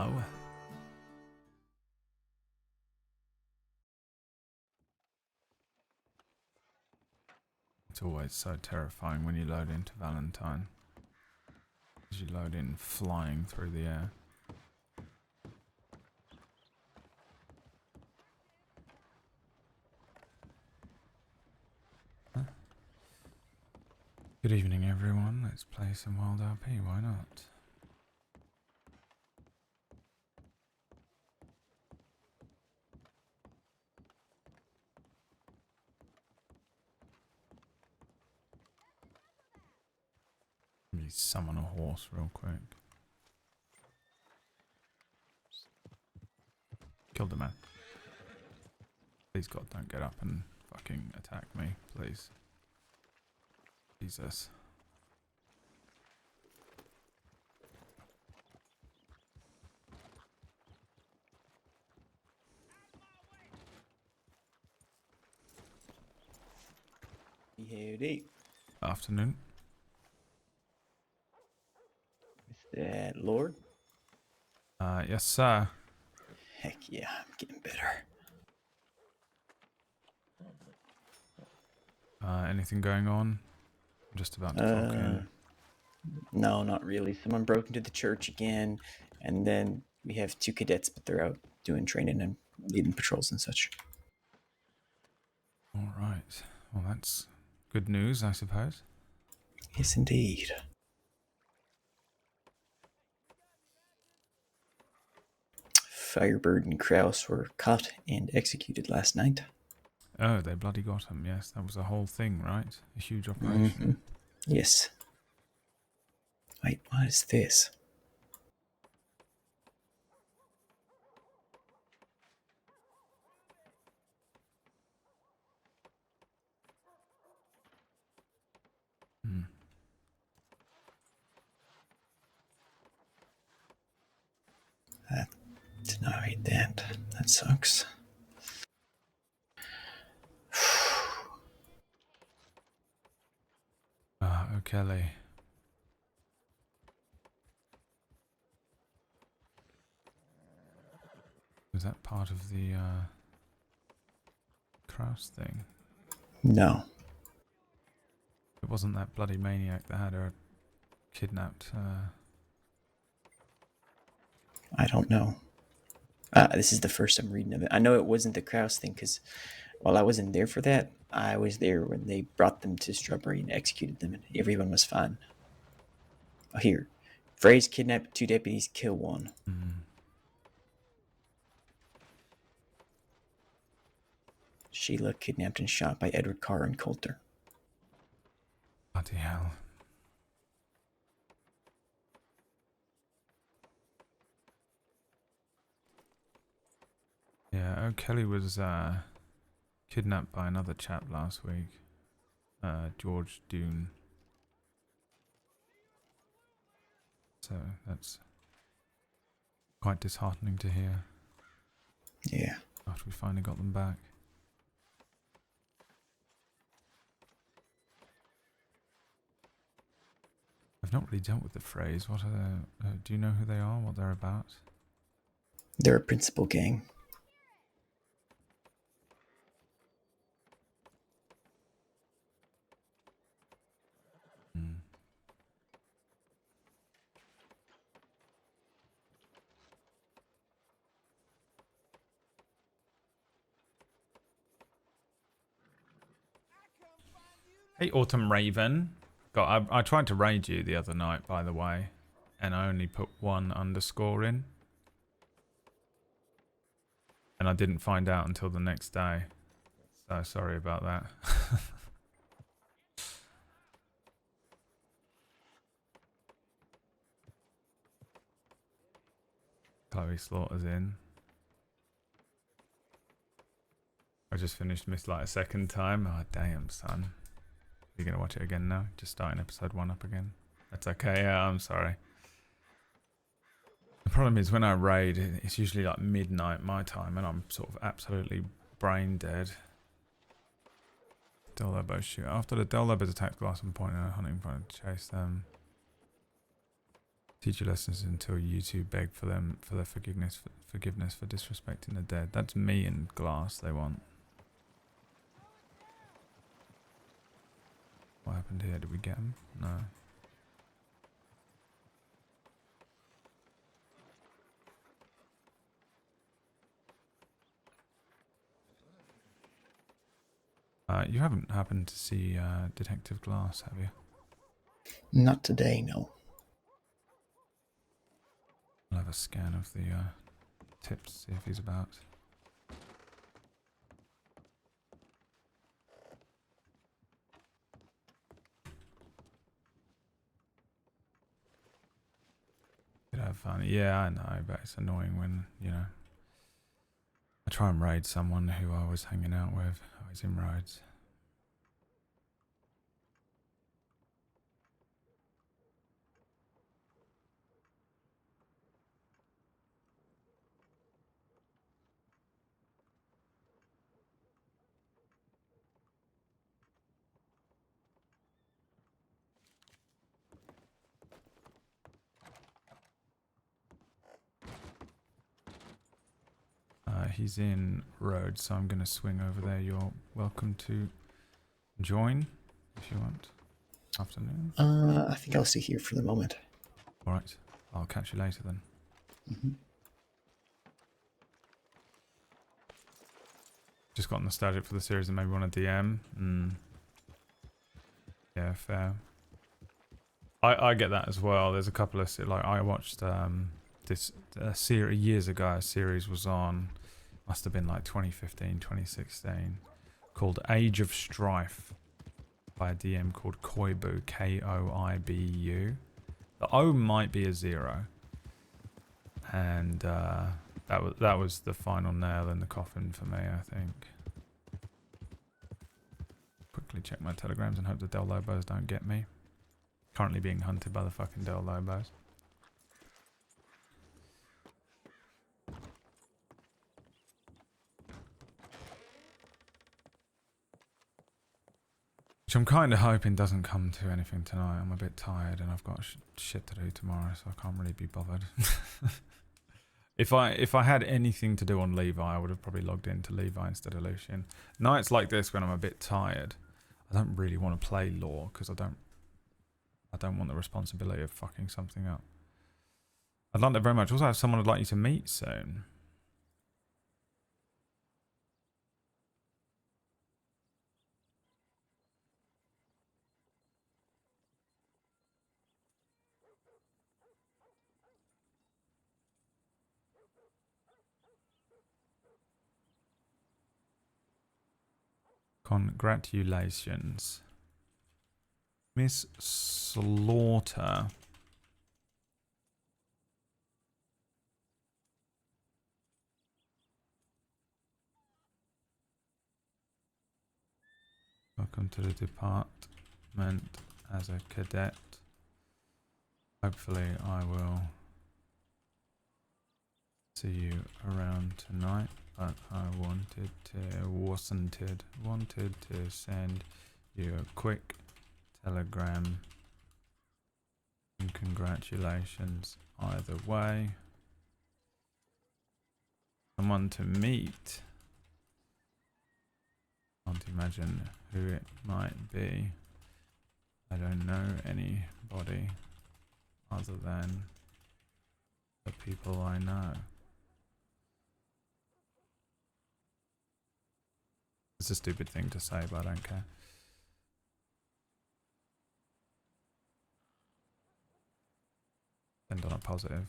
Hello. It's always so terrifying when you load into Valentine. As you load in flying through the air. Huh? Good evening everyone, let's play some Wild RP, why not? Let me summon a horse real quick. Killed the man. Please God, don't get up and fucking attack me, please. Jesus. Howdy. Afternoon. Is that Lorde? Yes sir. Heck yeah, I'm getting better. Anything going on? I'm just about to clock in. No, not really. Someone broke into the church again, and then we have 2 cadets, but they're out doing training and leading patrols and such. Alright. Well, that's good news, I suppose. Yes, indeed. Firebird and Kraus were caught and executed last night. Oh, they bloody got him, yes. That was a whole thing, right? A huge operation. Yes. Wait, what is this? Hmm. Did not read that. That sucks. O'Kelly. Was that part of the Kraus thing? No. It wasn't that bloody maniac that had her kidnapped. I don't know. This is the first I'm reading of it. I know it wasn't the Kraus thing because while I wasn't there for that, I was there when they brought them to Strawberry and executed them, and everyone was fine. Oh, here. Frey's kidnapped 2 deputies, kill 1. Sheila kidnapped and shot by Edward Carr and Coulter. Bloody hell. Yeah, O'Kelly was kidnapped by another chap last week. George Dune. So that's quite disheartening to hear. Yeah. After we finally got them back. I've not really dealt with the phrase. What are they? Do you know who they are? What they're about? They're a principal gang. Hmm. Hey, Autumn Raven. God, I tried to raid you the other night, by the way, and I only put 1 underscore in. And I didn't find out until the next day. So sorry about that. Chloe Slaughter's in. I just finished Miss Light a second time. Oh, damn, son. You're going to watch it again now? Just starting episode 1 up again? That's okay, yeah, I'm sorry. The problem is when I raid, it's usually like midnight my time, and I'm sort of absolutely brain dead. Del Lobos shoot. After the Del Lobos attacked glass and point and a hunting point to chase them. Teach your lessons until you two beg for them for their forgiveness for disrespecting the dead. That's me and Glass they want. What happened here? Did we get him? No. You haven't happened to see Detective Glass, have you? Not today, no. I'll have a scan of the tips, see if he's about. Could have fun. Yeah, I know, but it's annoying when, you know, I try and raid someone who I was hanging out with. I was in raids. He's in road, so I'm going to swing over there. You're welcome to join if you want. Afternoon. I think I'll stay here for the moment. Alright, I'll catch you later then. Mm-hmm. Just got nostalgic for the series and maybe want to DM. Yeah, fair. I get that as well. There's a couple of, like, I watched this series years ago. A series was on, must have been like 2015, 2016, called Age of Strife by a DM called Koibu, Koibu. The O might be a 0, and that was the final nail in the coffin for me, I think. Quickly check my telegrams and hope the Del Lobos don't get me. Currently being hunted by the fucking Del Lobos. Which I'm kind of hoping doesn't come to anything tonight. I'm a bit tired and I've got shit to do tomorrow, so I can't really be bothered. If I had anything to do on Levi, I would have probably logged into Levi instead of Lucien. Nights like this when I'm a bit tired, I don't really want to play Lore because I don't want the responsibility of fucking something up. I'd like that very much. Also, I have someone I'd like you to meet soon. Congratulations. Miss Slaughter. Welcome to the department as a cadet. Hopefully I will see you around tonight, but I wanted to send you a quick telegram and congratulations either way. Someone to meet. Can't imagine who it might be. I don't know anybody other than the people I know. It's a stupid thing to say, but I don't care. End on a positive.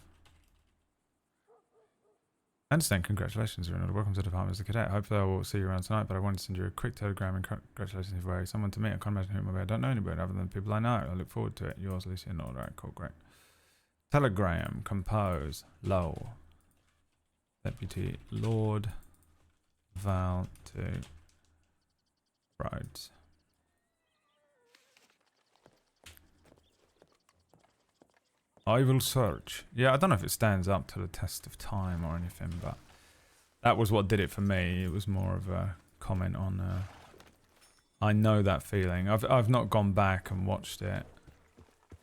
I understand. Congratulations, you're another. Welcome to the department as a cadet. Hopefully I will see you around tonight, but I wanted to send you a quick telegram and congratulations if you're someone to meet. I can't imagine who it might be. I don't know anybody other than the people I know. I look forward to it. Yours, Lucien. All right, cool, great. Telegram, compose, low. Deputy Lord Val to Rhodes. I will search. Yeah, I don't know if it stands up to the test of time or anything, but that was what did it for me. It was more of a comment on. I know that feeling. I've not gone back and watched it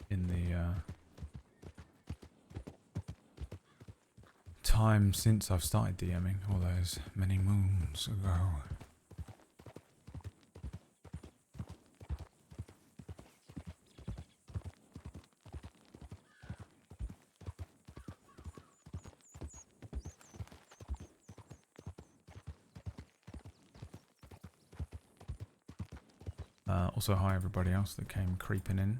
in the time since I've started DMing, all those many moons ago. Also, hi everybody else that came creeping in.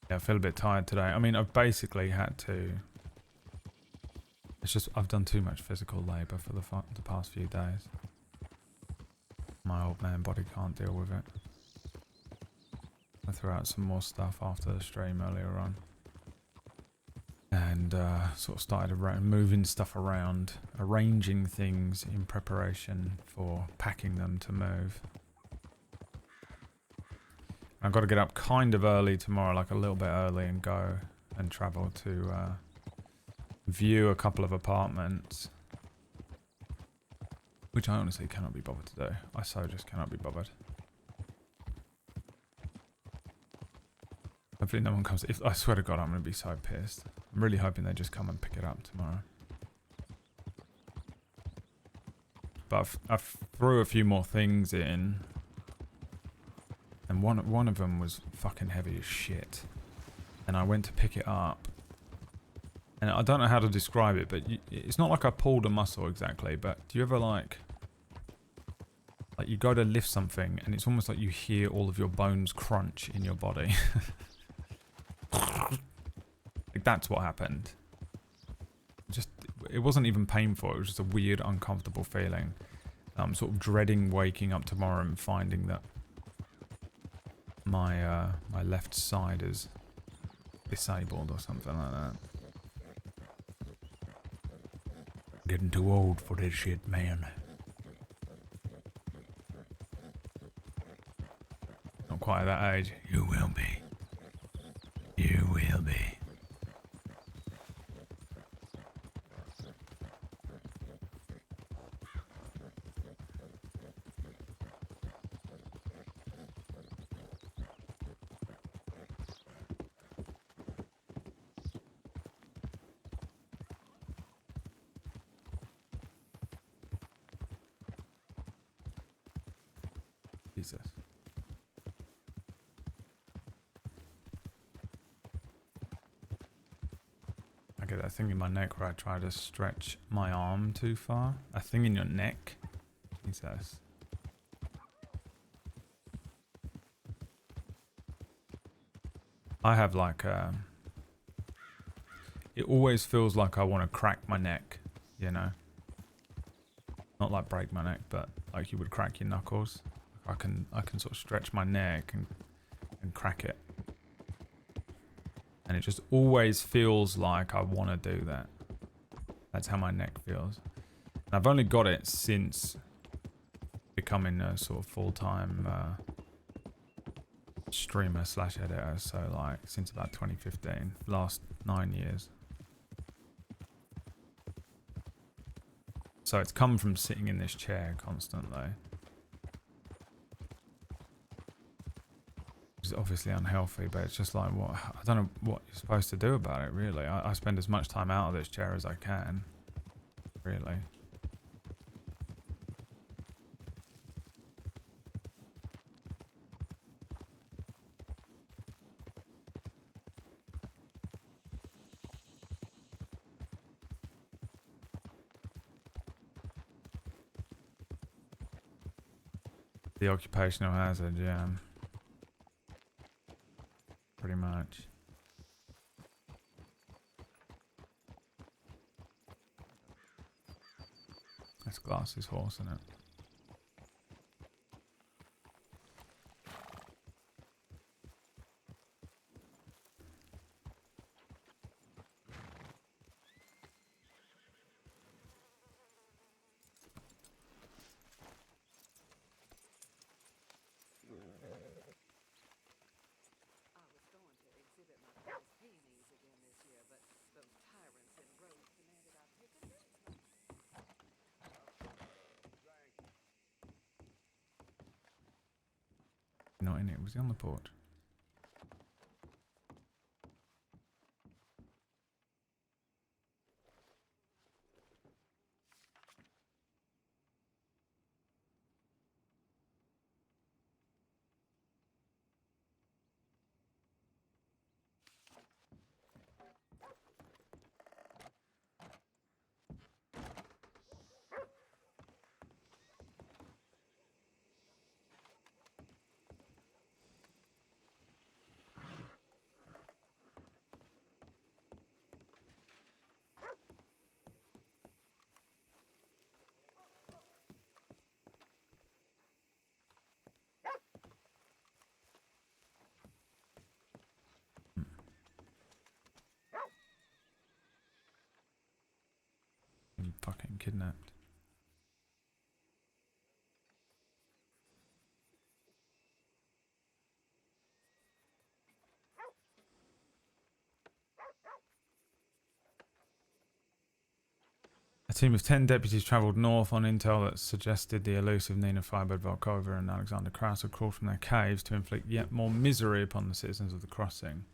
Yeah, I feel a bit tired today. I mean, I've basically had to... It's just, I've done too much physical labour for the past few days. My old man body can't deal with it. I threw out some more stuff after the stream earlier on. And sort of started moving stuff around, arranging things in preparation for packing them to move. I've got to get up kind of early tomorrow, like a little bit early, and go and travel to view a couple of apartments. Which I honestly cannot be bothered to do. I so just cannot be bothered. Hopefully no one comes. If I swear to God, I'm going to be so pissed. I'm really hoping they just come and pick it up tomorrow. But I've threw a few more things in. And one of them was fucking heavy as shit. And I went to pick it up. And I don't know how to describe it, but it's not like I pulled a muscle exactly, but do you ever like you go to lift something and it's almost like you hear all of your bones crunch in your body. Like that's what happened. It wasn't even painful, it was just a weird, uncomfortable feeling. I'm sort of dreading waking up tomorrow and finding that my my left side is disabled or something like that. Getting too old for this shit, man. Not quite at that age. You will be. You will be. Jesus. I get that thing in my neck where I try to stretch my arm too far. A thing in your neck? He says. I have like it always feels like I want to crack my neck, you know? Not like break my neck, but like you would crack your knuckles. I can sort of stretch my neck and crack it. And it just always feels like I want to do that. That's how my neck feels. And I've only got it since becoming a sort of full-time streamer / editor. So like since about 2015, last 9 years. So it's come from sitting in this chair constantly. Which is obviously unhealthy, but it's just like, what? I don't know what you're supposed to do about it, really. I spend as much time out of this chair as I can. Really. The occupational hazard, yeah. Pretty much. That's Glass's horse, isn't it? Not in it. Was he on the porch? fucking kidnapped. A team of 10 deputies travelled north on intel that suggested the elusive Nina Firebird Volkova and Alexander Kraus had crawled from their caves to inflict yet more misery upon the citizens of the crossing.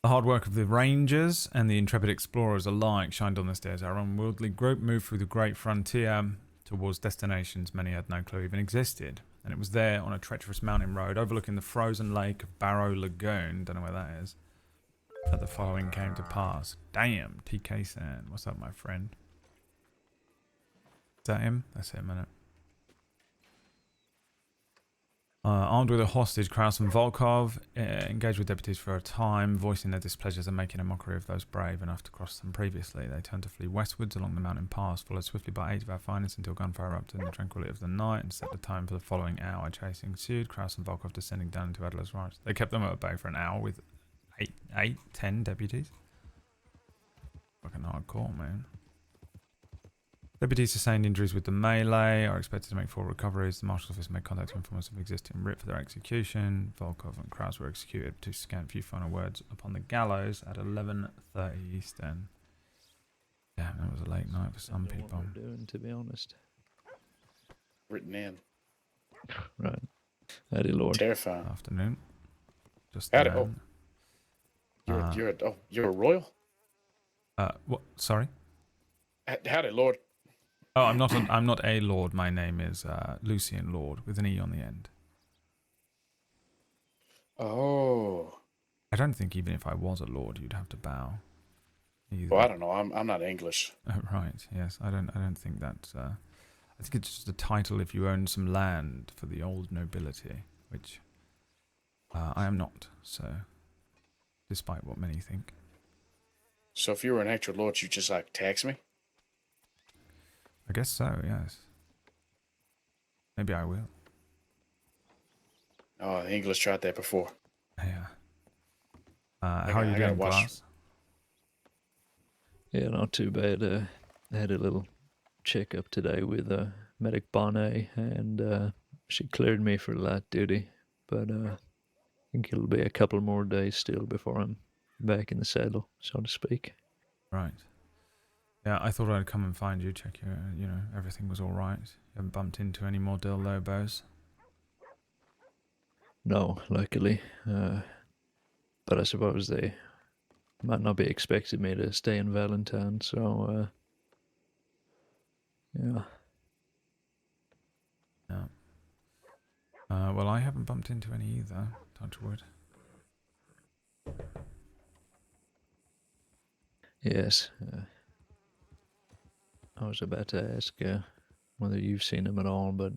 The hard work of the rangers and the intrepid explorers alike shined on this day as our unwieldy group moved through the great frontier towards destinations many had no clue even existed. And it was there, on a treacherous mountain road overlooking the frozen lake of Barrow Lagoon, don't know where that is, that the following came to pass. Damn, TK San. What's up, my friend? Is that him? That's him, isn't it? Armed with a hostage, Kraus and Volkov engaged with deputies for a time, voicing their displeasures and making a mockery of those brave enough to cross them previously. They turned to flee westwards along the mountain pass, followed swiftly by 8 of our finest until gunfire erupted in the tranquility of the night and set the time for the following hour. Chase ensued, Kraus and Volkov descending down into Adler's Rise. They kept them at bay for an hour with 10 deputies. Fucking hardcore, man. Deputies sustained injuries with the melee, are expected to make full recoveries. The Marshal's Office made contact to inform us of existing writ for their execution. Volkov and Kraus were executed to scan a few final words upon the gallows at 11:30 Eastern. Damn, that was a late night for some people. What we're doing, to be honest. Written in. Right. Howdy, Lord. Terrifying. Afternoon. Just Howdy. You're a royal? What? Sorry? Howdy, Lord. Oh, I'm not a lord. My name is Lucien Lorde with an E on the end. Oh. I don't think even if I was a lord, you'd have to bow. Either. Well, I don't know. I'm not English. Oh, right. Yes. I don't think that. I think it's just a title if you own some land for the old nobility, which I am not. So, despite what many think. So if you were an actual lord, you'd just like tax me? I guess so. Yes. Maybe I will. Oh, the English tried that before. Yeah. How are you doing, Glass? Yeah, not too bad. I had a little checkup today with Medic Bonnet, and she cleared me for light duty. But I think it'll be a couple more days still before I'm back in the saddle, so to speak. Right. Yeah, I thought I'd come and find you, check everything was all right. You haven't bumped into any more Del Lobos. No, luckily. But I suppose they might not be expecting me to stay in Valentine, so yeah. Yeah. Well, I haven't bumped into any either, touch wood. Yes. I was about to ask whether you've seen them at all, but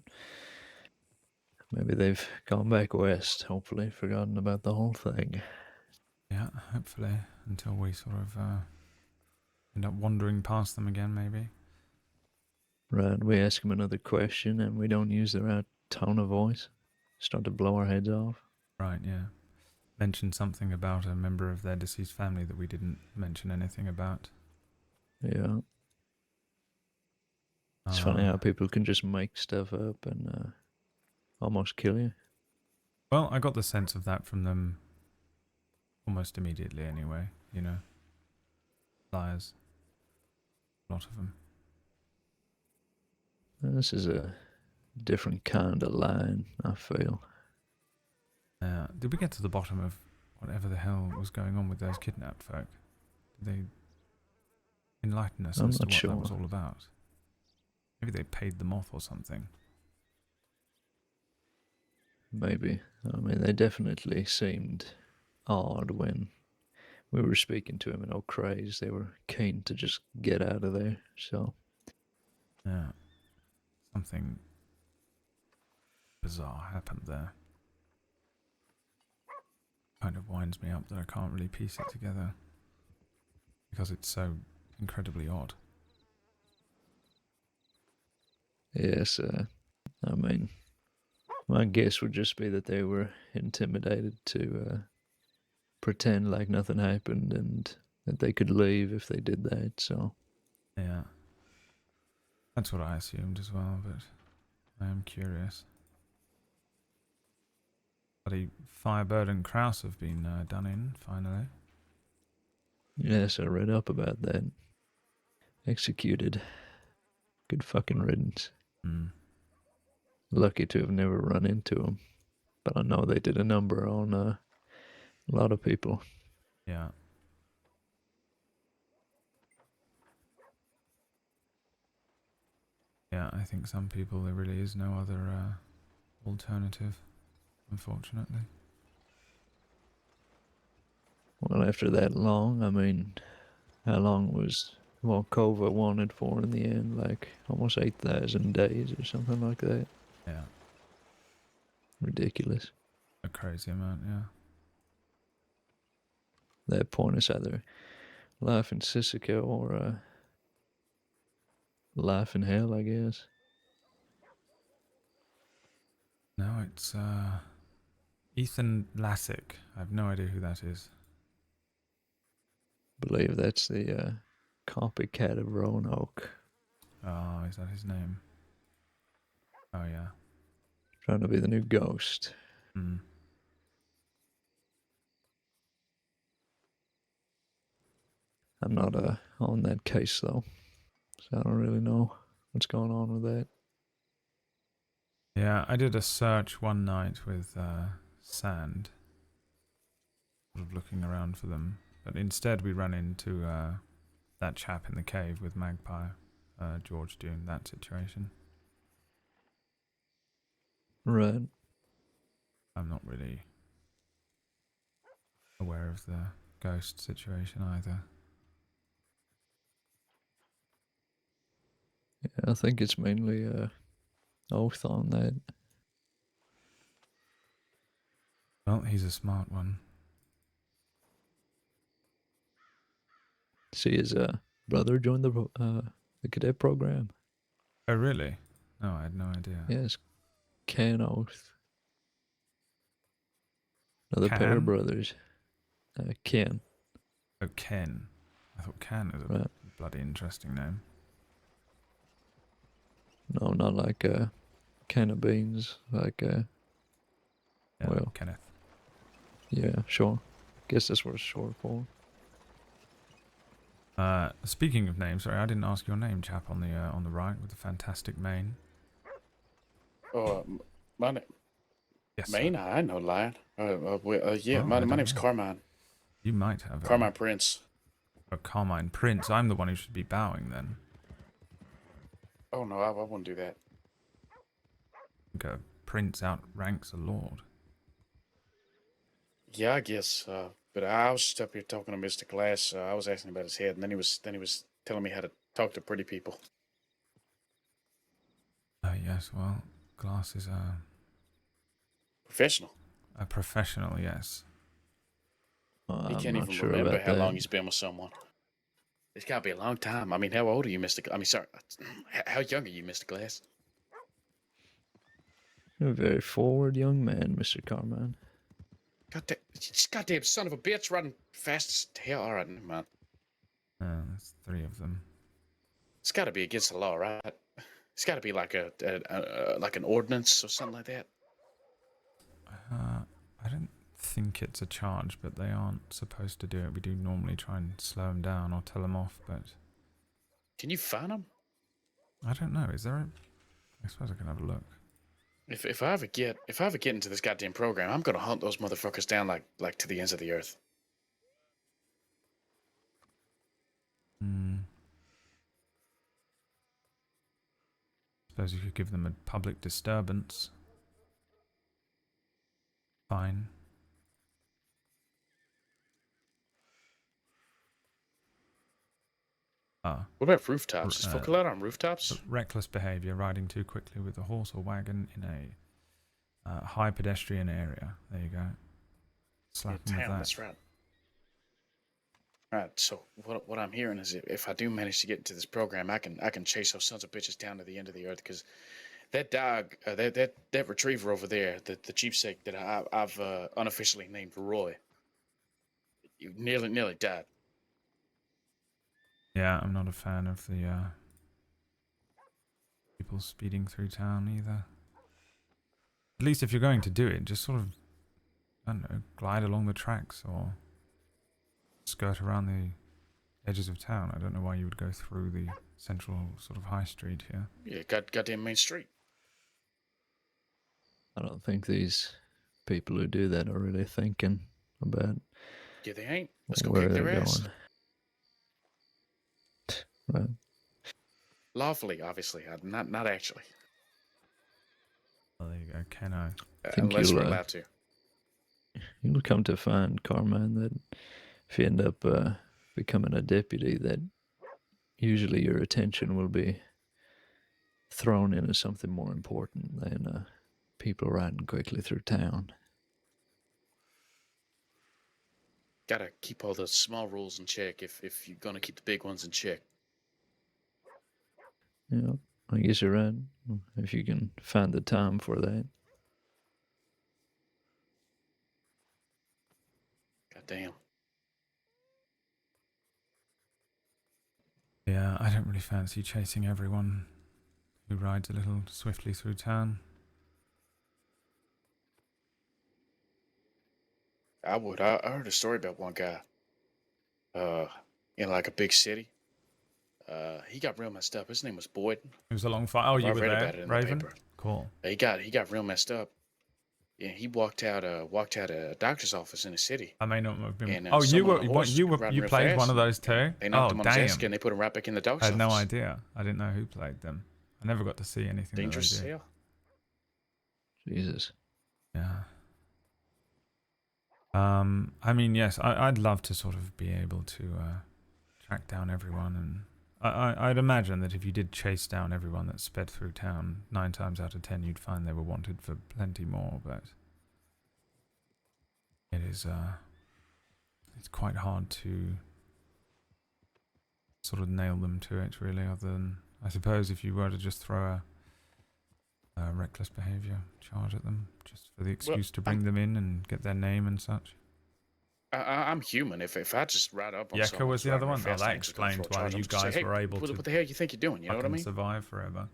maybe they've gone back west, hopefully, forgotten about the whole thing. Yeah, hopefully, until we sort of end up wandering past them again, maybe. Right, we ask them another question and we don't use the right tone of voice. Start to blow our heads off. Right, yeah. Mentioned something about a member of their deceased family that we didn't mention anything about. Yeah. It's funny how people can just make stuff up and almost kill you. Well, I got the sense of that from them almost immediately anyway, Liars. A lot of them. This is a different kind of lying, I feel. Did we get to the bottom of whatever the hell was going on with those kidnapped folk? Did they enlighten us as to what that was all about? Maybe they paid them off or something. Maybe. I mean, they definitely seemed odd when we were speaking to them in O'Crae's. They were keen to just get out of there, so... Yeah. Something bizarre happened there. Kind of winds me up that I can't really piece it together. Because it's so incredibly odd. Yes, I mean, my guess would just be that they were intimidated to pretend like nothing happened and that they could leave if they did that. So Yeah. That's what I assumed as well, but I am curious. Bloody Firebird and Kraus have been done in, finally. yes, I read up about that. Executed. Good fucking riddance. Hmm. Lucky to have never run into them, but I know they did a number on a lot of people. Yeah. Yeah, I think some people, there really is no other alternative, unfortunately. Well, after that long, I mean, how long was Volkova wanted for in the end? Like almost 8,000 days or something like that. Yeah. Ridiculous. A crazy amount, yeah. That point is either life in Sissoko or life in hell, I guess. No, it's Ethan Lassick. I have no idea who that is. Believe that's the copycat of Roanoke. Oh, is that his name? Oh, yeah. Trying to be the new Ghost. Hmm. I'm not on that case though, so I don't really know what's going on with that. Yeah, I did a search one night with sand, sort of looking around for them. But instead we ran into that chap in the cave with Magpie, George doing that situation. Right. I'm not really aware of the ghost situation either. Yeah, I think it's mainly Oath on that. Well, he's a smart one. See his brother joined the cadet program. Oh, really? No, I had no idea. Yes, Ken Oath. Another pair of Can? brothers. Ken. Oh, Ken. I thought Can is a Right. bloody interesting name. No, not like a can of beans. Like Yeah, well, Kenneth. yeah, sure. Guess that's what it's short for. Speaking of names, sorry, I didn't ask your name, chap, on the right with the fantastic mane. Oh, my name, Yes, Maine? sir. I know, Lion. Yeah, Oh, my I don't name's know. Carmine. You might have Carmine Prince. a Carmine Prince. I'm the one who should be bowing then. Oh, no, I wouldn't do that. I think a prince outranks a lord. Yeah, I guess. But I was just up here talking to Mr. Glass. I was asking about his head, and then he was telling me how to talk to pretty people. Yes, well, Glass is Professional. a professional, yes. He I'm can't not even sure remember about how that. long he's been with someone. It's got to be a long time. I mean, how old are you, I mean, sorry. How young are you, Mr. Glass? You're a very forward young man, Mr. Carmine. Goddamn son of a bitch running fast as hell. All right, never mind. There's three of them. It's got to be against the law, right? It's got to be like like an ordinance or something like that. I don't think it's a charge, but they aren't supposed to do it. We do normally try and slow them down or tell them off, but Can you find them? I don't know. Is there a... I suppose I can have a look. If I ever get into this goddamn program, I'm gonna hunt those motherfuckers down like to the ends of the earth. Suppose you could give them a public disturbance. Fine. Ah. What about rooftops? Is folk allowed on rooftops? Reckless behaviour, riding too quickly with a horse or wagon in a high pedestrian area. There you go. Slap them with that. That's right. Right. So what I'm hearing is if I do manage to get into this program, I can chase those sons of bitches down to the end of the earth because that dog, that retriever over there, the cheapsake that I've unofficially named Roy. You nearly died. Yeah, I'm not a fan of the people speeding through town either. At least if you're going to do it, just sort of, I don't know, glide along the tracks or skirt around the edges of town. I don't know why you would go through the central sort of high street here. Yeah, goddamn main street. I don't think these people who do that are really thinking about Yeah, they ain't. Let's go where kick they're their ass. going. Right. Lawfully, obviously. Not actually. Well, there you go, Keno. Think Unless you'll, we're allowed to. You'll come to find, Carmine, that if you end up becoming a deputy, that usually your attention will be thrown into something more important than people riding quickly through town. Gotta keep all the small rules in check if you're gonna keep the big ones in check. Yeah, I guess you're right. If you can find the time for that. Goddamn. Yeah, I don't really fancy chasing everyone who rides a little swiftly through town. I would. I heard a story about one guy. In like a big city. He got real messed up. His name was Boyd. It was a long fight. Oh, you I were read there, about it in the Raven? paper. Cool. He got real messed up. Yeah, he walked out a doctor's office in the city. I may not have been. And, Oh, you someone were. on a What? horse You were. riding You real played fast, one of and those too. They knocked Oh, him on his ass damn! and they put him right back in the doctor's I had no office. idea. I didn't know who played them. I never got to see anything. Dangerous as that they did. hell. Jesus. Yeah. I mean, yes, I'd love to sort of be able to track down everyone, and I'd imagine that if you did chase down everyone that sped through town, 9 times out of 10 you'd find they were wanted for plenty more. But it is it's quite hard to sort of nail them to it, really. Other than, I suppose, if you were to just throw a reckless behaviour charge at them, just for the excuse to bring them in and get their name and such. I'm human. If I just ride up on Yeka someone was the riding other real one? Oh, fast, that I ain't just gonna explains throw a why charge. I'm you just gonna guys say, hey, were able to what the hell you think you're doing? You know what I fucking mean? survive forever.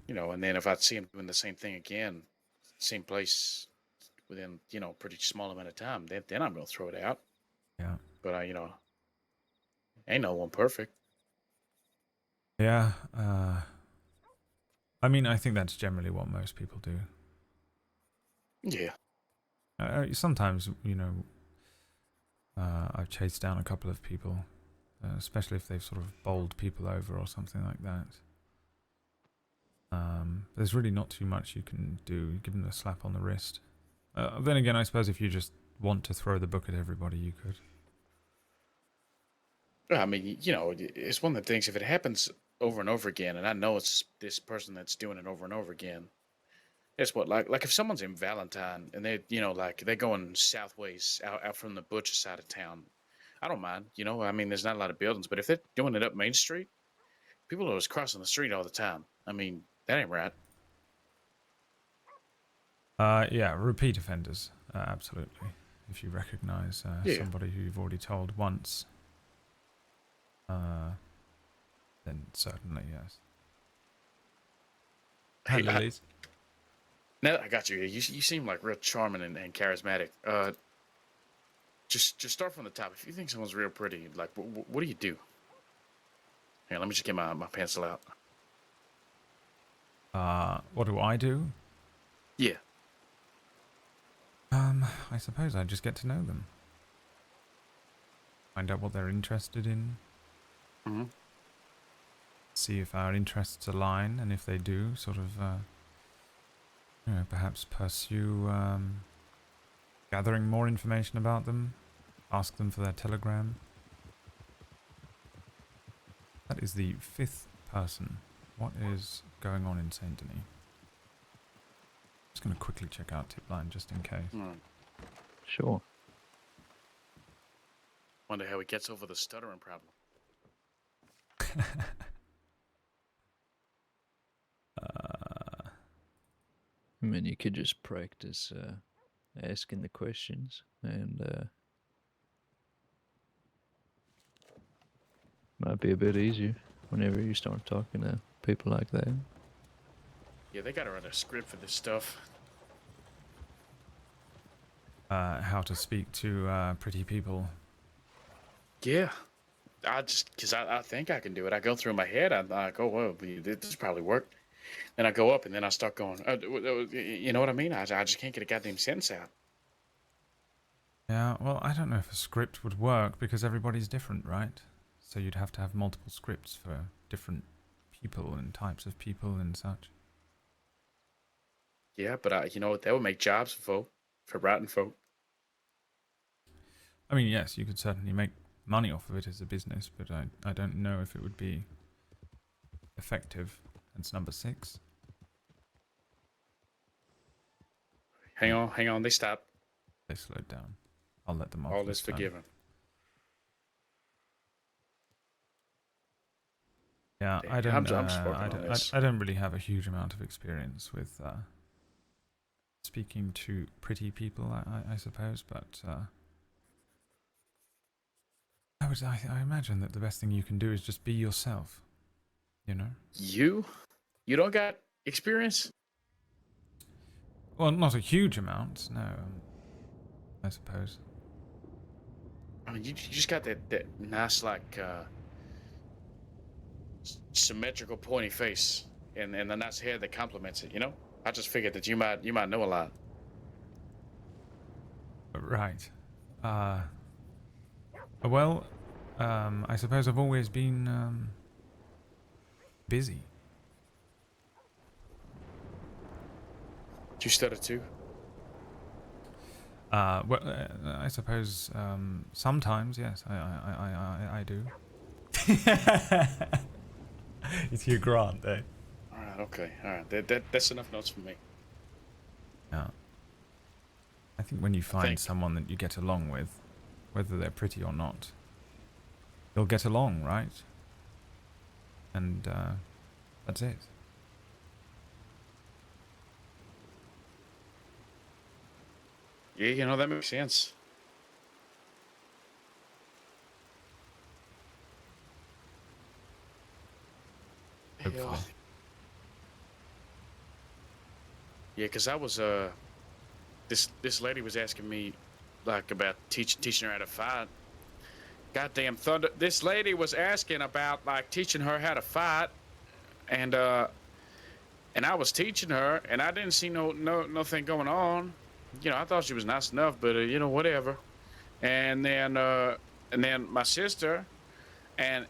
You know, and then if I see him doing the same thing again, same place, within pretty small amount of time, then I'm gonna throw it out. Yeah. But ain't no one perfect. Yeah. I mean, I think that's generally what most people do. Yeah. Sometimes, I've chased down a couple of people, especially if they've sort of bowled people over or something like that. There's really not too much you can do. Give them a slap on the wrist. Then again, I suppose if you just want to throw the book at everybody, you could. I mean, it's one of the things. If it happens over and over again, and I know it's this person that's doing it over and over again, it's what like if someone's in Valentine and they like they're going southways out from the butcher side of town, I don't mind. I mean, there's not a lot of buildings, but if they're doing it up Main Street, people are just crossing the street all the time. I mean, that ain't right. Yeah, repeat offenders, absolutely. If you recognise somebody who you've already told once, then certainly yes. Hey, Lilies. now that I got you, you seem like real charming and charismatic. Just start from the top. If you think someone's real pretty, like what do you do? Here, let me just get my pencil out. What do I do? Yeah. I suppose I just get to know them. Find out what they're interested in. Mm-hmm. See if our interests align, and if they do, sort of, perhaps pursue gathering more information about them. Ask them for their telegram. That is the 5th person. What is going on in Saint Denis? Just going to quickly check out Tipline just in case. Sure. Wonder how he gets over the stuttering problem. I mean, you could just practice asking the questions, and might be a bit easier whenever you start talking to people like that. Yeah, they gotta write a script for this stuff. How to speak to pretty people. Yeah. Because I think I can do it. I go through my head. I'm like, oh, well, this probably worked. Then I go up and then I start going, you know what I mean? I just can't get a goddamn sentence out. Yeah, well, I don't know if a script would work because everybody's different, right? So you'd have to have multiple scripts for different people and types of people and such. Yeah, but you know what? That would make jobs for writing folk. I mean, yes, you could certainly make money off of it as a business, but I don't know if it would be effective. That's number 6. Hang on. They stopped. They slowed down. I'll let them off. All this is time. forgiven. Yeah, Damn, I don't. I'm just working on this. I don't really have a huge amount of experience with speaking to pretty people. I suppose, but I imagine that the best thing you can do is just be yourself. You know. You don't got experience? Well, not a huge amount, no. I suppose. I mean, you just got that nice, like, symmetrical, pointy face, and the nice hair that complements it. You know, I just figured that you might know a lot. Right. Well, I suppose I've always been busy. Do you stutter too? Well, I suppose sometimes, yes, I do. It's Hugh Grant, eh? All right, okay, all right. That's enough notes for me. Yeah. I think when you find someone that you get along with, whether they're pretty or not, you'll get along, right? And that's it. Yeah, you know that makes sense. Hopefully. Yeah, because I was this lady was asking me like about teaching her how to fight. Goddamn thunder! This lady was asking about like teaching her how to fight, and I was teaching her, and I didn't see nothing going on. You know, I thought she was nice enough, but you know, whatever. And then my sister and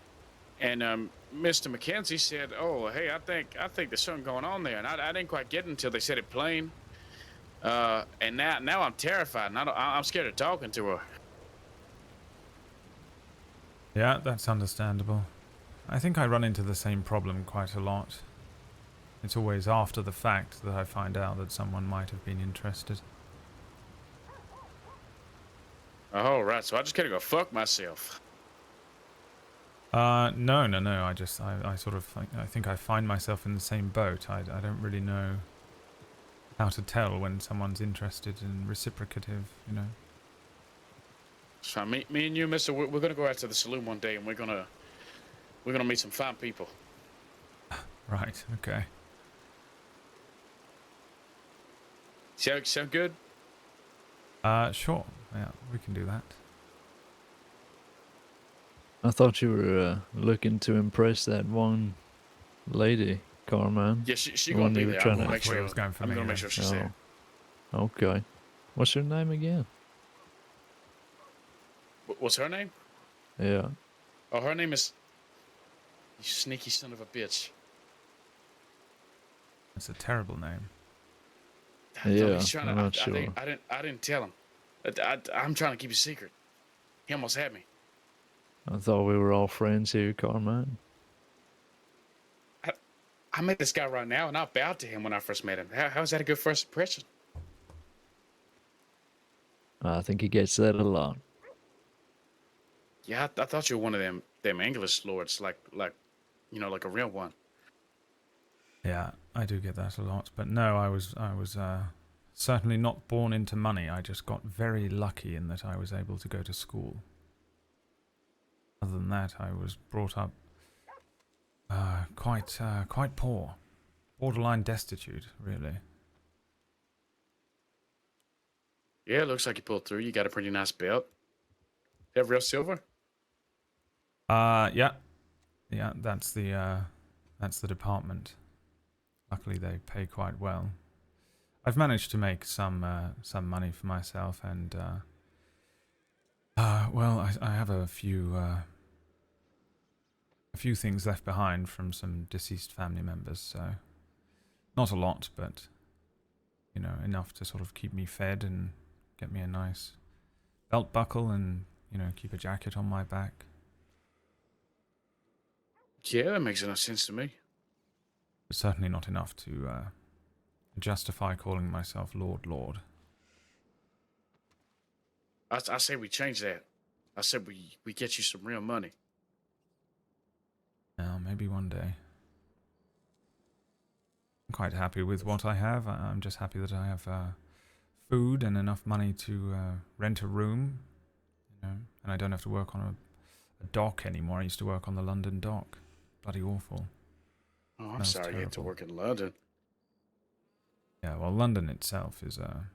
Mr. McKenzie said, "Oh, hey, I think there's something going on there," and I didn't quite get it until they said it plain. And now I'm terrified, and I'm scared of talking to her. Yeah, that's understandable. I think I run into the same problem quite a lot. It's always after the fact that I find out that someone might have been interested. Oh, right. So I just gotta go fuck myself. No. I sort of I think I find myself in the same boat. I don't really know how to tell when someone's interested and reciprocative, you know. So me and you, Mister, we're gonna go out to the saloon one day, and we're gonna meet some fine people. Right. Okay. Sound good? Sure. Yeah, we can do that. I thought you were looking to impress that one lady, Carmine. Yeah, she The gonna one be you were there. trying I'm to- gonna make That's where sure. it was going for I'm me, gonna make yeah. sure she's there. Okay. What's her name again? What's her name? Yeah. Oh, her name is. You sneaky son of a bitch. It's a terrible name. Yeah, He's trying I'm to, not sure. I didn't tell him. I'm trying to keep it secret. He almost had me. I thought we were all friends here, Carmine. I met this guy right now, and I bowed to him when I first met him. How's that a good first impression? I think he gets that a lot. Yeah, I thought you were one of them English lords, like you know, like a real one. Yeah, I do get that a lot. But no, I was certainly not born into money. I just got very lucky in that I was able to go to school. Other than that, I was brought up quite poor. Borderline destitute, really. Yeah, it looks like you pulled through. You got a pretty nice belt. You have real silver? Yeah. Yeah, that's the department. Luckily, they pay quite well. I've managed to make some money for myself, and well, I have a few things left behind from some deceased family members. So not a lot, but you know, enough to sort of keep me fed and get me a nice belt buckle, and you know, keep a jacket on my back. Yeah, that makes enough sense to me. But certainly not enough to justify calling myself Lorde. I say we change that. I said we get you some real money. Now, maybe one day. I'm quite happy with what I have. I'm just happy that I have food and enough money to rent a room, you know, and I don't have to work on a dock anymore. I used to work on the London dock. Bloody awful. Oh, I'm Smells sorry you had to terrible. work in London. Yeah, well, London itself is a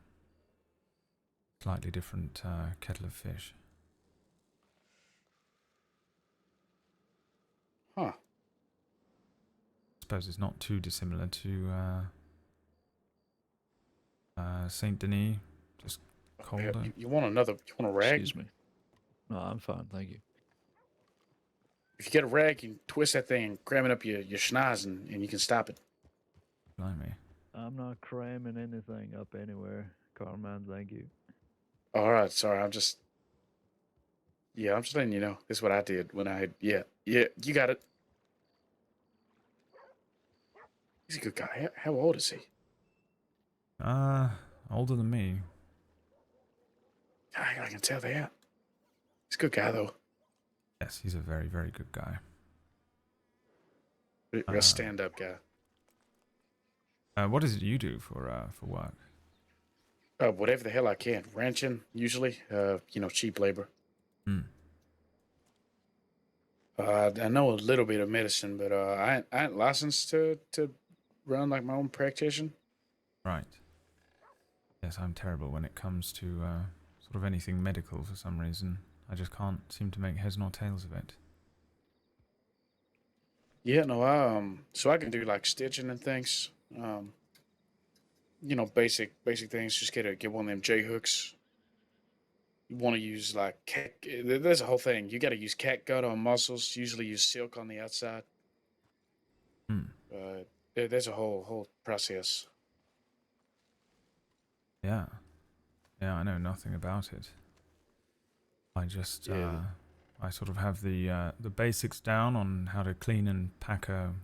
slightly different kettle of fish. Huh. I suppose it's not too dissimilar to Saint Denis, just colder. You want another? You want a rag? Excuse me. No, I'm fine, thank you. If you get a rag, you can twist that thing and cram it up your schnoz, and you can stop it. Blimey. I'm not cramming anything up anywhere, Carman, thank you. All right, sorry. I'm just letting you know. This is what I did when I had. Yeah, you got it. He's a good guy. How old is he? Older than me. I can tell that. He's a good guy though. Yes, he's a very, very good guy. Real stand-up guy. What is it you do for work? Whatever the hell I can. Ranching, usually. Cheap labor. Hmm. I know a little bit of medicine, but I ain't licensed to run like my own practitioner. Right. Yes, I'm terrible when it comes to sort of anything medical for some reason. I just can't seem to make heads nor tails of it. Yeah, no, so I can do like stitching and things. Basic things. Just get one of them J hooks. You want to use like there's a whole thing. You got to use catgut on muscles. Usually use silk on the outside. Hmm. There's a whole process. Yeah. Yeah, I know nothing about it. I just I sort of have the basics down on how to clean and pack a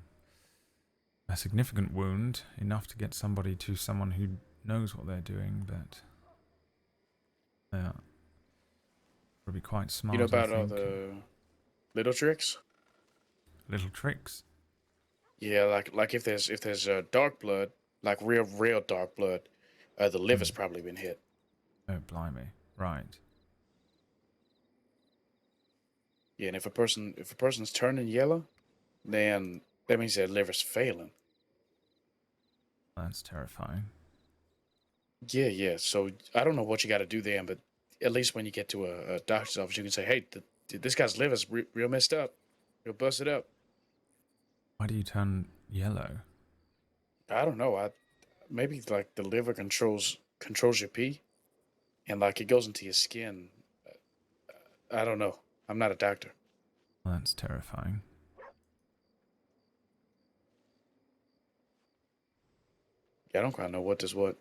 significant wound, enough to get somebody to someone who knows what they're doing, but yeah, would be quite smart. You know I about all think. the little tricks? Little tricks. Yeah, like if there's dark blood, like real dark blood, the liver's probably been hit. Oh, blimey! Right. Yeah, and if a person's turning yellow, then that means their liver's failing. That's terrifying. Yeah. So I don't know what you got to do then, but at least when you get to a doctor's office, you can say, "Hey, this guy's liver's real messed up, real busted up." Why do you turn yellow? I don't know. Maybe like the liver controls your pee, and like it goes into your skin. I don't know. I'm not a doctor. Well, that's terrifying. Yeah, I don't quite know what does what.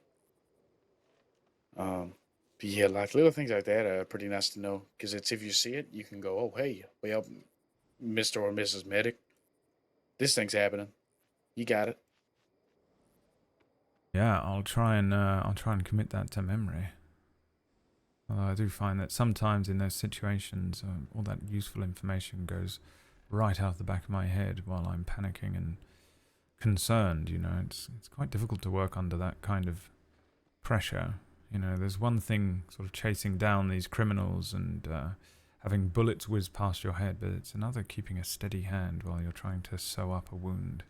But yeah, like little things like that are pretty nice to know because it's if you see it, you can go, "Oh, hey, well, Mr. or Mrs. Medic, this thing's happening. You got it." Yeah, I'll try and commit that to memory. Although I do find that sometimes in those situations, all that useful information goes right out the back of my head while I'm panicking and concerned. You know, it's quite difficult to work under that kind of pressure. You know, there's one thing sort of chasing down these criminals and having bullets whiz past your head, but it's another keeping a steady hand while you're trying to sew up a wound.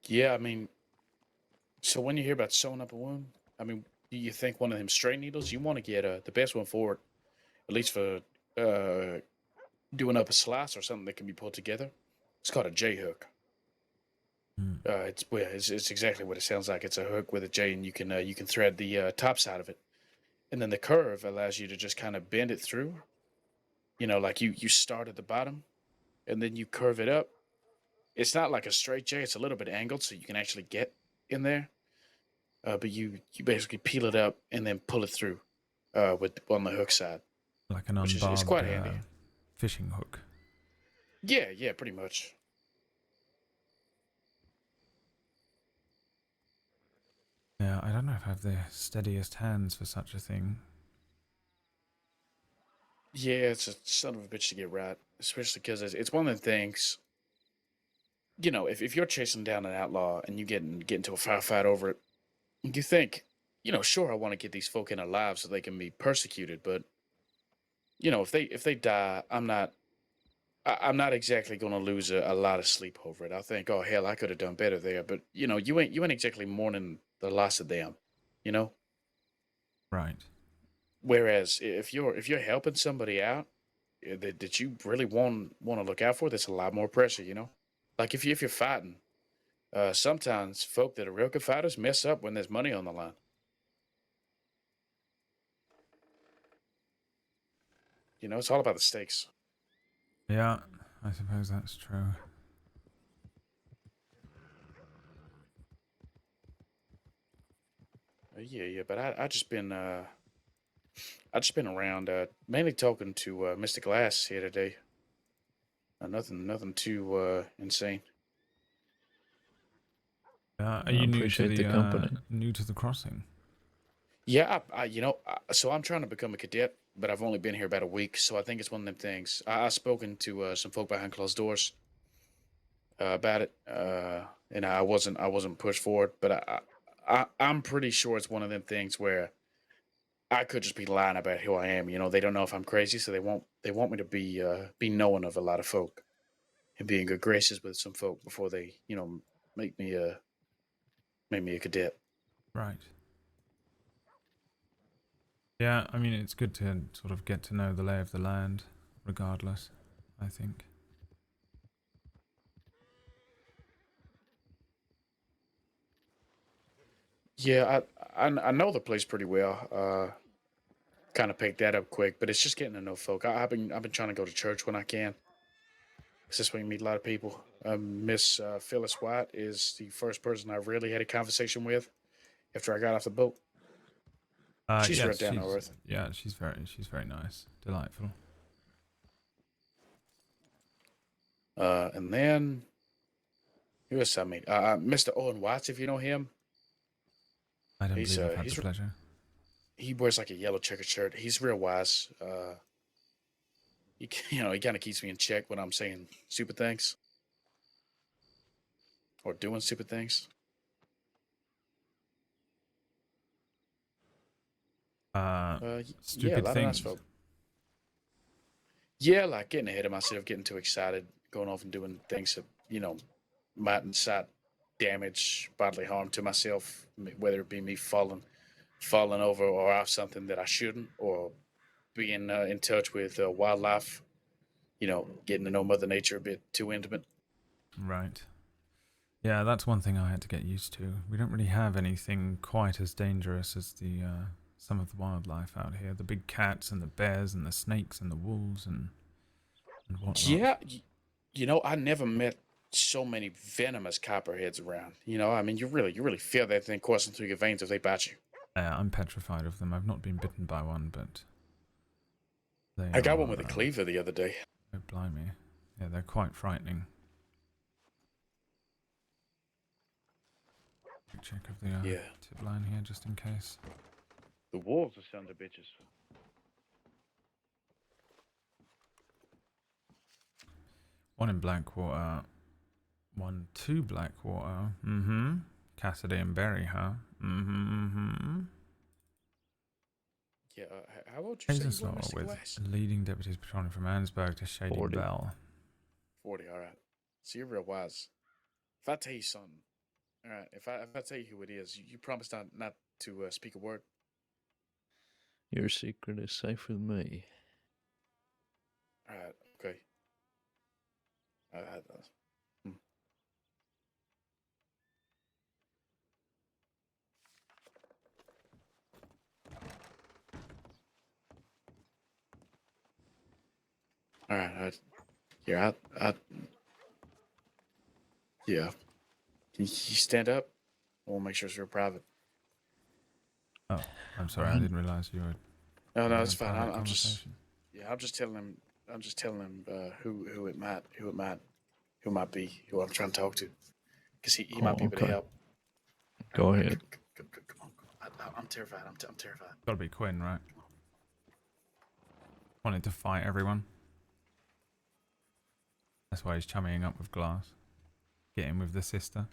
Yeah, I mean, so when you hear about sewing up a wound, I mean, you think one of them stray needles? You want to get the best one for it, at least for doing up a slice or something that can be pulled together. It's called a J hook. Mm. It's exactly what it sounds like. It's a hook with a J, and you can thread the top side of it, and then the curve allows you to just kind of bend it through. You know, like you start at the bottom, and then you curve it up. It's not like a straight J; it's a little bit angled, so you can actually get in there. But you basically peel it up and then pull it through with on the hook side, Like an which is it's unbarbed quite handy. fishing hook. Yeah, pretty much. Yeah, I don't know if I have the steadiest hands for such a thing. Yeah, it's a son of a bitch to get right, especially because it's one of the things. You know, if you're chasing down an outlaw and you get into a firefight over it, you think, you know, sure, I want to get these folk in alive so they can be persecuted, but you know, if they die, I'm not exactly going to lose a lot of sleep over it. I think, oh hell, I could have done better there, but you know, you ain't exactly mourning the loss of them, you know. Right. Whereas if you're helping somebody out that you really want to look out for, there's a lot more pressure, you know. Like if you're fighting, sometimes folk that are real good fighters mess up when there's money on the line. You know, it's all about the stakes. Yeah, I suppose that's true. Yeah, but I just been around, mainly talking to Mr. Glass here today. Nothing too insane. Are I you appreciate the company. new to the crossing? Yeah, you know, so I'm trying to become a cadet, but I've only been here about a week, so I think it's one of them things. I've spoken to some folk behind closed doors about it, and I wasn't pushed forward, but I'm pretty sure it's one of them things where I could just be lying about who I am. You know, they don't know if I'm crazy, so they want me to be knowing of a lot of folk and be in good graces with some folk before they, you know, make me a make me a cadet. Right. Yeah, I mean, it's good to sort of get to know the lay of the land, regardless, I think. Yeah, I know the place pretty well. Kind of picked that up quick, but it's just getting to know folk. I've been trying to go to church when I can. It's just where you meet a lot of people. Miss Phyllis White is the first person I really had a conversation with after I got off the boat. She's right Yes, down to earth. she's very nice, delightful. And then who else I meet? Mr. Owen Watts, if you know him. I don't believe I've had the He's pleasure. he wears like a yellow checkered shirt. He's real wise. You know, he kind of keeps me in check when I'm saying stupid things or doing stupid things. Yeah, a Stupid lot of nice things. folk. Yeah, like getting ahead of myself, getting too excited, going off and doing things that you know might incite damage, bodily harm to myself, whether it be me falling over or off something that I shouldn't, or being in touch with wildlife. You know, getting to know Mother Nature a bit too intimate. Right. Yeah, that's one thing I had to get used to. We don't really have anything quite as dangerous as the some of the wildlife out here. The big cats and the bears and the snakes and the wolves and whatnot. Yeah, you know, I never met so many venomous copperheads around. You know, I mean, you really feel that thing coursing through your veins if they bite you. I'm petrified of them. I've not been bitten by one, but they I got one are. with a cleaver the other day. Oh, blimey. Yeah, they're quite frightening. Quick check of the Yeah, tip line here, just in case. the wolves are sons of bitches. One in Blackwater. 1, 2 Blackwater. Mm-hmm. Cassidy and Berry, huh? Mm-hmm. Yeah, how old you say Hazen you were, Slaughter Mr. with Glass? leading deputies patrolling from Annesburg to Shady 40. Bell. 40, all right. So you're real wise. If I tell you something, all right, if I tell you who it is, you promise not to speak a word? Your secret is safe with me. All right, okay. Hmm. All right, here, yeah. Can you stand up? I want to make sure it's real private. Oh, I'm sorry, I didn't realize you were No, having it's a fine. private I'm just, conversation. yeah, I'm just telling him. I'm just telling him who it might be, who I'm trying to talk to, because he might be able to Okay. help. Go ahead. Come on. I'm terrified. I'm terrified. Gotta be Quinn, right? Wanted to fight everyone. That's why he's chummying up with Glass. Getting with the sister.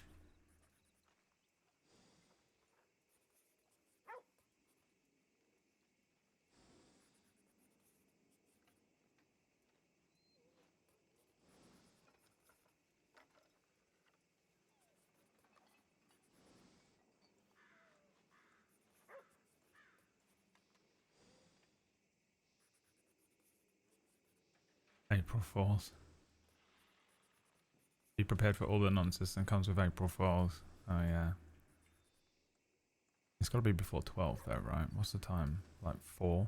April Fools. Be prepared for all the nonsense that comes with April Fools. Oh yeah. It's gotta be before 12 though, right? What's the time? Like 4?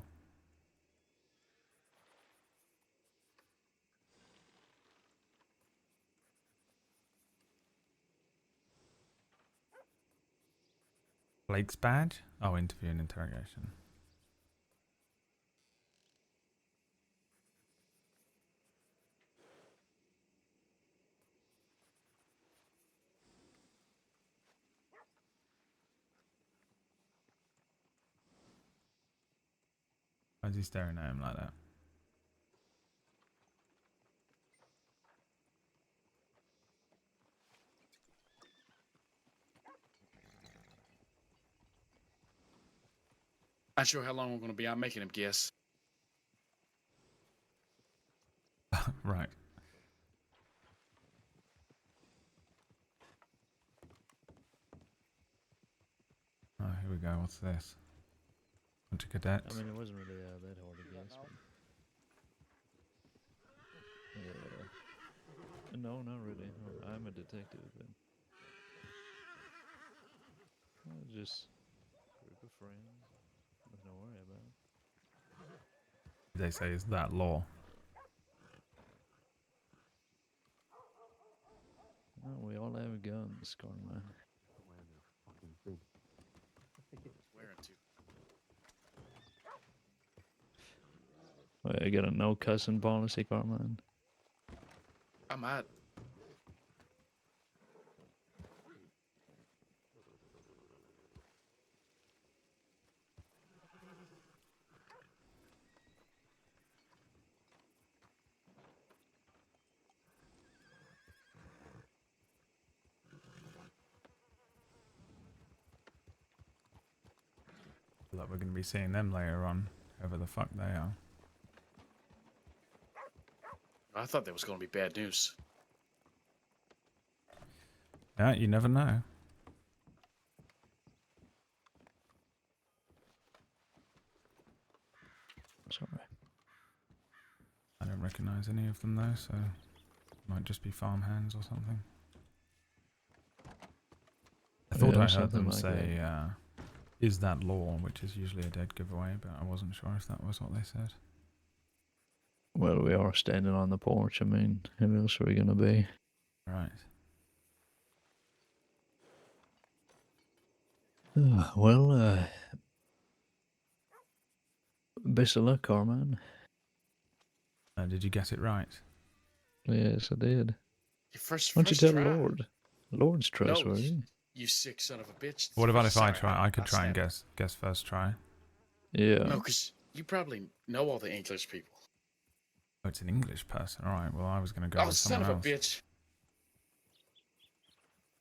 Blake's badge? Oh, interview and interrogation. Why is he staring at him like that? Not sure how long we're going to be. I'm making him guess. Right. Oh, here we go. What's this? Bunch of cadets. I mean, it wasn't really that hard to guess. But, no, not really. No, I'm a detective. But just a group of friends. Nothing to worry about. They say is that law. No, we all have guns, Carmine. Swearing to. Well, I got a no cussing policy, Carmine. I might. Like we're going to be seeing them later on, whoever the fuck they are. I thought that was going to be bad news. Yeah, you never know. Sorry. I don't recognise any of them though, so might just be farmhands or something. I thought Yeah, I heard something them like say, is that law, which is usually a dead giveaway, but I wasn't sure if that was what they said. Well, we are standing on the porch. I mean, who else are we gonna be? Right. Well, best of luck, Carmine. Did you get it right? Yes, I did. Your first Why don't you tell try. Lorde? Lord's No, trustworthy. you sick son of a bitch. What about if I Sorry, try? I could try and snapped. guess first try. Yeah. No, because you probably know all the English people. Oh, it's an English person. Alright, well I was going to go Oh, with son someone of a else. bitch.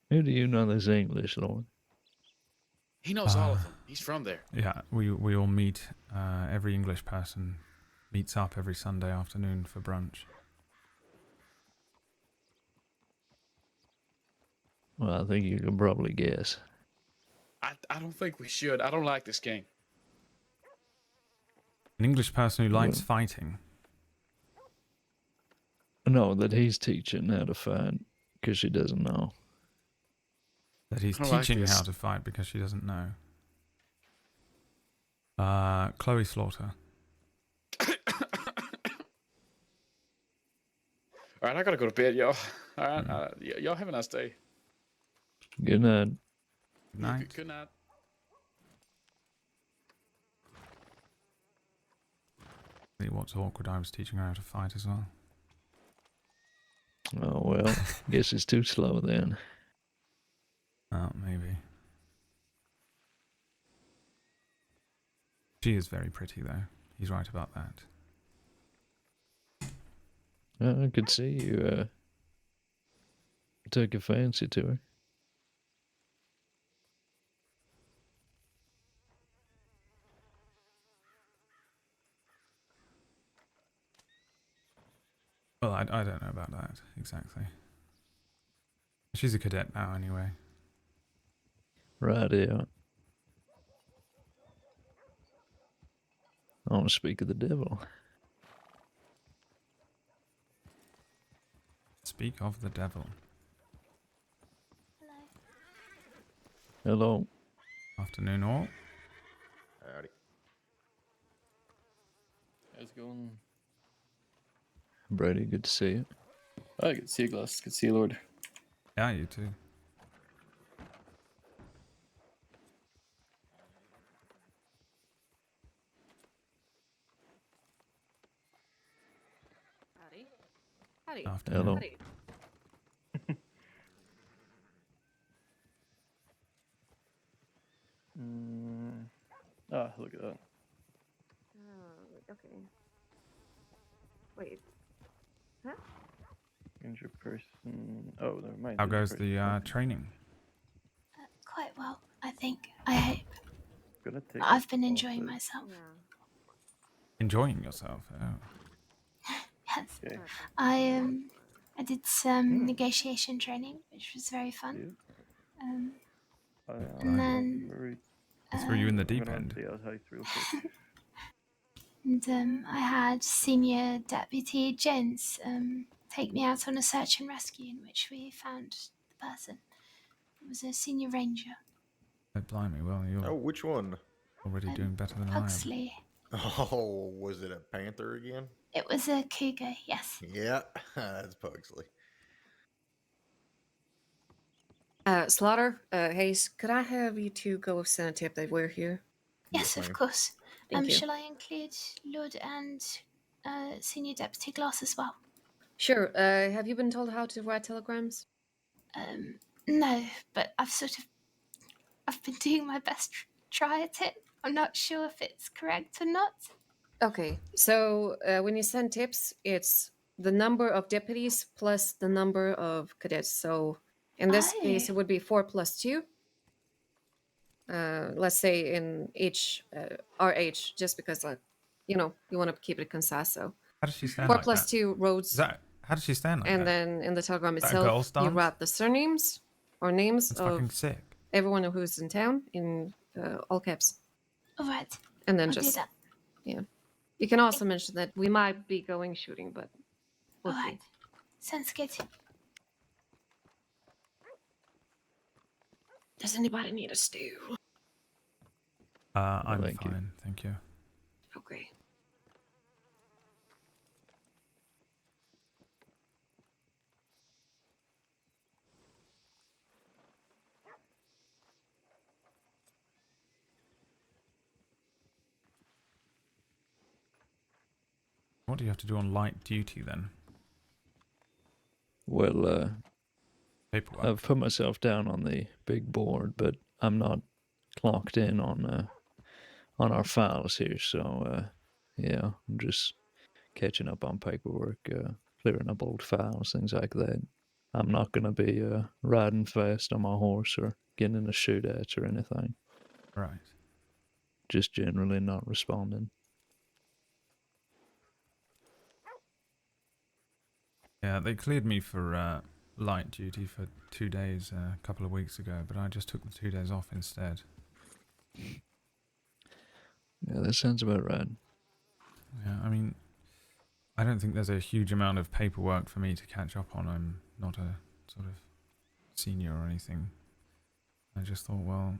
Who do you know that's English, Lord? He knows all of them. He's from there. Yeah, we all meet. Every English person meets up every Sunday afternoon for brunch. Well, I think you can probably guess. I don't think we should. I don't like this game. An English person who likes Well- fighting. No, that he's teaching how to fight because she doesn't know. That he's I don't like teaching this. how to fight because she doesn't know. Chloe Slaughter. All right, I gotta go to bed, y'all. All right, y'all have a nice day. Good night. Good night. Good night. What's awkward, I was teaching her how to fight as well. Oh, well, guess it's too slow then. Oh, maybe. She is very pretty, though. He's right about that. I could see you took a fancy to her. Well, I don't know about that, exactly. She's a cadet now, anyway. Right, yeah. I want to speak of the devil. Speak of the devil. Hello. Afternoon, all. Howdy. How's it going? Brady, good to see you. Oh, good to see you, Glass. Good to see you, Lord. Yeah, you too. Howdy. Howdy. Afternoon. Hello. Howdy. Look at that. Oh, okay. Wait. Huh? Injured person. Oh, never mind. How Injured goes person. the training? Quite well, I think. I hope. Gonna take I've this been off enjoying the- myself. Yeah. Enjoying yourself? Oh. Yes. Okay. I did some negotiation training, which was very fun. Yeah. And then Very, Threw you in the I'm deep gonna end. stay out height real quick. I had Senior Deputy Jones take me out on a search and rescue in which we found the person. It was a senior ranger, Oh, blimey, well, you're Oh, which one? already doing better than I am. Pugsley. Oh, was it a panther again? It was a cougar, yes. Yeah, that's Pugsley. Slaughter, Hayes, could I have you two go send a tip that we're here? Yes, Yes, of ma'am. course. Thank you. Shall I include Lorde and Senior Deputy Glass as well? Sure. Have you been told how to write telegrams? No, but I've been doing my best to try at it. I'm not sure if it's correct or not. Okay. So when you send tips, it's the number of deputies plus the number of cadets. So in this case, Oh. it would be 4 plus 2. Let's say in each RH, just because, like, you want to keep it concise. So How does she stand 4 like plus that? 2 roads. Is that how does she stand like And that? then in the telegram Is that a girl itself, you stance? write the surnames or names That's fucking of sick. everyone who's in town in all caps. All right, And then I'll do just, that. yeah. You can also mention that we might be going shooting, but we'll All see. right, sounds good. Does anybody need a stew? I'm thank you. fine, thank you. Okay. What do you have to do on light duty then? Well, Paperwork. I've put myself down on the big board, but I'm not clocked in on our files here. So, yeah, I'm just catching up on paperwork, clearing up old files, things like that. I'm not going to be riding fast on my horse or getting in a shootout or anything. Right. Just generally not responding. Yeah, they cleared me for light duty for 2 days a couple of weeks ago, but I just took the 2 days off instead. Yeah, that sounds about right. Yeah, I mean, I don't think there's a huge amount of paperwork for me to catch up on. I'm not a sort of senior or anything. I just thought, well,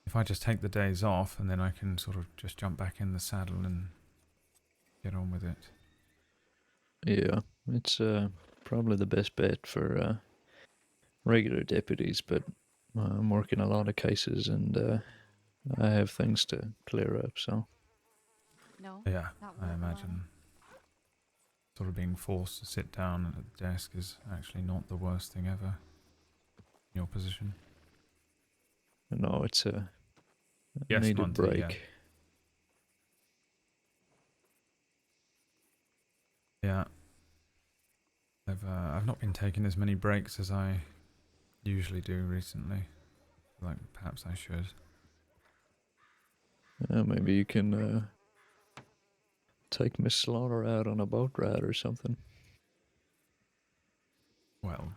if I just take the days off and then I can sort of just jump back in the saddle and get on with it. Yeah, it's probably the best bet for regular deputies, but I'm working a lot of cases and I have things to clear up, so. No, Yeah, not I work imagine alone. sort of being forced to sit down at the desk is actually not the worst thing ever in your position. No, it's a Yes, needed Monty, break. yeah. Yeah. I've not been taking as many breaks as I usually do recently. Like, perhaps I should. Maybe you can take Miss Slaughter out on a boat ride or something. Well,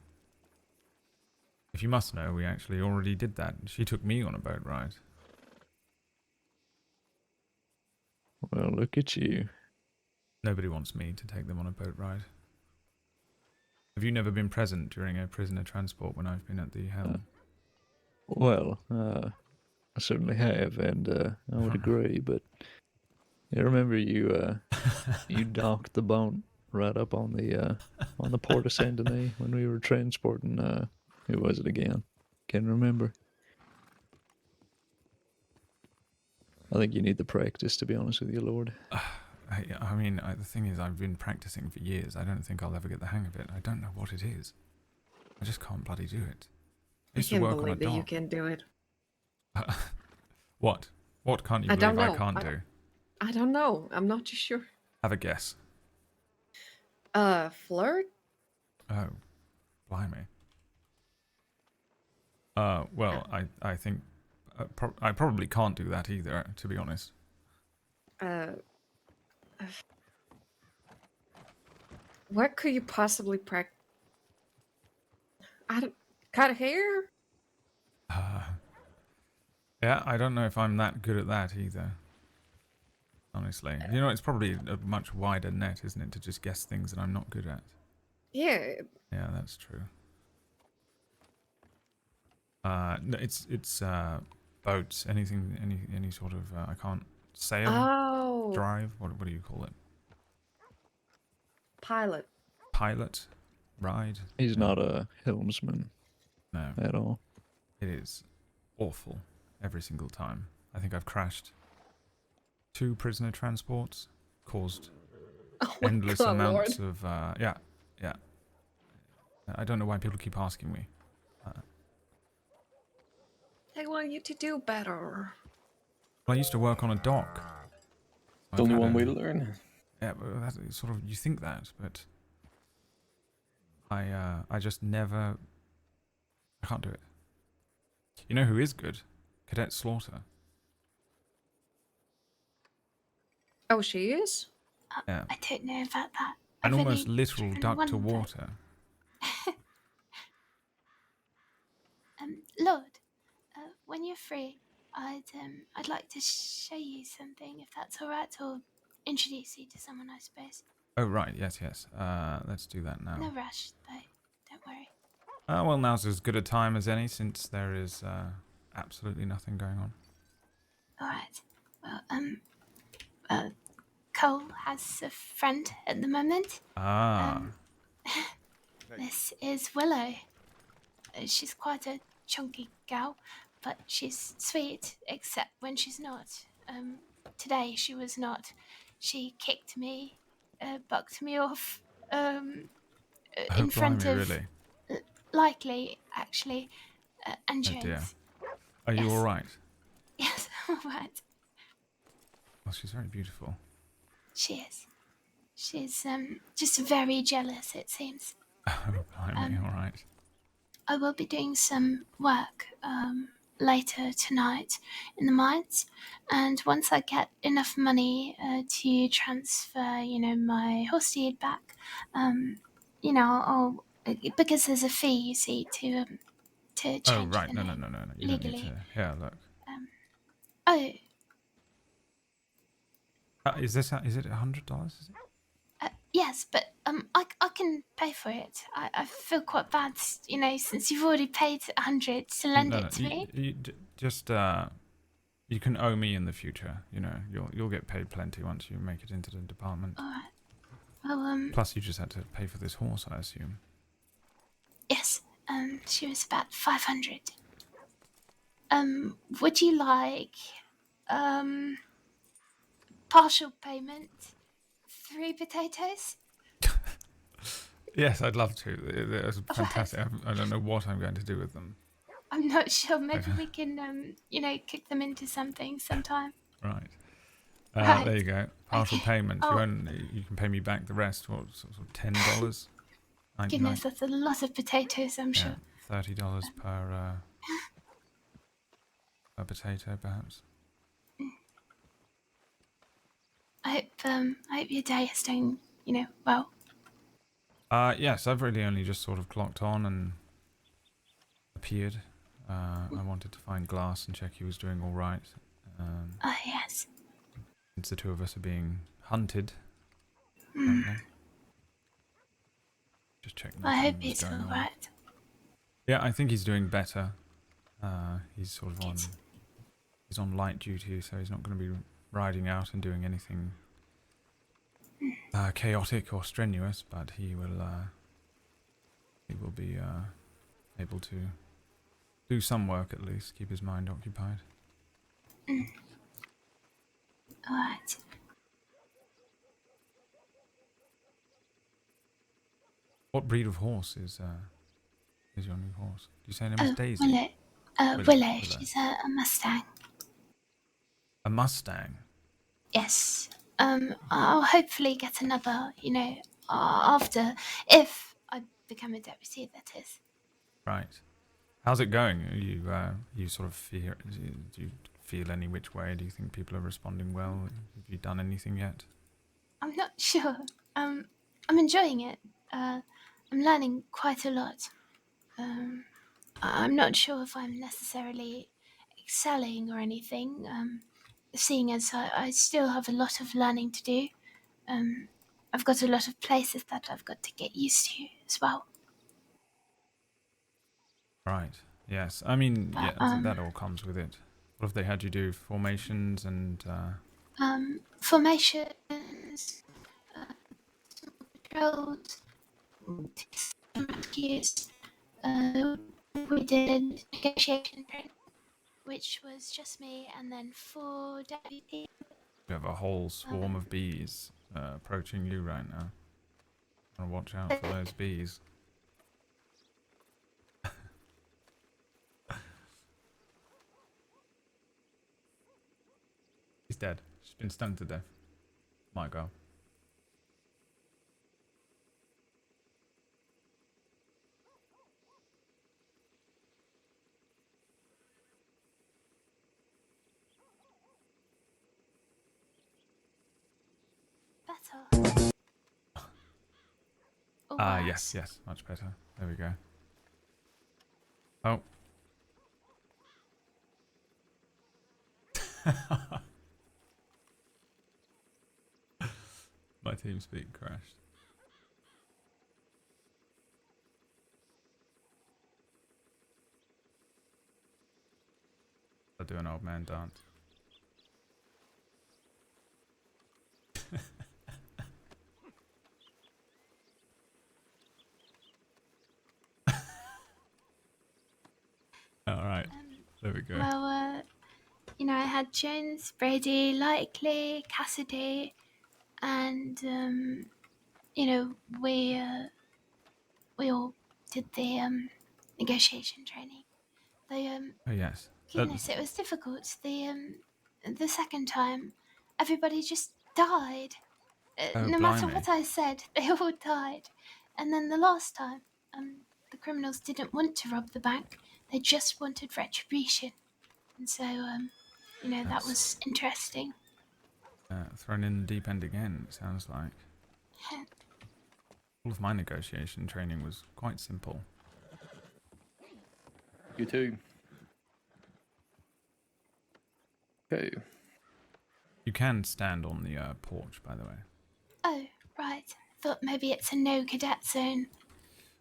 if you must know, we actually already did that. She took me on a boat ride. Well, look at you. Nobody wants me to take them on a boat ride. Have you never been present during a prisoner transport when I've been at the helm? Well, I certainly have, and I would agree, but I remember you you docked the boat right up on the port of Saint Denis when we were transporting who was it again? Can't remember. I think you need the practice, to be honest with you, Lord. I mean, the thing is, I've been practicing for years. I don't think I'll ever get the hang of it. I don't know what it is. I just can't bloody do it. I I used to can't work on a believe that you dock. can do it. What? What can't you I believe don't I know. can't do? I don't know. I'm not too sure. Have a guess. Flirt? Oh, blimey. Well, I think I probably can't do that either, to be honest. What could you possibly practice? I don't cut hair. Yeah, I don't know if I'm that good at that either. Honestly, you know, it's probably a much wider net, isn't it, to just guess things that I'm not good at. Yeah. Yeah, that's true. No, it's boats, anything, any sort of I can't sail, Oh, drive. What do you call it? pilot. Pilot, ride. He's No, not a helmsman No, at all. it is awful every single time. I think I've crashed 2 prisoner transports, caused Oh my endless God, amounts Lord. of yeah. I don't know why people keep asking me. I want you to do better. Well, I used to work on a dock. It's only one way to learn. Yeah, but that's sort of, you think that, but I just never. I can't do it. You know who is good? Cadet Slaughter. Oh, she is? Yeah, I don't know about that. an I almost really literal kinda duck to wonder. water. Lord, when you're free, I'd like to show you something, if that's all right, or introduce you to someone, I suppose. Oh right, yes. Let's do that now. No rush, though. Don't worry. Well, now's as good a time as any since there is absolutely nothing going on. All right. Well, Cole has a friend at the moment. Ah, This is Willow. She's quite a chunky gal, but she's sweet, except when she's not. Today she was not. She kicked me, bucked me off, in front blimey, of, really? likely, actually, and Oh dear. James. Are you Yes. all right? Yes, all right. Well, she's very beautiful. She is. She's, just very jealous, it seems. Oh, blimey, all right. I will be doing some work later tonight in the mines, and once I get enough money to transfer, my horse steed back, I'll because there's a fee, you see, to Oh, change right. the No. name You don't need legally. to. Yeah, look. Oh, Is it $100? Is it? yes, but I can pay for it. I feel quite bad, since you've already paid 100 to lend No. it to me. Just you can owe me in the future. You'll get paid plenty once you make it into the department. All right. Well, Plus, you just had to pay for this horse, I assume. yes. She was about 500. Would you like partial payment? 3 potatoes? Yes, I'd love to. They're All fantastic. I don't know what I'm going to do with them. I'm not sure. Maybe we can, kick them into something sometime. Right. Right. There you go. Partial Okay. payment. Oh. You can pay me back the rest. What, sort of $10? Goodness, that's a lot of potatoes, I'm Yeah, sure. $30 per potato, perhaps. I hope your day is doing, well. Yes, I've really only just sort of clocked on and appeared. I wanted to find Glass and check he was doing all right. Oh, yes. Since the two of us are being hunted, Hmm. apparently. Just check I hope nothing's he's going on. alright. Yeah, I think he's doing better. He's sort of Good. he's on light duty, so he's not going to be riding out and doing anything chaotic or strenuous, but he will be able to do some work at least, keep his mind occupied. Alright. What breed of horse is your new horse? Do you say her name is Daisy? Willow. Willow. She's a Mustang. A Mustang. Yes. I'll hopefully get another, after, if I become a deputy, that is. Right. How's it going? You sort of fear? Do you feel any which way? Do you think people are responding well? Have you done anything yet? I'm not sure. I'm enjoying it. I'm learning quite a lot. I'm not sure if I'm necessarily excelling or anything, seeing as I still have a lot of learning to do. I've got a lot of places that I've got to get used to as well. Right. Yes. I mean, But, yeah, that all comes with it. What have they had you do? Formations and. Formations, patrols, rescues. We did negotiation training, which was just me, and then 4 deputies. You have a whole swarm of bees approaching you right now. Gotta watch out for those bees. She's dead. She's been stung to death. My girl. Better. Yes, much better. There we go. Oh. My TeamSpeak crashed. I'll do an old man dance. Alright, there we go. Well, I had Jones, Brady, Likely, Cassidy, and we all did the negotiation training. Oh yes. Goodness, it was difficult. The second time, everybody just died. Oh, No matter blimey. what I said, they all died. And then the last time, the criminals didn't want to rob the bank; they just wanted retribution. And so, that That's- was interesting. Thrown in the deep end again, it sounds like. All of my negotiation training was quite simple. You too. Okay. You can stand on the porch, by the way. Oh, right. Thought maybe it's a no cadet zone.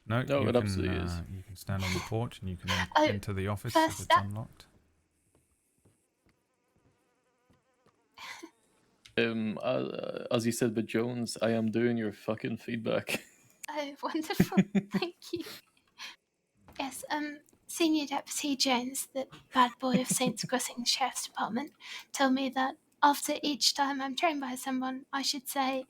No, No, you it can, absolutely is. you can stand on the porch and you can Oh, enter the office first if it's up. unlocked. As you said with Jones, I am doing your fucking feedback. Oh, wonderful. Thank you. Yes, Senior Deputy Jones, the bad boy of Saints Crossing Sheriff's Department, told me that after each time I'm trained by someone, I should say,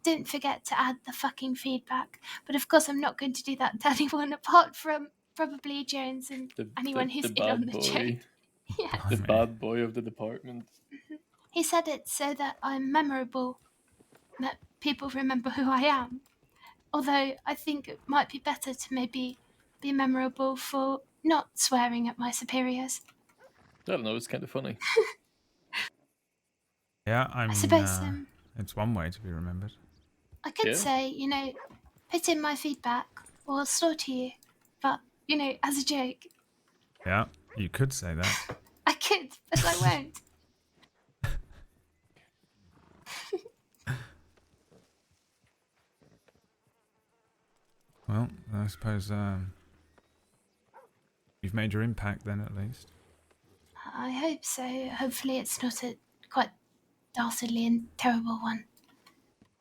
don't forget to add the fucking feedback. But of course, I'm not going to do that to anyone apart from probably Jones and anyone who's in on the joke. Yeah. The bad boy of the department. He said it so that I'm memorable, that people remember who I am. Although I think it might be better to maybe be memorable for not swearing at my superiors. I don't know, it's kind of funny. Yeah, I mean, suppose, it's one way to be remembered. I could Yeah. say, put in my feedback or slaughter you. But, as a joke. Yeah, you could say that. I could, but I won't. Well, I suppose you've made your impact then, at least. I hope so. Hopefully it's not a quite dastardly and terrible one.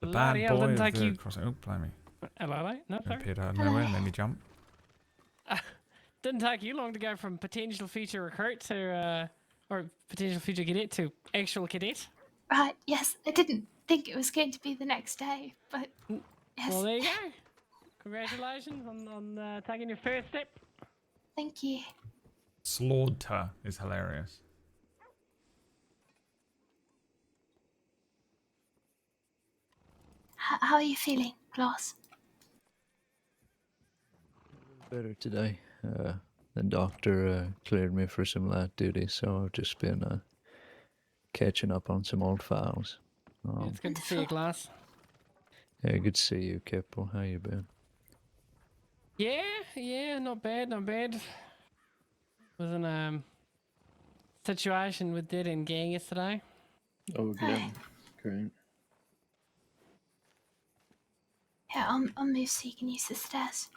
The Bloody bad hell, boy didn't of take the you. crossing. Oh, blimey. Hello, no, sorry. Appeared out of Hello. nowhere, made me jump. Didn't take you long to go from potential future recruit to, or potential future cadet to actual cadet. Right, yes, I didn't think it was going to be the next day, but yes. Well, there you go. Congratulations on taking your first step. Thank you. Slaughter is hilarious. How are you feeling, Glass? Better today. The doctor cleared me for some light duty, so I've just been catching up on some old files. It's good to see you, Glass. Yeah, good to see you, Kipple. How you been? Yeah, not bad. Was in a situation with Dead End Gang yesterday. Oh, again. Great. Yeah, I'll move so you can use the stairs.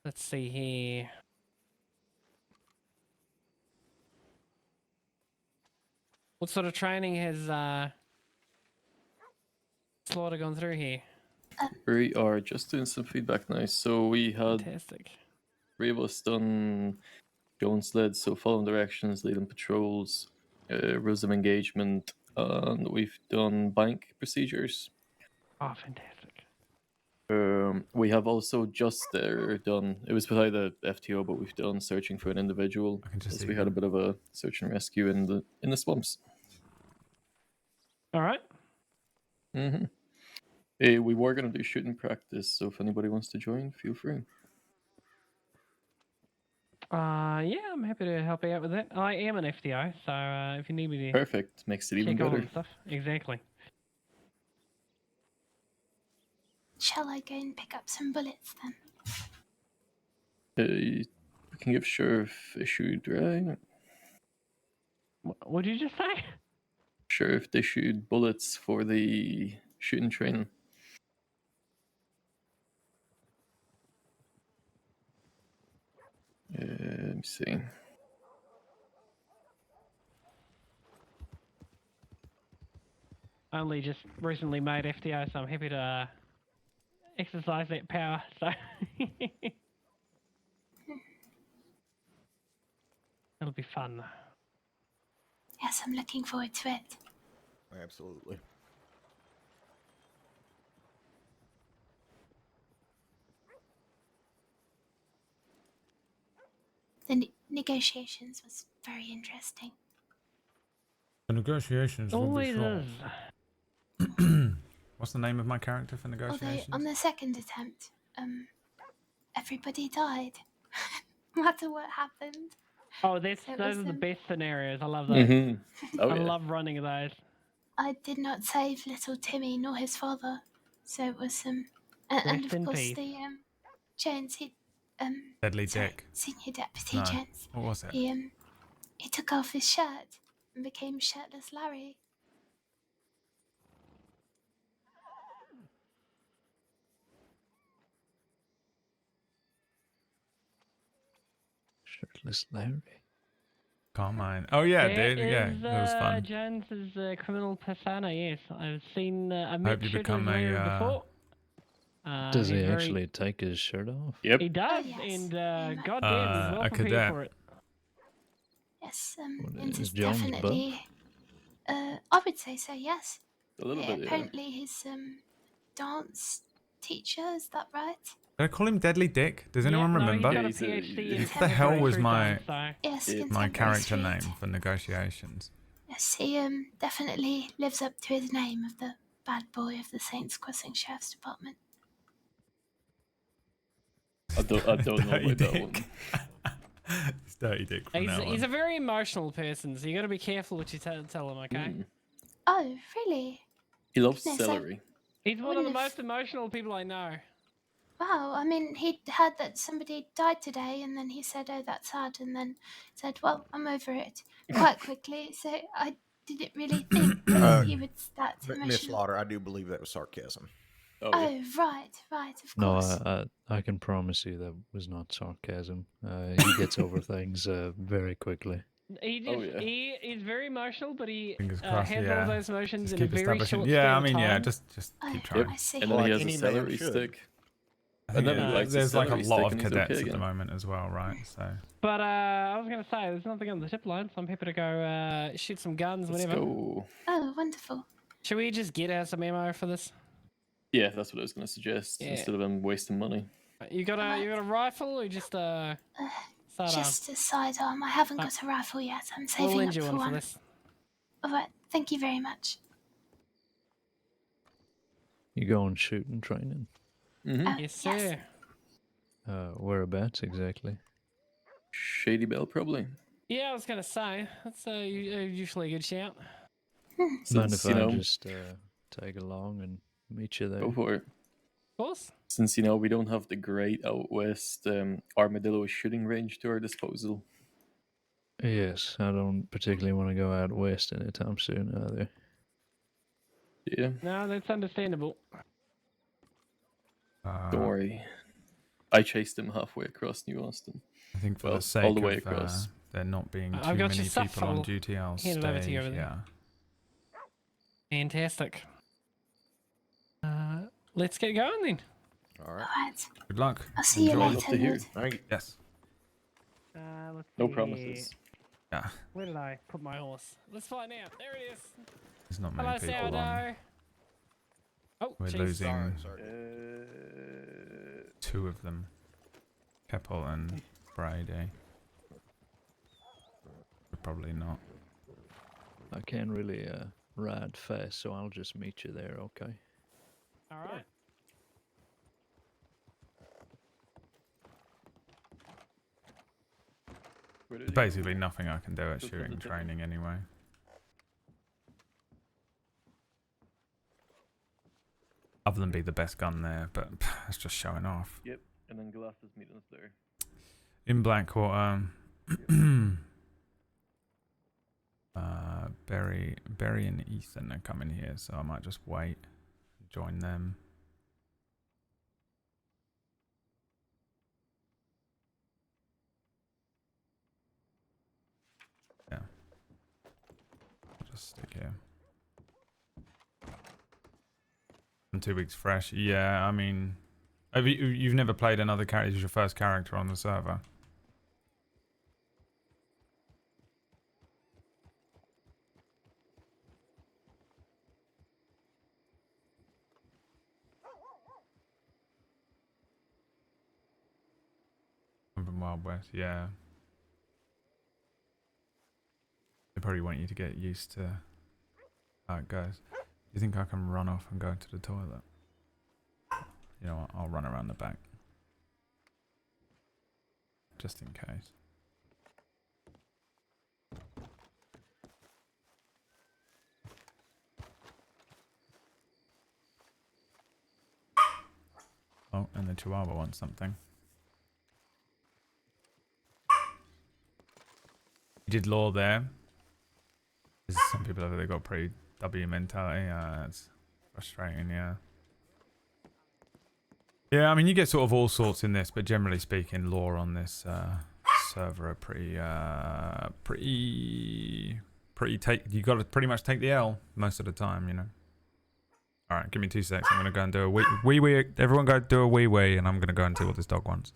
Let's see here. What sort of training has Slaughter gone through here? We are just doing some feedback now. So we had Fantastic. 3 of us done Jones led, so following directions, leading patrols, rules of engagement, and we've done bank procedures. Oh, fantastic. We have also just done, it was without the FTO, but we've done searching for an individual, I can just as see we had a bit of a search and rescue in the swamps. All right. Mm-hmm. We were going to do shooting practice, so if anybody wants to join, feel free. Yeah, I'm happy to help you out with that. I am an FDO, so if you need me to Perfect, makes it even check on better. and stuff, exactly. Shall I go and pick up some bullets then? We can give Sheriff issued, right? What did you just say? Sheriff issued bullets for the shooting training. Let me see. I only just recently made FDO, so I'm happy to exercise that power. So it'll be fun. Yes, I'm looking forward to it. Absolutely. The negotiations was very interesting. The negotiations will be Always fraught. is. What's the name of my character for Although negotiations? on the second attempt, everybody died. No matter what happened. Oh, So it those was, are the um, best scenarios. I love those. Mm-hmm. Oh I yeah. love running those. I did not save little Timmy nor his father. So it was and Rest of in course peace. the Jones he Deadly sorry, Dick. Senior Deputy No. Jones. What was it? He took off his shirt and became shirtless Larry. Shirtless Larry. Carmine. Oh yeah, That dude. Yeah, is, that was fun. Jones's criminal persona. Yes, I've seen. I Hope met you Shirtless become Larry a. before. Does he he's very- actually take his shirt off? Yep. He does, yes, and very much. goddamn, he's well A prepared cadet. for it. Yes, What, and is it's Jones buff? definitely I would say so, yes. A little bit, yeah. Apparently his dance teacher, is that right? Did I call him Deadly Dick? Does anyone No, remember? he's got a He's a- PhD in What the hell was my contemporary Yes, It- my contemporary character street. name for negotiations? Yes, he definitely lives up to his name of the bad boy of the Saints Crossing Sheriff's Department. I don't know Dirty about that Dick. one. It's Dirty Dick from now He's on. a very emotional person, so you got to be careful what you tell him. Okay. Mm. Oh, really? He loves Goodness, celery. He's one of the Wouldn't have- most emotional people I know. Wow, I mean, he'd heard that somebody died today, and then he said, oh, that's sad, and then said, well, I'm over it, quite quickly, so I didn't really think that he would start Miss emotional. Lauder, I do believe that was sarcasm. Oh, Oh, yeah. right, of No, course. I can promise you that was not sarcasm. He gets over things very quickly. He just Oh, yeah. he is very emotional, but he Fingers crossed, has all yeah. of those emotions Just in a keep very establishing. short Yeah, I span mean, of yeah, time. just Oh, keep trying. I see. And then Like he has any a man celery should. stick. I think And then he likes his there's like a celery lot stick of and he's cadets okay at the again. moment as well, right? So But I was gonna say there's nothing on the tip line, so I'm happy to go shoot some guns Let's whenever. go. Oh, wonderful. Should we just get out some ammo for this? Yeah, that's what I was going to suggest Yeah. instead of them wasting money. You got a rifle or just sidearm? Just a sidearm. I haven't Ah. got a rifle yet. I'm We'll saving lend up you for one for one. this. Alright, thank you very much. You going shooting training? Mm-hmm. Oh, Yes, yes. sir. Whereabouts exactly? Shady Bell, probably. Yeah, I was gonna say that's usually a good shout. Mind Since, if you I know, just tag along and meet you there? go for it. Of course. Since, you know, we don't have the great out west Armadillo shooting range to our disposal. Yes, I don't particularly want to go out west anytime soon either. Yeah, No, that's understandable. don't worry. I chased him halfway across New Austin. I think for Well, the sake all the way of across. there not being I've too got many your stuff, people on I'll duty, I'll hand it over to you stay. over there. Yeah. Fantastic. Let's get going then. All right. Alright, Good luck. I'll see you Enjoy. Love later, to hear. Lord. Thank you. Yes. Let's No see. promises. Yeah. Where did I put my horse? Let's find out. There it is. There's not Hello, many people on. sourdough. Oh, We're jeez. losing Sorry. two of them. Keppel and Brady. Probably not. I can't really ride fast, so I'll just meet you there, okay? All right. Where did There's you go? basically nothing I can do at Just shooting visit them. training anyway. Other than be the best gun there, but it's just showing off. Yep, and then Glass is meeting us there. In Blackwater, Berry and Ethan are coming here, so I might just wait, join them. Yeah, I'll just stick here. I'm 2 weeks fresh. Yeah, I mean, you've never played another character? This is your first character on the server. I'm from Wild West, yeah. They probably want you to get used to how it goes. You think I can run off and go to the toilet? You know what? I'll run around the back. Just in case. Oh, and the Chihuahua wants something. You did law there. Some people have they got pretty W mentality. It's frustrating, yeah. Yeah, I mean you get sort of all sorts in this, but generally speaking, law on this server are pretty take. You got to pretty much take the L most of the time, you know. All right, give me 2 seconds. I'm gonna go and do a wee. Everyone go do a wee, and I'm gonna go and see what this dog wants.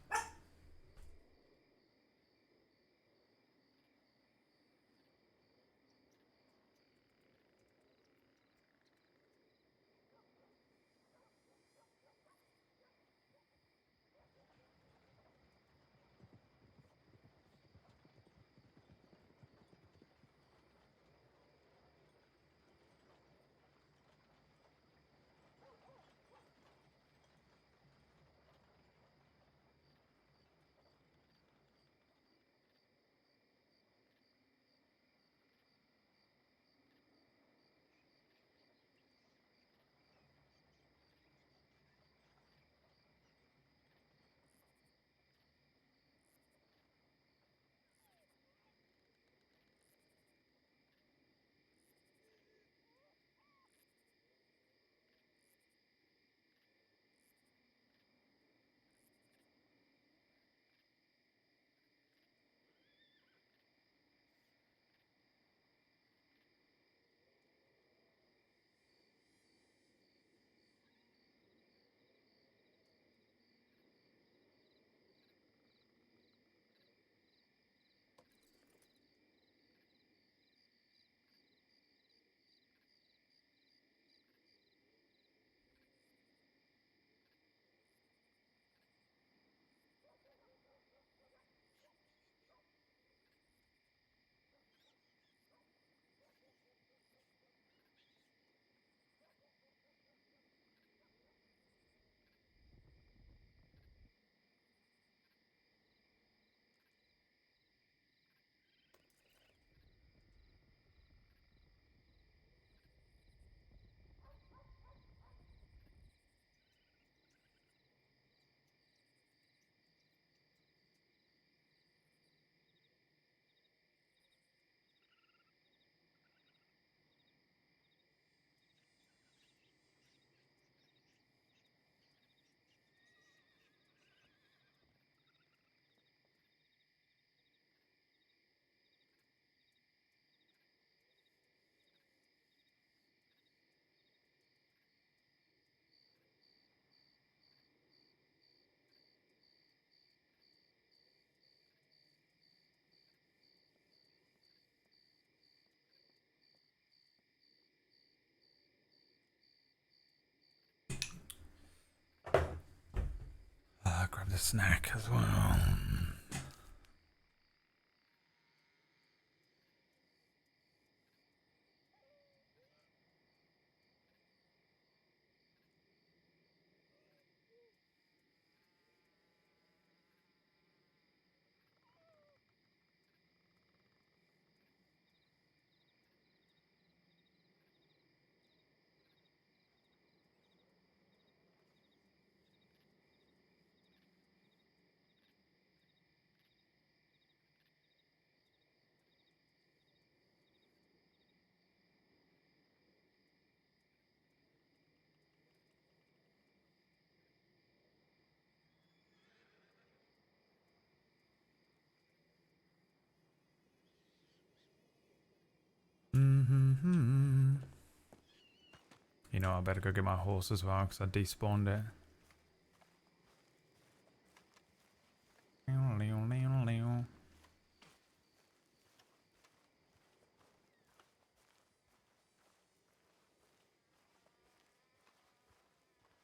Grab the snack as well. Mm-hmm. You know, I better go get my horse as well because I despawned it.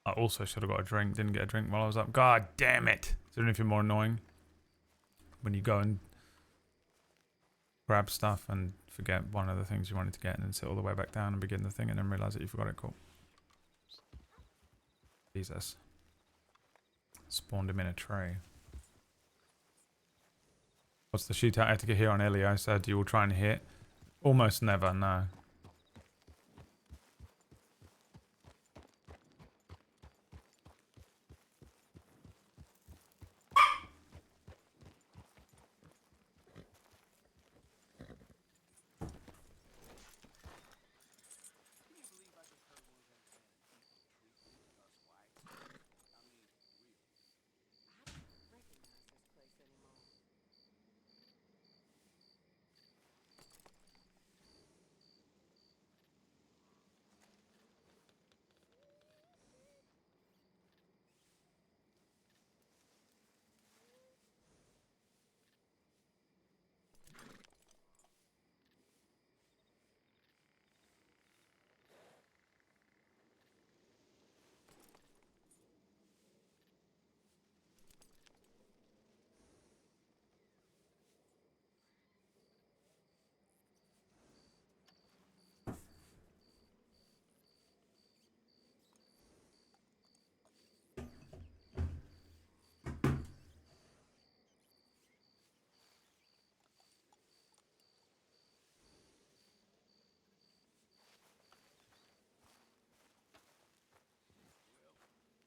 I also should have got a drink. Didn't get a drink while I was up. God damn it! Is there anything more annoying? When you go and grab stuff and forget one of the things you wanted to get and then sit all the way back down and begin the thing and then realise that you forgot it. Cool. Jesus. Spawned him in a tray. What's the shootout I had to get here on Elio? So do you all try and hit? Almost never, no.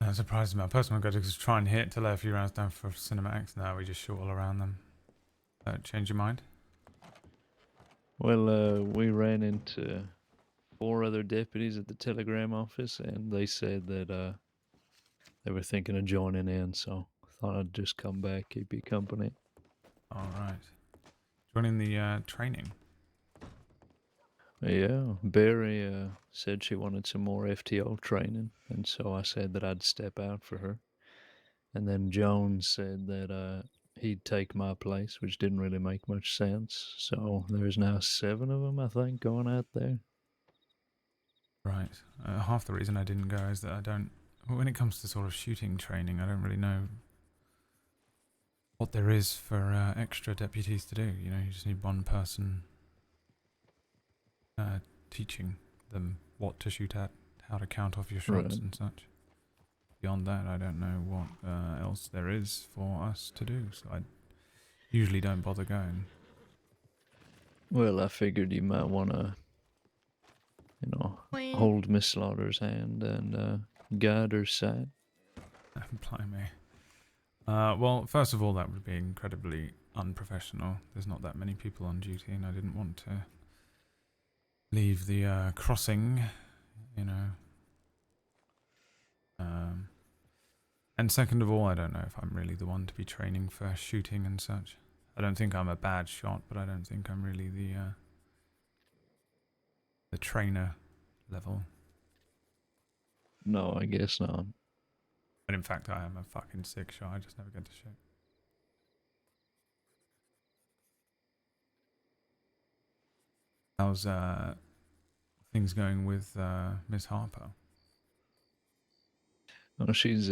That surprises me. I personally go to try and hit to lay a few rounds down for cinematics. No, we just shoot all around them. Change your mind? Well, we ran into 4 other deputies at the telegram office, and they said that they were thinking of joining in, so I thought I'd just come back, keep you company. Alright. Joining the training. Yeah, Barry said she wanted some more FTO training, and so I said that I'd step out for her. And then Jones said that he'd take my place, which didn't really make much sense. So there's now 7 of them, I think, going out there. Right. Half the reason I didn't go is that I don't... When it comes to sort of shooting training, I don't really know what there is for extra deputies to do. You know, you just need one person teaching them what to shoot at, how to count off your shots Right. and such. Beyond that, I don't know what else there is for us to do, so I usually don't bother going. Well, I figured you might want to, you know, hold Miss Slaughter's hand and guide her side. Blimey. Well, first of all, that would be incredibly unprofessional. There's not that many people on duty, and I didn't want to leave the crossing, you know. And second of all, I don't know if I'm really the one to be training for shooting and such. I don't think I'm a bad shot, but I don't think I'm really the trainer level. No, I guess not. But in fact, I am a fucking sick shot. I just never get to shoot. How's things going with Miss Harper? Well, she's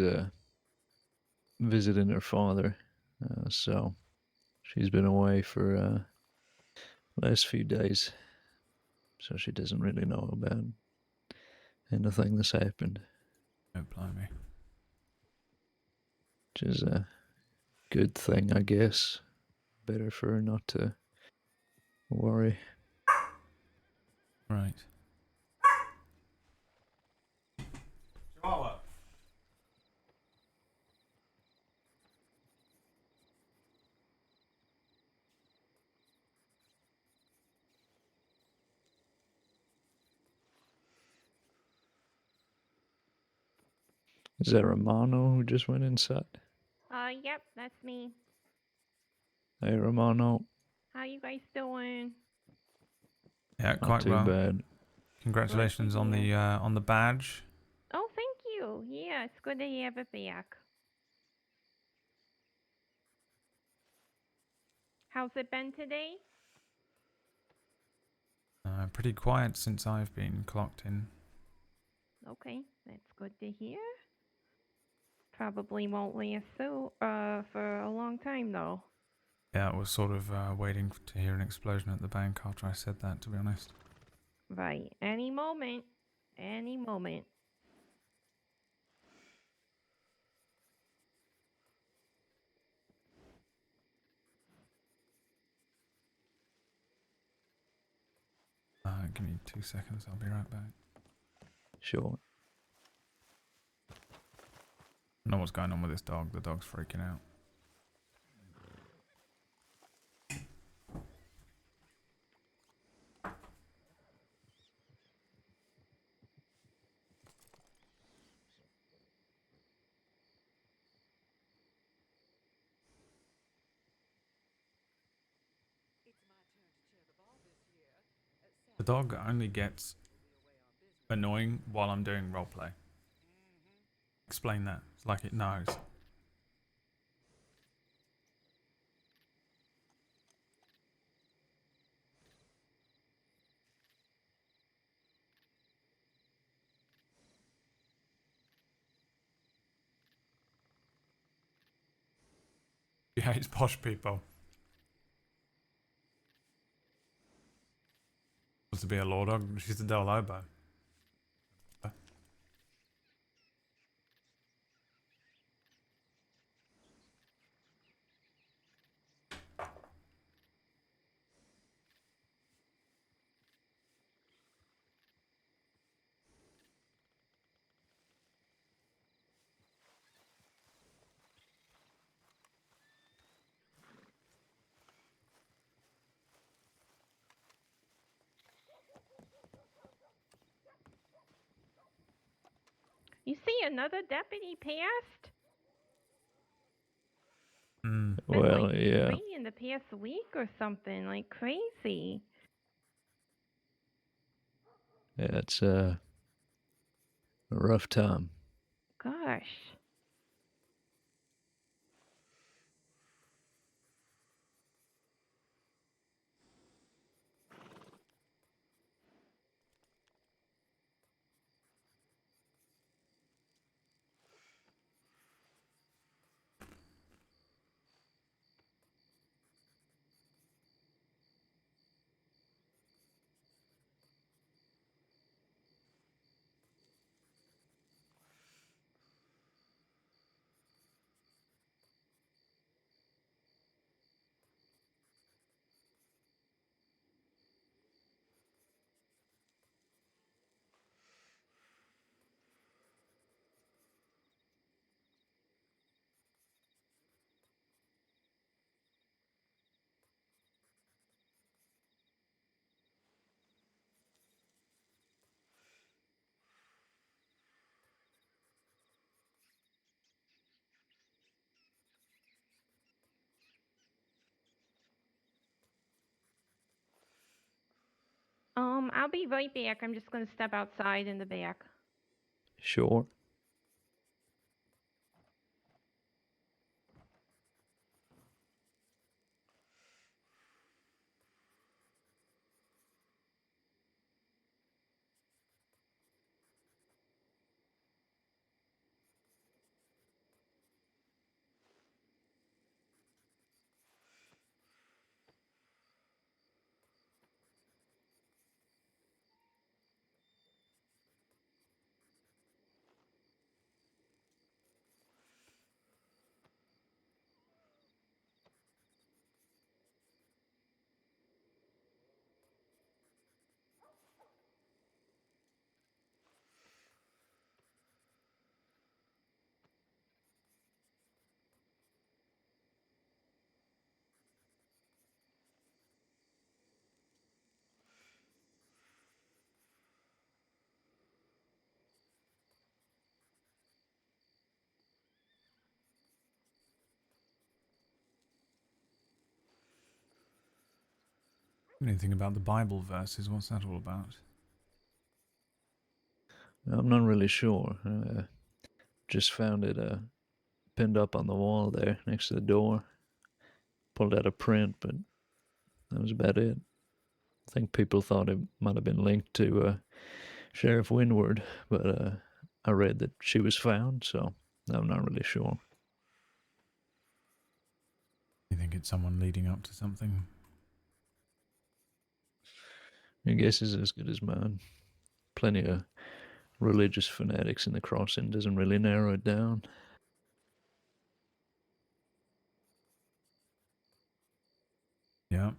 visiting her father, so she's been away for last few days, so she doesn't really know about anything that's happened. Oh, blimey. Which is a good thing, I guess. Better for her not to worry. Right. Chihuahua. Is that Romano who just went inside? Yep, that's me. Hey, Romano. How you guys doing? Yeah, Not quite too well. bad. Congratulations on the badge. Oh, thank you. Yeah, it's good to have it back. How's it been today? Pretty quiet since I've been clocked in. Okay, that's good to hear. Probably won't last so for a long time though. Yeah, I was sort of waiting to hear an explosion at the bank after I said that, to be honest. Right. Any moment. Any moment. Give me 2 seconds, I'll be right back. Sure. I know what's going on with this dog. The dog's freaking out. The dog only gets annoying while I'm doing roleplay. Explain that. It's like it knows. She hates posh people. Wants to be a law dog. She's a Del Lobo. You see another deputy passed? Mm. Been Well, like yeah. 3 in the past week or something, like crazy. Yeah, it's a rough time. Gosh. I'll be right back. I'm just gonna step outside in the back. Sure. Anything about the Bible verses? What's that all about? I'm not really sure. Just found it pinned up on the wall there next to the door. Pulled out a print, but that was about it. I think people thought it might have been linked to Sheriff Windward, but I read that she was found, so I'm not really sure. Anything think it's someone leading up to something? Your guess is as good as mine. Plenty of religious fanatics in the crossing doesn't really narrow it down. Yeah.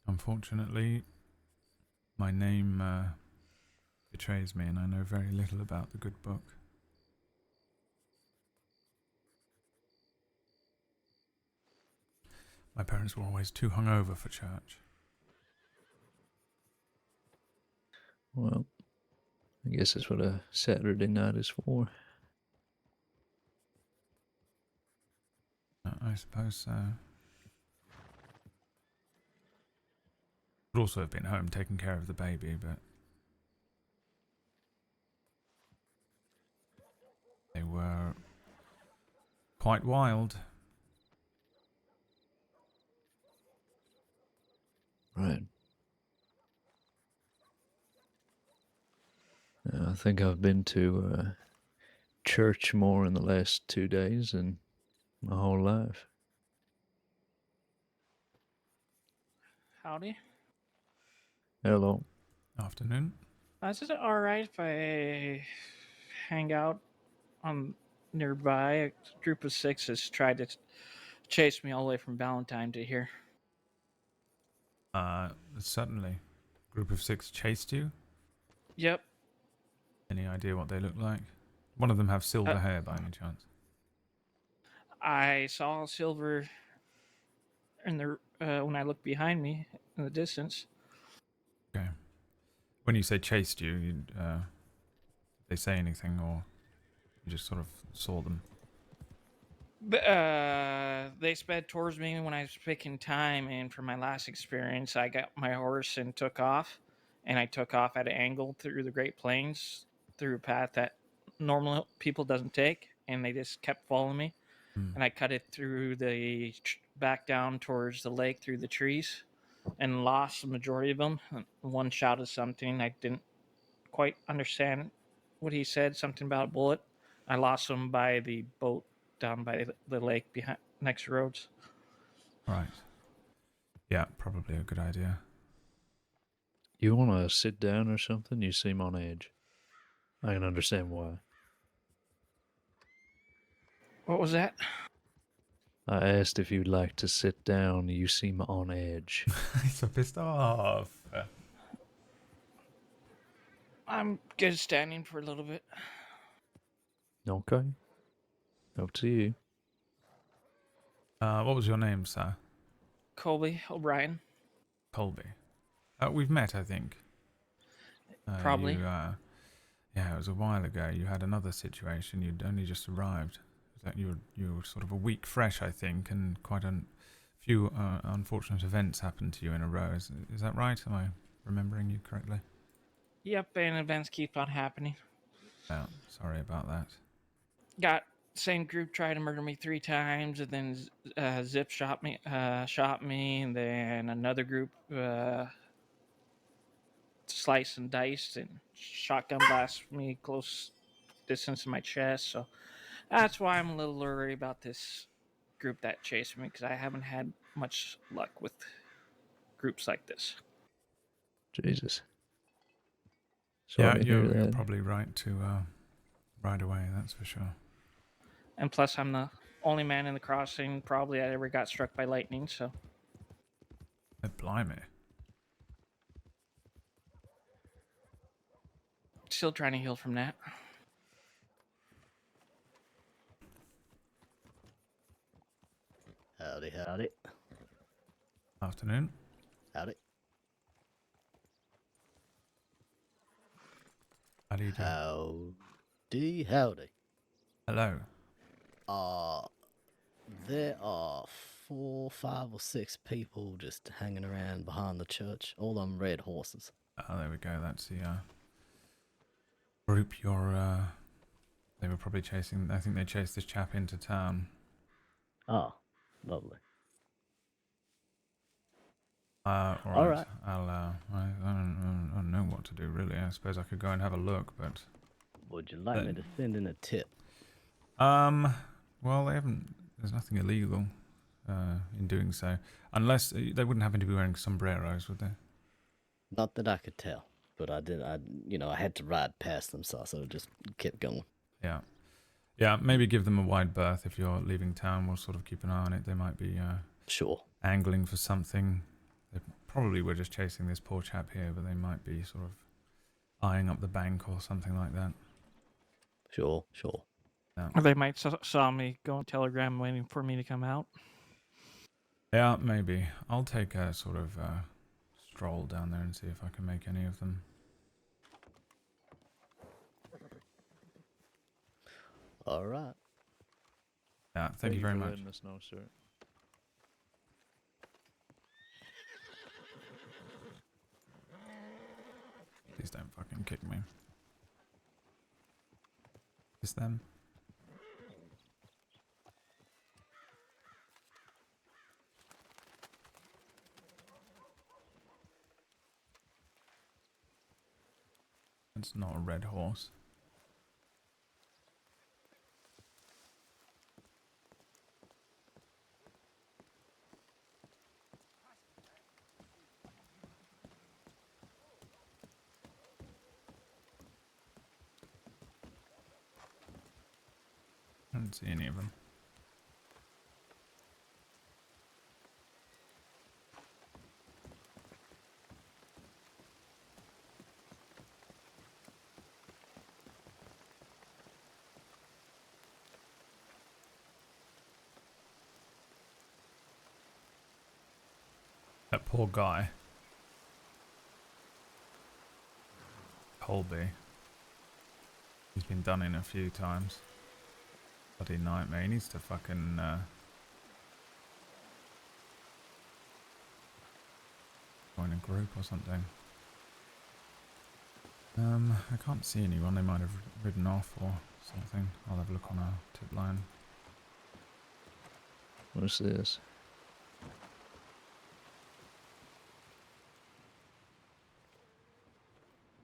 Unfortunately, my name betrays me, and I know very little about the good book. My parents were always too hungover for church. Well, I guess that's what a Saturday night is for. I suppose so. Would also have been home taking care of the baby, but they were quite wild. Right. I think I've been to church more in the last 2 days than my whole life. Howdy. Hello. Afternoon. Is it alright if I hang out on nearby? A group of 6 has tried to chase me all the way from Valentine to here. Certainly. Group of 6 chased you? Yep. Any idea what they look like? One of them have silver hair by any chance? I saw silver in the when I looked behind me in the distance. Okay. When you say chased you, did they say anything, or you just sort of saw them? They sped towards me when I was picking time, and from my last experience, I got my horse and took off. And I took off at an angle through the Great Plains, through a path that normal people doesn't take, and they just kept following me. And I cut it through the back down towards the lake through the trees, and lost the majority of them. One shouted something I didn't quite understand what he said, something about a bullet. I lost him by the boat down by the lake behind next to roads. Right. Yeah, probably a good idea. You want to sit down or something? You seem on edge. I can understand why. What was that? I asked if you'd like to sit down. You seem on edge. He's so pissed off. I'm good standing for a little bit. Okay. Up to you. What was your name, sir? Colby O'Brien. Colby. We've met, I think. Probably. Yeah, it was a while ago. You had another situation. You'd only just arrived. That you were sort of a week fresh, I think, and quite a few unfortunate events happened to you in a row. Is that right? Am I remembering you correctly? Yep, and events keep on happening. Yeah, sorry about that. Got same group tried to murder me 3 times, and then Zip shot me, and then another group sliced and diced and shotgun blast me close distance to my chest. So that's why I'm a little worried about this group that chased me, because I haven't had much luck with groups like this. Jesus. Sorry to hear you're that. probably right to ride away, that's for sure. And plus, I'm the only man in the crossing probably that ever got struck by lightning, so. Blimey. Still trying to heal from that. Howdy, howdy. Afternoon. Howdy. How do you do? Howdy, howdy. Hello. There are 4, 5, or 6 people just hanging around behind the church. All them red horses. Oh, there we go. That's the group they were probably chasing. I think they chased this chap into town. Oh, lovely. All right. I don't know what to do really. I suppose I could go and have a look, but. Would you like me to send in a tip? Well, they haven't. There's nothing illegal. in doing so. Unless they wouldn't happen to be wearing sombreros, would they? Not that I could tell, but I did. I had to ride past them, so I sort of just kept going. Yeah. Yeah, maybe give them a wide berth if you're leaving town. We'll sort of keep an eye on it. They might be Sure. angling for something. They probably were just chasing this poor chap here, but they might be sort of eyeing up the bank or something like that. Sure. Yeah, Or they might saw me go on Telegram waiting for me to come out. yeah, maybe. I'll take a sort of stroll down there and see if I can make any of them. All right. Yeah, thank you very for much. letting us know, sir. Please don't fucking kick me. Is them? It's not a red horse. I don't see any of them. That poor guy. Colby. He's been done in a few times. Bloody nightmare. He needs to fucking join a group or something. I can't see anyone. They might have ridden off or something. I'll have a look on our tip line. What's this?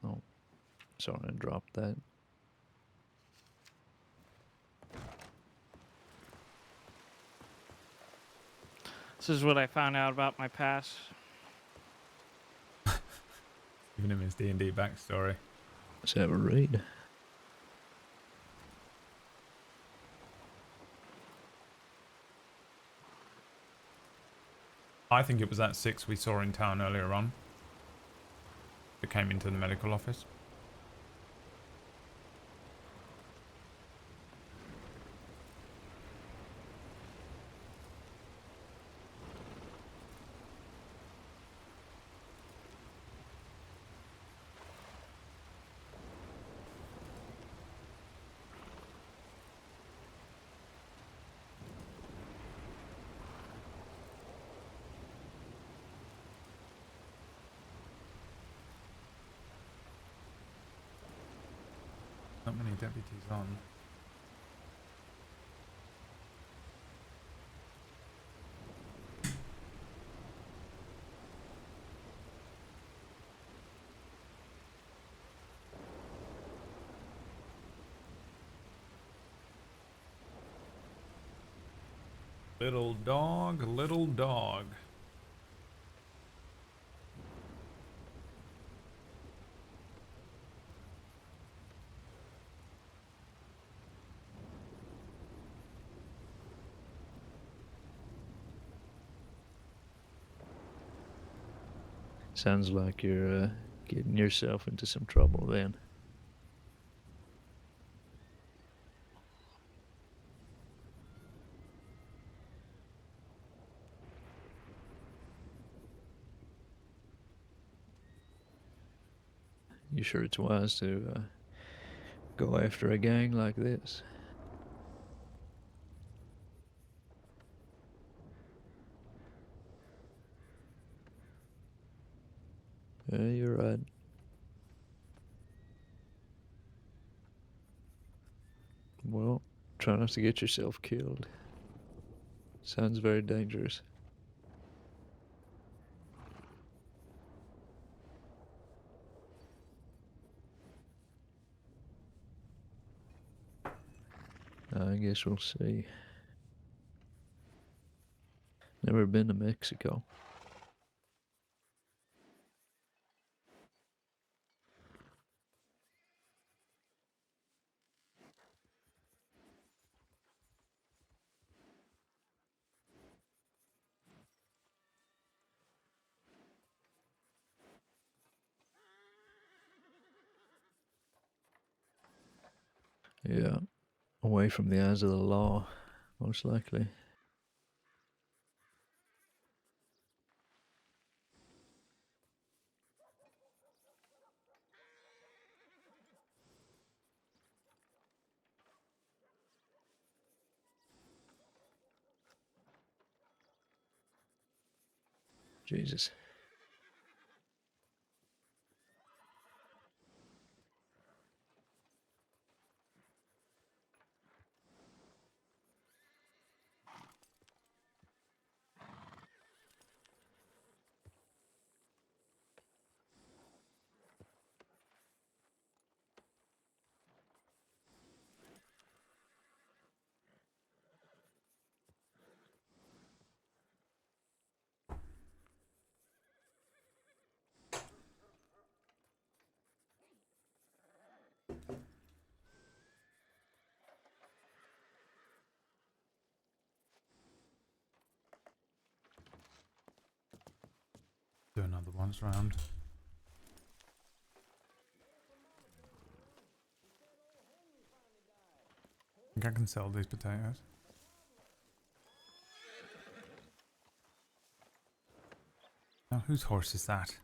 Oh, sorry, I dropped that. This is what I found out about my past. Giving him his D&D backstory. Let's have a read. I think it was that 6 we saw in town earlier on. That came into the medical office. Not many deputies on. Little dog, little dog. Sounds like you're getting yourself into some trouble then. You sure it's wise to go after a gang like this? Yeah, you're right. Well, try not to get yourself killed. Sounds very dangerous. I guess we'll see. Never been to Mexico. Yeah, away from the eyes of the law, most likely. Jesus. Do another once round. I think I can sell these potatoes. Now, whose horse is that?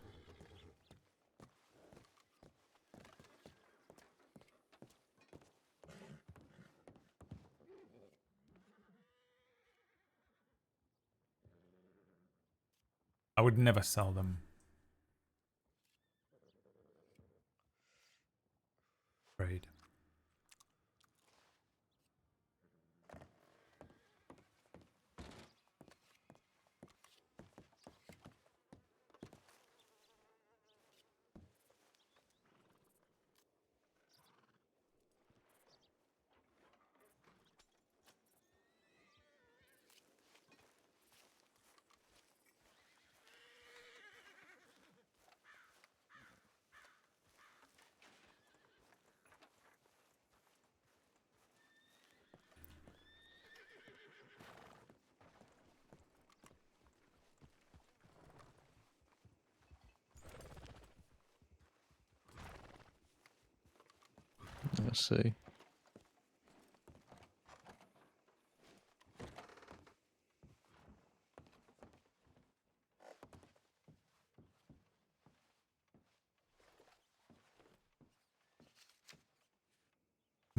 I would never sell them. Afraid. I see.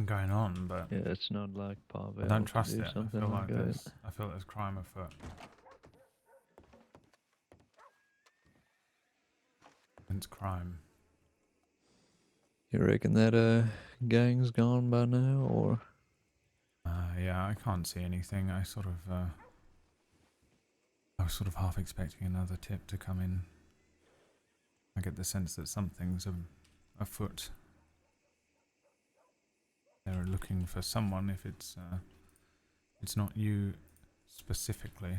Going on, but Yeah, it's not like Pavel I don't to trust do it. I something feel like like that. there's crime afoot. It's crime. You reckon that gang's gone by now, or? Yeah, I can't see anything. I was sort of half expecting another tip to come in. I get the sense that something's afoot. They're looking for someone. If it's not you specifically,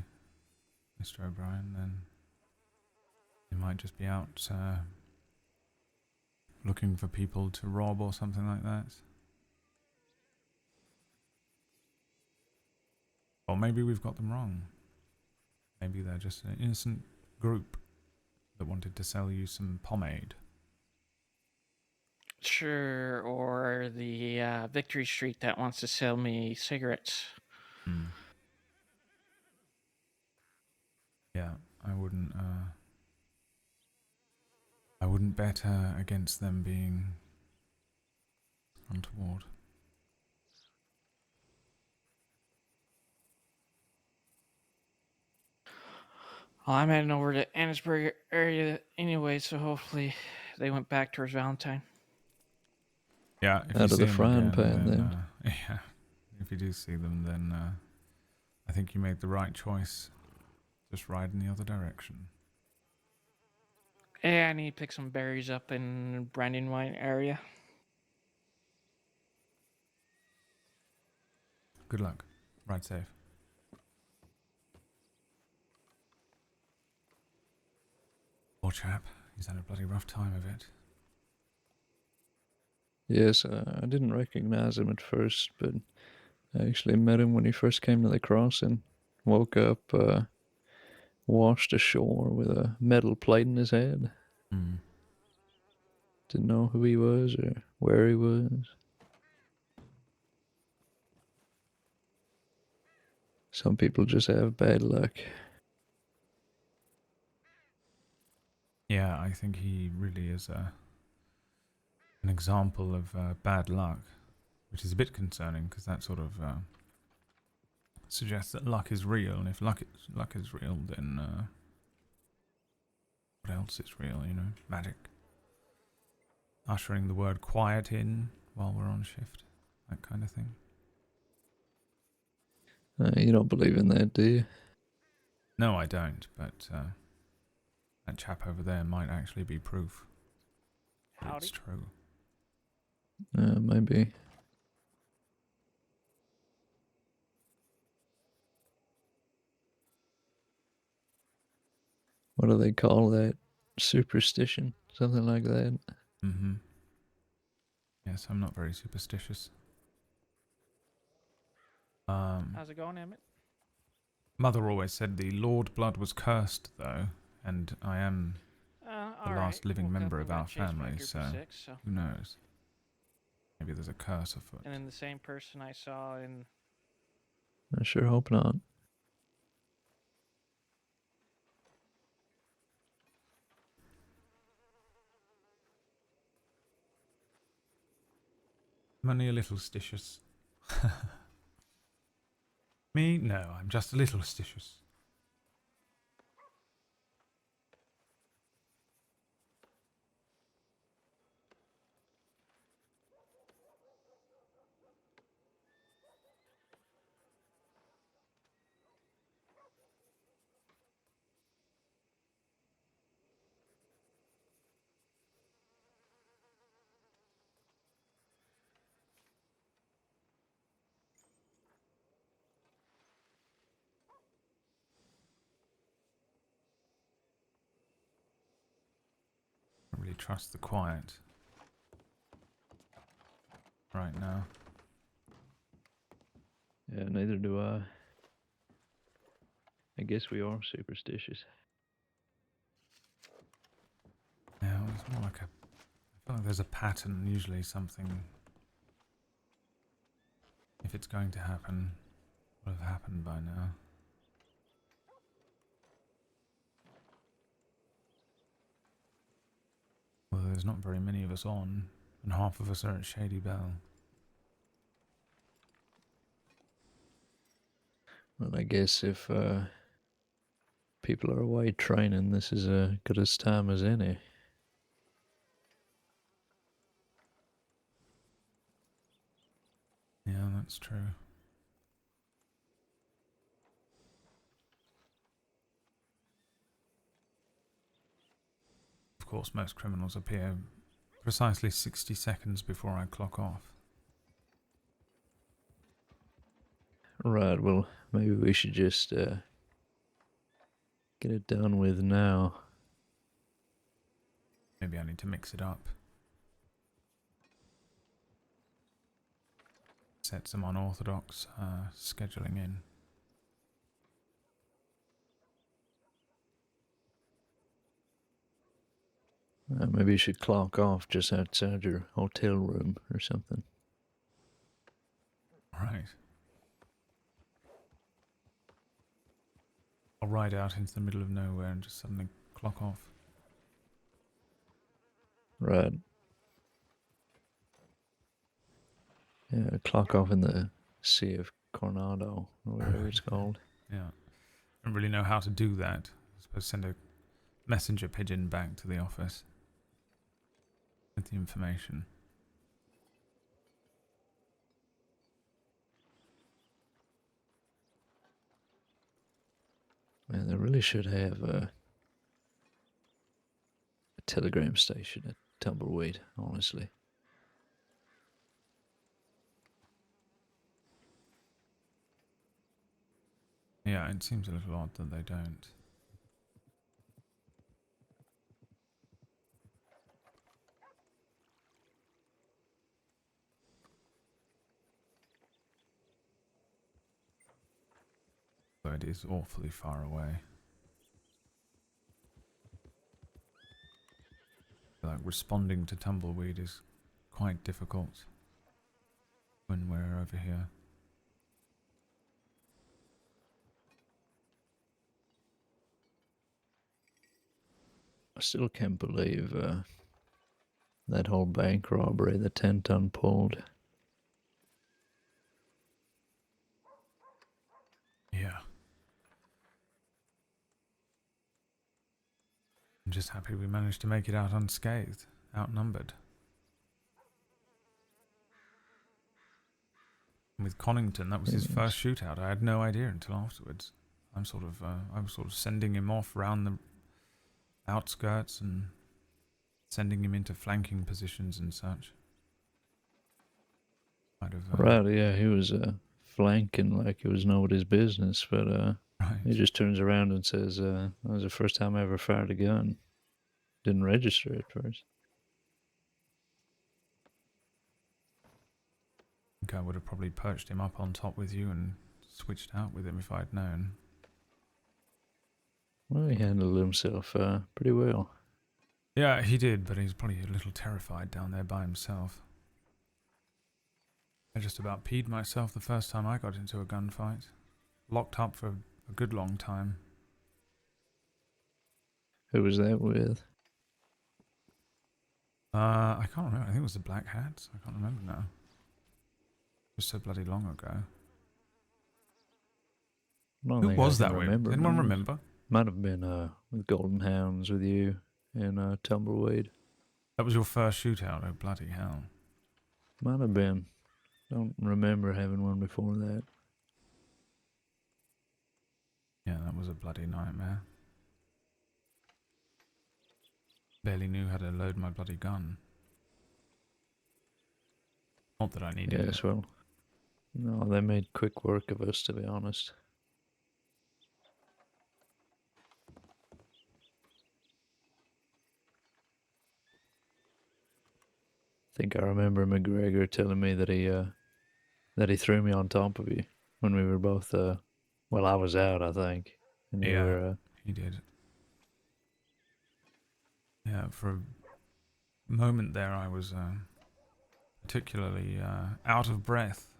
Mr. O'Brien, then they might just be out looking for people to rob or something like that. Or maybe we've got them wrong. Maybe they're just an innocent group that wanted to sell you some pomade. Sure, or the Victory Street that wants to sell me cigarettes. Yeah, I wouldn't bet against them being untoward. Well, I'm heading over to Annisburg area anyway, so hopefully they went back towards Valentine. Yeah, if you Out of see the them frying again, pan, then. yeah, if you do see them, then I think you made the right choice. Just ride in the other direction. Yeah, I need to pick some berries up in Brandywine area. Good luck. Ride safe. chap. He's had a bloody rough time of it. Yes, I didn't recognize him at first, but I actually met him when he first came to the crossing. Woke up, washed ashore with a metal plate in his head. Hmm. Didn't know who he was or where he was. Some people just have bad luck. Yeah, I think he really is an example of bad luck, which is a bit concerning because that sort of suggests that luck is real, and if luck is real, then what else is real? You know, magic. Ushering the word quiet in while we're on shift, that kind of thing. You don't believe in that, do you? No, I don't, but that chap over there might actually be proof that it's true. Maybe. What do they call that? Superstition? Something like that? Mm-hmm. Yes, I'm not very superstitious. How's it going, Emmett? Mother always said the Lord blood was cursed, though, and I am the All last right. living Woke up member and of our got chased by a family, group of so 6, so. who knows? Maybe there's a curse afoot. And then the same person I saw in. I sure hope not. I'm only a little stitious. Me? No, I'm just a little stitious. I don't really trust the quiet right now. Yeah, neither do I. I guess we are superstitious. Yeah, well, it's more like I feel like there's a pattern, usually something. If it's going to happen, would have happened by now. Well, there's not very many of us on, and half of us are at Shady Bell. Well, I guess if people are away training, this is as good as time as any. Yeah, that's true. Of course, most criminals appear precisely 60 seconds before I clock off. Right, well, maybe we should just get it done with now. Maybe I need to mix it up. Set some unorthodox scheduling in. Maybe you should clock off just outside your hotel room or something. Right. I'll ride out into the middle of nowhere and just suddenly clock off. Right. Yeah, clock off in the Sea of Coronado, or whatever it's called. Yeah. I don't really know how to do that. I suppose send a messenger pigeon back to the office with the information. Man, they really should have a telegram station at Tumbleweed, honestly. Yeah, it seems a little odd that they don't. Though it is awfully far away. Like responding to tumbleweed is quite difficult when we're over here. I still can't believe that whole bank robbery the 10-ton pulled. Yeah. I'm just happy we managed to make it out unscathed, outnumbered. And with Connington, that was his first shootout. I had no idea until afterwards. I was sort of sending him off round the outskirts and sending him into flanking positions and such. Right, yeah, he was flanking like it was nobody's business, but right. He just turns around and says, that was the first time I ever fired a gun. Didn't register at first. I think I would have probably perched him up on top with you and switched out with him if I'd known. Well, he handled himself pretty well. Yeah, he did, but he's probably a little terrified down there by himself. I just about peed myself the first time I got into a gunfight. Locked up for a good long time. Who was that with? I can't remember. I think it was the Black Hats. I can't remember now. It was so bloody long ago. Who was that with? Does anyone remember? Might have been with Golden Hounds with you and Tumbleweed. That was your first shootout? Oh, bloody hell. Might have been. Don't remember having one before that. Yeah, that was a bloody nightmare. Barely knew how to load my bloody gun. Not that I needed it. Yes, well, no, they made quick work of us, to be honest. I think I remember McGregor telling me that he threw me on top of you when we were both well, I was out, I think, and you were he did. Yeah, for a moment there I was particularly out of breath.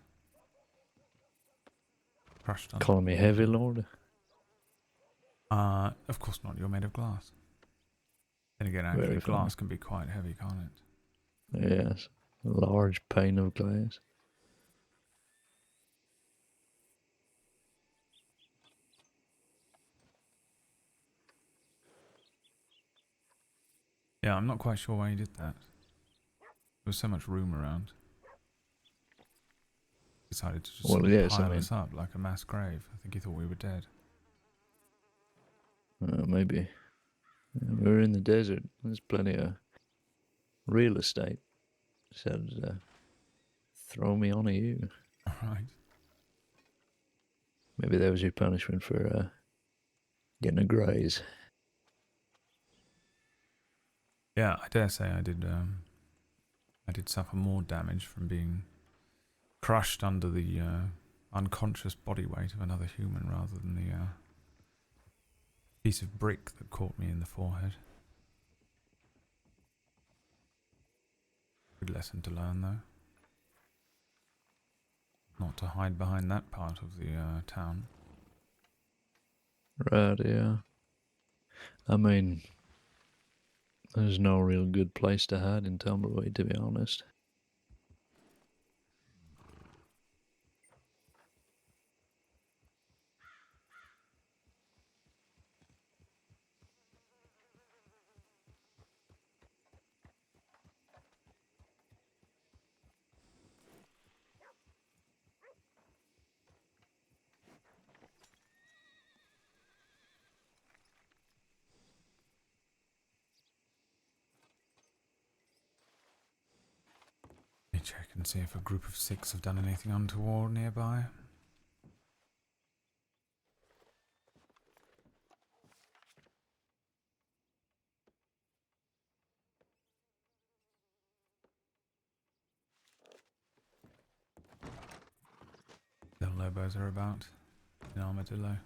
Crushed on. Calling me heavy, Lorde? Of course not, you're made of glass. Then again, actually, glass can be quite heavy, can't it? Yes, a large pane of glass. Yeah, I'm not quite sure why he did that. There was so much room around. Decided to just pile us up like a mass grave. I think he thought we were dead. Maybe. Yeah, we were in the desert. There's plenty of real estate. Said, throw me onto you. Right. Maybe that was your punishment for getting a graze. Yeah, I dare say I did suffer more damage from being crushed under the unconscious body weight of another human rather than the piece of brick that caught me in the forehead. Good lesson to learn, though. Not to hide behind that part of the town. Right, yeah. I mean, there's no real good place to hide in Tumbleweed, to be honest. Let me check and see if a group of 6 have done anything untoward nearby. The Lobos are about in Armadillo.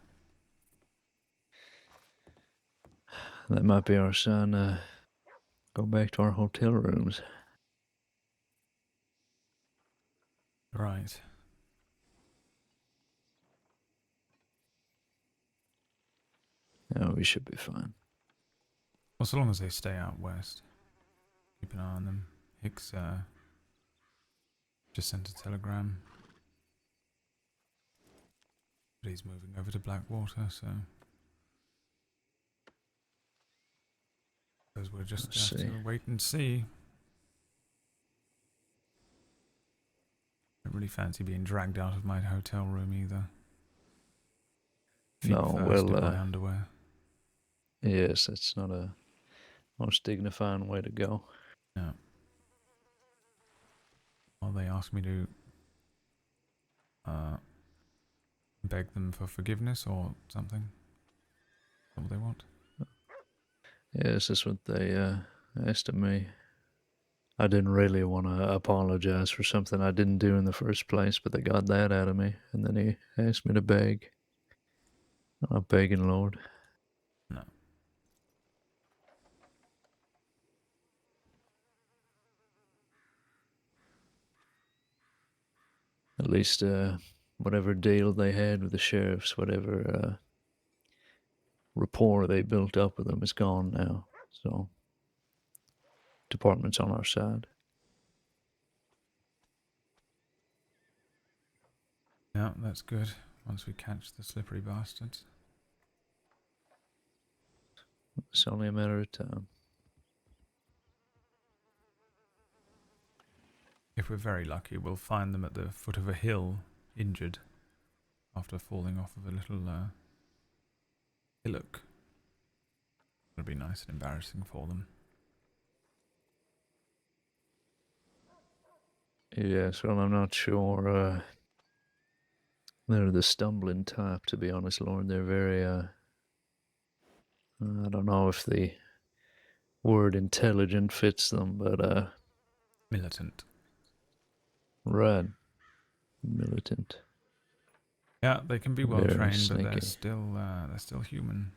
That might be our sign. Go back to our hotel rooms. Right. Yeah, we should be fine. Well, so long as they stay out west. Keep an eye on them. Hicks just sent a telegram. But he's moving over to Blackwater, so... Suppose we'll just Let's have see. to wait and see. Don't really fancy being dragged out of my hotel room either. Feet No, first in well, my underwear. yes, that's not a most dignifying way to go. Yeah. Well, they asked me to beg them for forgiveness or something. Is that what they want? Yes, that's what they asked of me. I didn't really want to apologize for something I didn't do in the first place, but they got that out of me, and then he asked me to beg. I'm not begging, Lord. No. At least whatever deal they had with the sheriffs, whatever rapport they built up with them is gone now. So, department's on our side. Yeah, that's good. Once we catch the slippery bastards. It's only a matter of time. If we're very lucky, we'll find them at the foot of a hill, injured, after falling off of a little hillock. It'll be nice and embarrassing for them. Yes, well, I'm not sure they're the stumbling type, to be honest, Lord. They're very, I don't know if the word intelligent fits them, but, Militant. right. Militant. Yeah, they can be well Very trained, but sneaky. they're still human.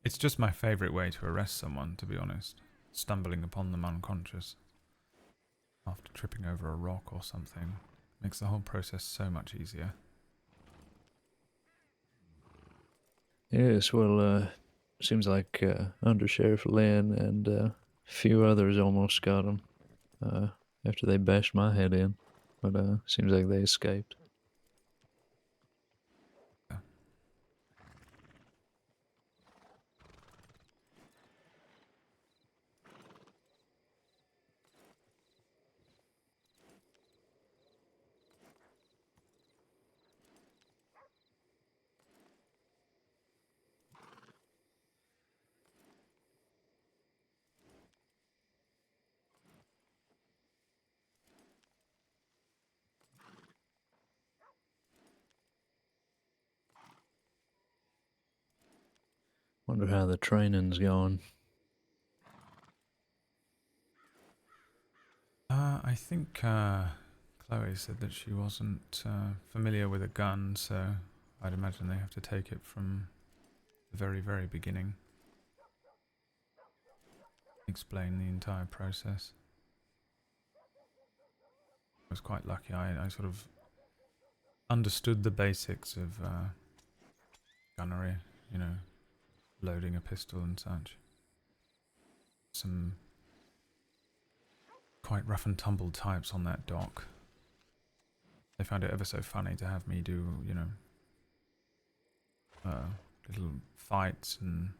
It's just my favourite way to arrest someone, to be honest. Stumbling upon them unconscious after tripping over a rock or something makes the whole process so much easier. Yes, well, seems like Under Sheriff Lynn and a few others almost got him after they bashed my head in, but seems like they escaped. Wonder how the training's going. I think Chloe said that she wasn't familiar with a gun, so I'd imagine they have to take it from the very, very beginning. Explain the entire process. I was quite lucky. I sort of understood the basics of gunnery, you know, loading a pistol and such. Some quite rough and tumble types on that dock. They found it ever so funny to have me do, you know, little fights and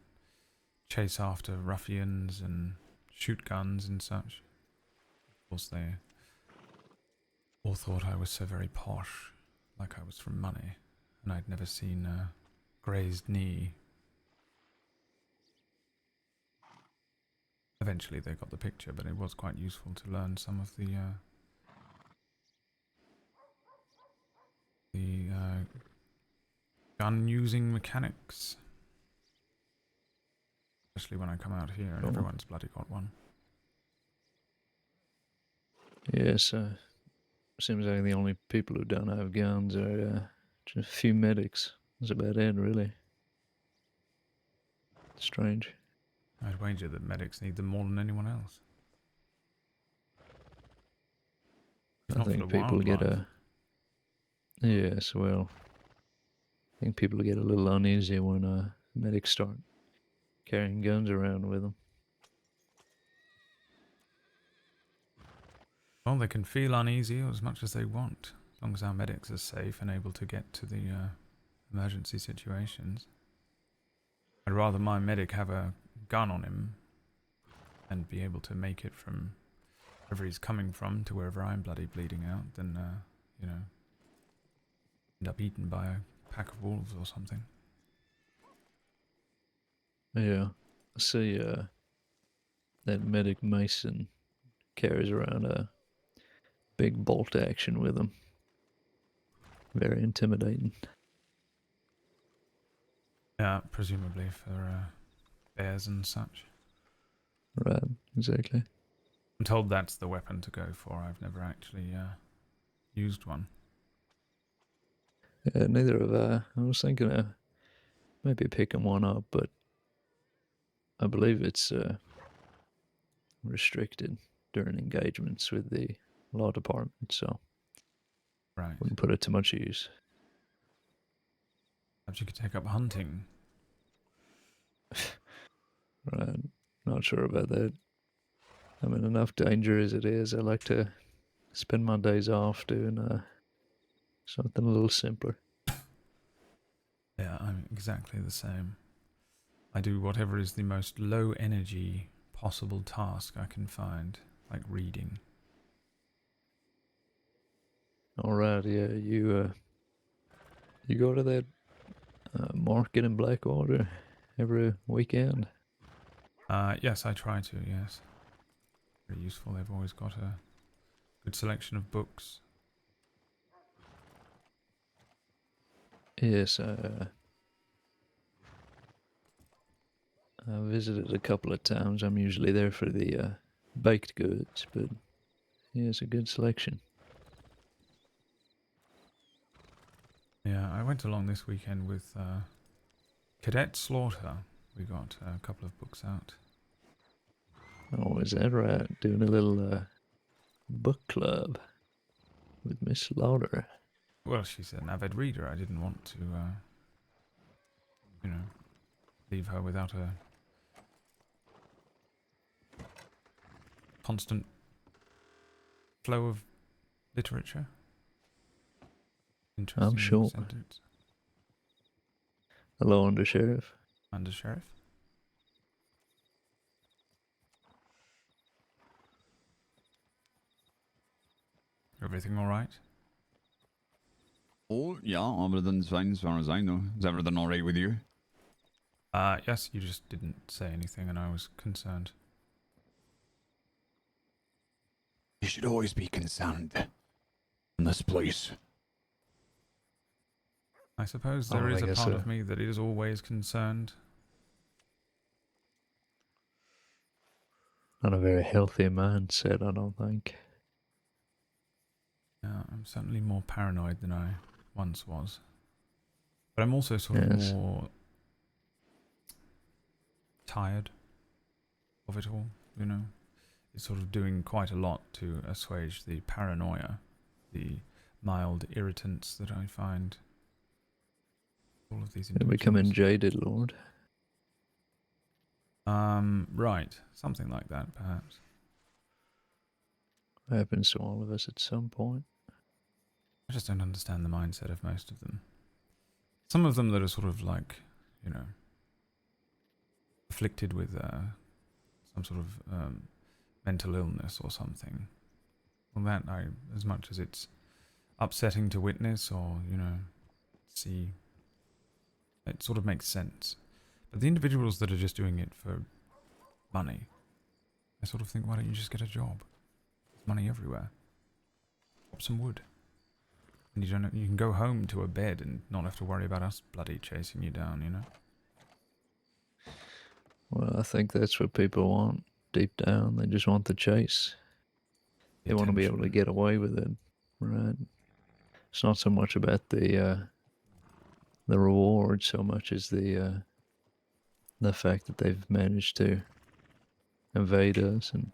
chase after ruffians and shoot guns and such. Of course, they all thought I was so very posh, like I was from money, and I'd never seen a grazed knee. Eventually they got the picture, but it was quite useful to learn some of the gun-using mechanics. Especially when I come out here and everyone's bloody got one. Yes, seems like the only people who don't have guns are just a few medics. That's about it, really. Strange. I'd wager that medics need them more than anyone else. If I not for think the people get wildlife. Yes, well, I think people get a little uneasy when medics start carrying guns around with them. Well, they can feel uneasy as much as they want, as long as our medics are safe and able to get to the emergency situations. I'd rather my medic have a gun on him and be able to make it from wherever he's coming from to wherever I'm bloody bleeding out than, you know, end up eaten by a pack of wolves or something. Yeah, I see that medic Mason carries around a big bolt action with him. Very intimidating. Yeah, presumably for bears and such. Right, exactly. I'm told that's the weapon to go for. I've never actually used one. Yeah, neither have I. I was thinking of maybe picking one up, but I believe it's restricted during engagements with the law department, so Right. wouldn't put it to much use. Perhaps you could take up hunting. Right, not sure about that. I'm in enough danger as it is. I like to spend my days off doing something a little simpler. Yeah, I'm exactly the same. I do whatever is the most low energy possible task I can find, like reading. All right, yeah, you go to that market in Blackwater every weekend? Yes, I try to, yes. Very useful. They've always got a good selection of books. Yes, I visited a couple of times. I'm usually there for the baked goods, but yeah, it's a good selection. Yeah, I went along this weekend with Cadet Slaughter. We got a couple of books out. Oh, is that right? Doing a little book club with Miss Lorde. Well, she's an avid reader. I didn't want to, you know, leave her without a constant flow of literature. Interesting I'm sure. sentence. Hello, Under Sheriff. Under Sheriff. Everything all right? Oh, yeah, everything's fine as far as I know. Is everything alright with you? Yes, you just didn't say anything and I was concerned. You should always be concerned in this place. I suppose there is I a guess part of me that is always concerned. Not a very healthy mindset, I don't think. Yeah, I'm certainly more paranoid than I once was. But I'm also sort of Yes. more tired of it all, you know. It's sort of doing quite a lot to assuage the paranoia, the mild irritants that I find. All of these You're becoming individuals. jaded, Lord. Right. Something like that, perhaps. Happens to all of us at some point. I just don't understand the mindset of most of them. Some of them that are sort of like, you know, afflicted with some sort of mental illness or something. Well, that as much as it's upsetting to witness or, you know, see, it sort of makes sense. But the individuals that are just doing it for money, I sort of think, why don't you just get a job? There's money everywhere. Chop some wood. And you can go home to a bed and not have to worry about us bloody chasing you down, you know? Well, I think that's what people want deep down. They just want the chase. They want to be able to get away with it, right? It's not so much about the reward so much as the the fact that they've managed to invade us and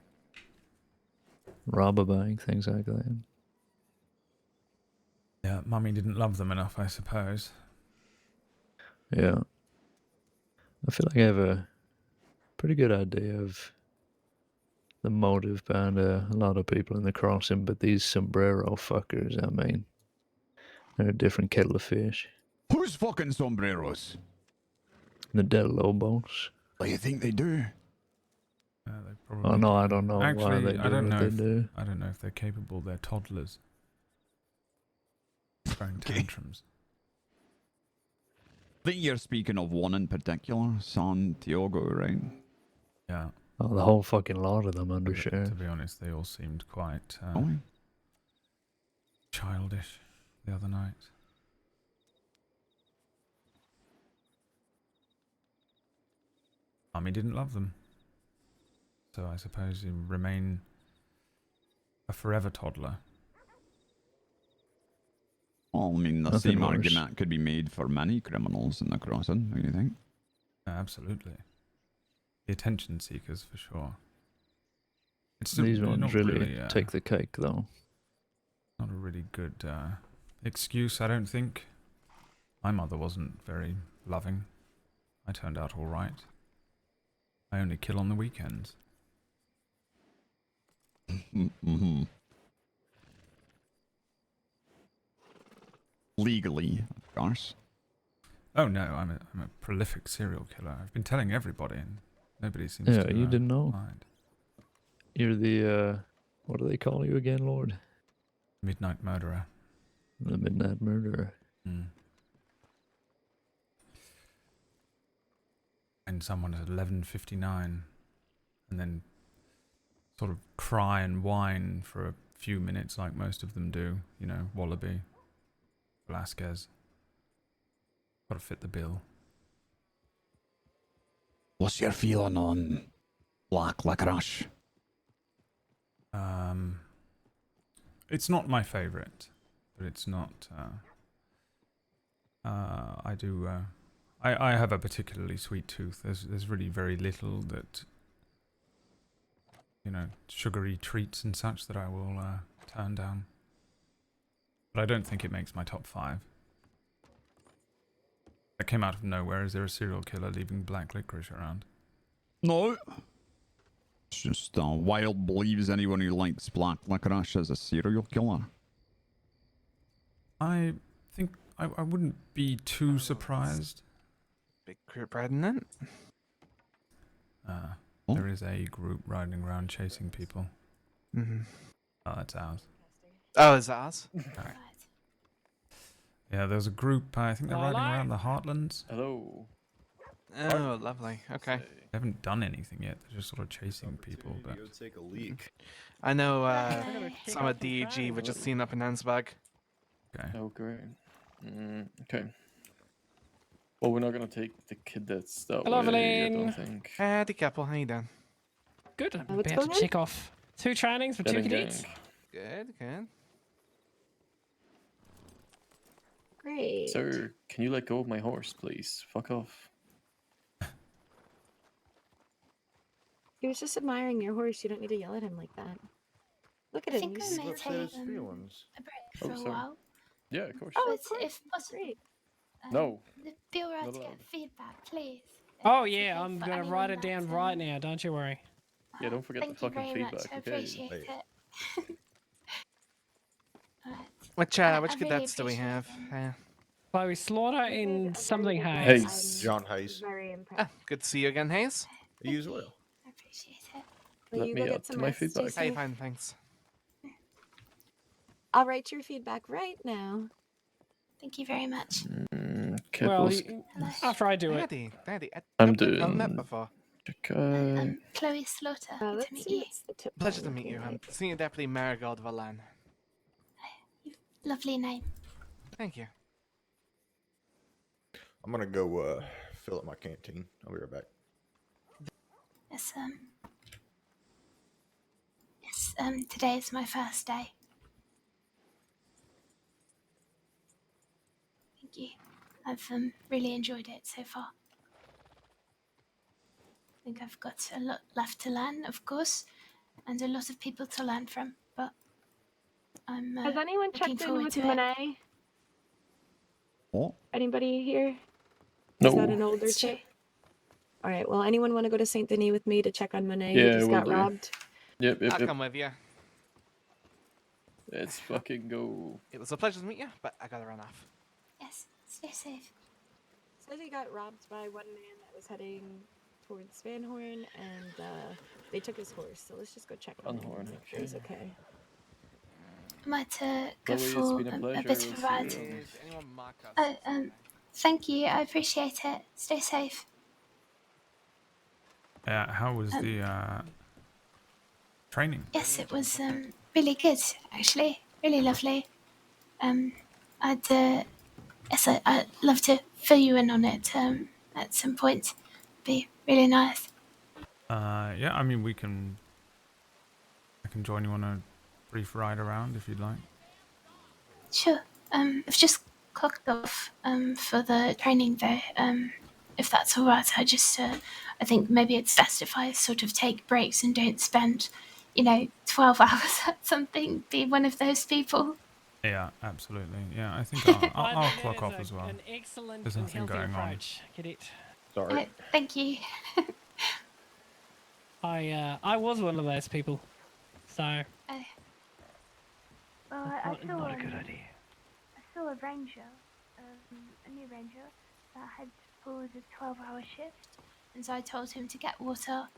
rob a bank, things like that. Yeah, Mummy didn't love them enough, I suppose. Yeah. I feel like I have a pretty good idea of the motive behind a lot of people in the crossing, but these sombrero fuckers, I mean, they're a different kettle of fish. Who's fucking sombreros? The Del Lobos. What do you think they do? They Oh probably no, do. I don't know why Actually, they do I don't what know they if do. I don't know if they're capable. They're toddlers. Throwing tantrums. I think you're speaking of one in particular, Santiago, right? Yeah. Oh, the whole fucking lot of them under To sheriff. be honest, they all seemed quite Oh. childish the other night. Mummy didn't love them. So I suppose you remain a forever toddler. Well, I mean, the Nothing same worse. argument could be made for many criminals in the crossing, don't you think? Absolutely. The attention seekers, for sure. It's These ones not really take the cake, though. Not a really good excuse, I don't think. My mother wasn't very loving. I turned out all right. I only kill on the weekends. Mm-hmm. Legally, of course. Oh no, I'm a prolific serial killer. I've been telling everybody, and nobody seems Yeah, to. you didn't know. Mind. You're the, what do they call you again, Lord? Midnight murderer. The Midnight Murderer. And someone at 11:59, and then sort of cry and whine for a few minutes, like most of them do. You know, Wallaby, Velasquez. Got to fit the bill. What's your feeling on black licorice? It's not my favorite, but it's not. I do. I have a particularly sweet tooth. There's really very little that, you know, sugary treats and such that I will turn down. But I don't think it makes my top 5. That came out of nowhere. Is there a serial killer leaving black licorice around? No. It's just Wild believes anyone who likes black licorice is a serial killer. I think I wouldn't be too surprised. Big group riding it. There is a group riding around chasing people. Mm-hmm. Oh, that's ours. Oh, is that ours? Alright. Yeah, there's a group, I think they're riding around the Heartlands. Hello. Oh, lovely. Okay. They haven't done anything yet, they're just sort of chasing people. But Go take a leak. I know some of DEG were just seen up in Ansbach. Okay. Oh, great. Okay. Well, we're not gonna take the cadets that Hello, way, I Evelyn. don't think. Howdy, couple. How you doing? Good. I'm what's about to going on? check off 2 trainings with 2 Gang, cadets. gang. Good. Great. Sir, can you let go of my horse, please? Fuck off. He was just admiring your horse. You don't need to yell at him like that. Look at I him. think He's I may take his feelings. a break Oh, for a sorry. while. Yeah, of course. Oh, if possible. No. Be alright Not to allowed. get feedback, please. Oh It's yeah, okay I'm for gonna anyone write it down that's, right now. Don't you worry. Yeah, don't forget the Thank you fucking very much. feedback, I okay? appreciate Hey. it. Alright. Which I which really cadets do we appreciate have? Chloe Slaughter in something Hayes. Hayes. John Hayes. Very impressed. Good to see you again, Hayes. You as well. I appreciate it. Will Let you me go get add some to my rest, feedback. Jason? Hey, fine, thanks. I'll write your feedback right now. Thank you very much. Okay, Well, boss. after I do it. Daddy. I'm I've met doing. before. Chloe Slaughter. Good to meet you. Pleasure to meet you. I'm Senior Deputy Marigold Valan. Lovely name. Thank you. I'm gonna go fill up my canteen. I'll be right back. Yes, today is my first day. Thank you. I've really enjoyed it so far. think I've got a lot left to learn, of course, and a lot of people to learn from. But I'm Has anyone looking checked in forward with to it. Monet? What? Anybody here? No. Is that an older It's true. chick? All right. Well, anyone want to go to Saint Denis with me to check on Monet who Yeah, just will got do. robbed? Yep, I'll come with you. Let's fucking go. It was a pleasure to meet you, but I gotta run off. Yes, stay safe. Says he got robbed by one man that was heading towards Van Horn, and they took his horse. So let's just go check on Van him Horn, and make sure he's okay. okay. I might go Chloe, it's for been a a pleasure. bit of a We'll see ride. you around. Is anyone mark us? Thank you. I appreciate it. Stay safe. Yeah, how was the training? Yes, it was really good, actually. Really lovely. I'd love to fill you in on it at some point. Be really nice. Yeah, I mean, I can join you on a brief ride around if you'd like. Sure. I've just clocked off for the training though. If that's alright, I think maybe it's best if I sort of take breaks and don't spend, 12 hours at something, be one of those people. Yeah, absolutely. Yeah, I think I I'll think clock that is off as well. an excellent There's and nothing healthy going on. approach, Cadet. Sorry. Thank you. I was one of those people, so Uh, Well, not a good idea. I saw a ranger, a new ranger that had pulled a 12-hour shift. and so I told him to get water,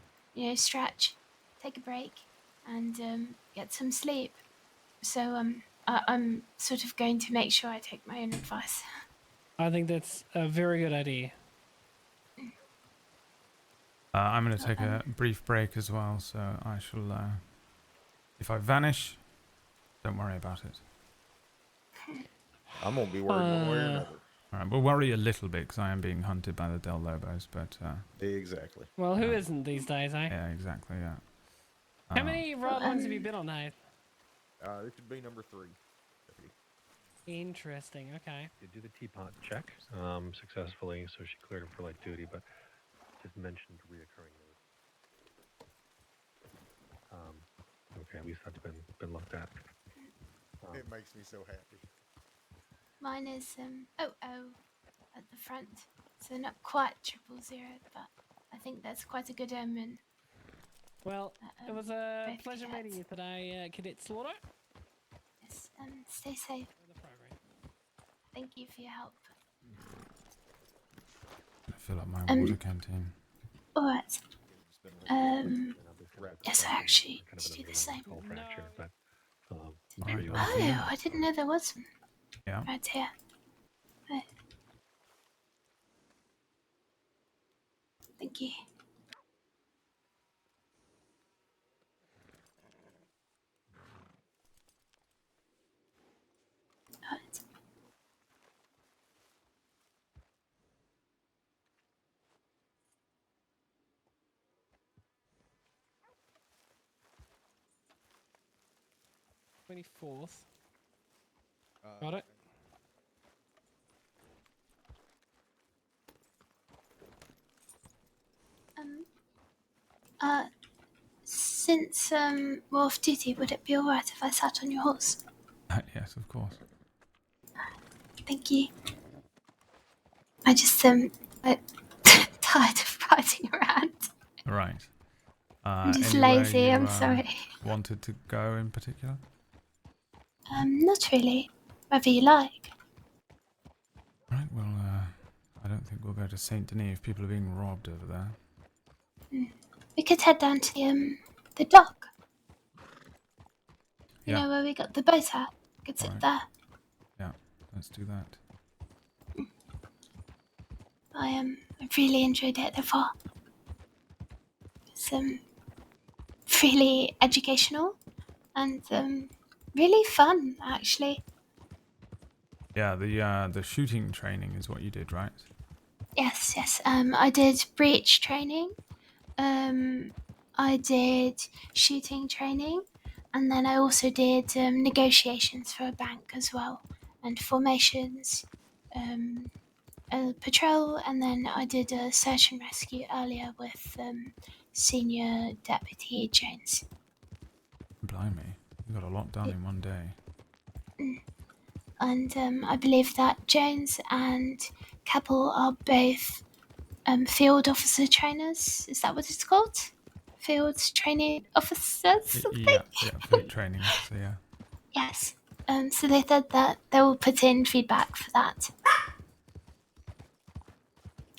stretch, take a break, and get some sleep. So I'm sort of going to make sure I take my own advice. I think that's a very good idea. I'm going to take a brief break as well, so I shall. If I vanish, don't worry about it. I'm gonna be worried one way or another. All right, we'll worry a little bit because I am being hunted by the Del Lobos, but. Exactly. Well, who isn't these days, eh? Yeah, exactly. Yeah. How many wild ones have you been on, Nate? This would be number 3. Interesting. Okay. You do the teapot check successfully, so she cleared him for light duty, but just mentioned reoccurring notes. Okay, at least that's been looked at. It makes me so happy. Mine is at the front, so not quite 000, but I think that's quite a good omen. Well, it was a pleasure meeting you today, Cadet Slaughter. Yes, stay safe. Thank you for your help. I fill up my water canteen. Alright. Yes, I actually should do the same. Oh, I didn't know there was one. Yeah. Right here. Right. Thank you. Right. $24th. Got it. Since we're off duty, would it be alright if I sat on your horse? Yes, of course. Thank you. I just I'm tired of riding around. Right. I'm just anywhere lazy, you, I'm sorry. Wanted to go in particular? Not really. Wherever you like. Right. Well, I don't think we'll go to Saint Denis if people are being robbed over there. We could head down to the dock. You Yeah. know where we got the boat at? We could sit Alright. there. Yeah. Let's do that. I really enjoyed it so far. It's really educational and really fun actually. Yeah. The shooting training is what you did, right? Yes. I did breach training. I did shooting training, and then I also did negotiations for a bank as well, and formations. a patrol, and then I did a search and rescue earlier with Senior Deputy Jones. Blimey, you got a lot done in one day. And I believe that Jones and Keppel are both field officer trainers. Is that what it's called? Field training officers? Something? Yeah, field training officer, yeah. Yes. So they said that they will put in feedback for that.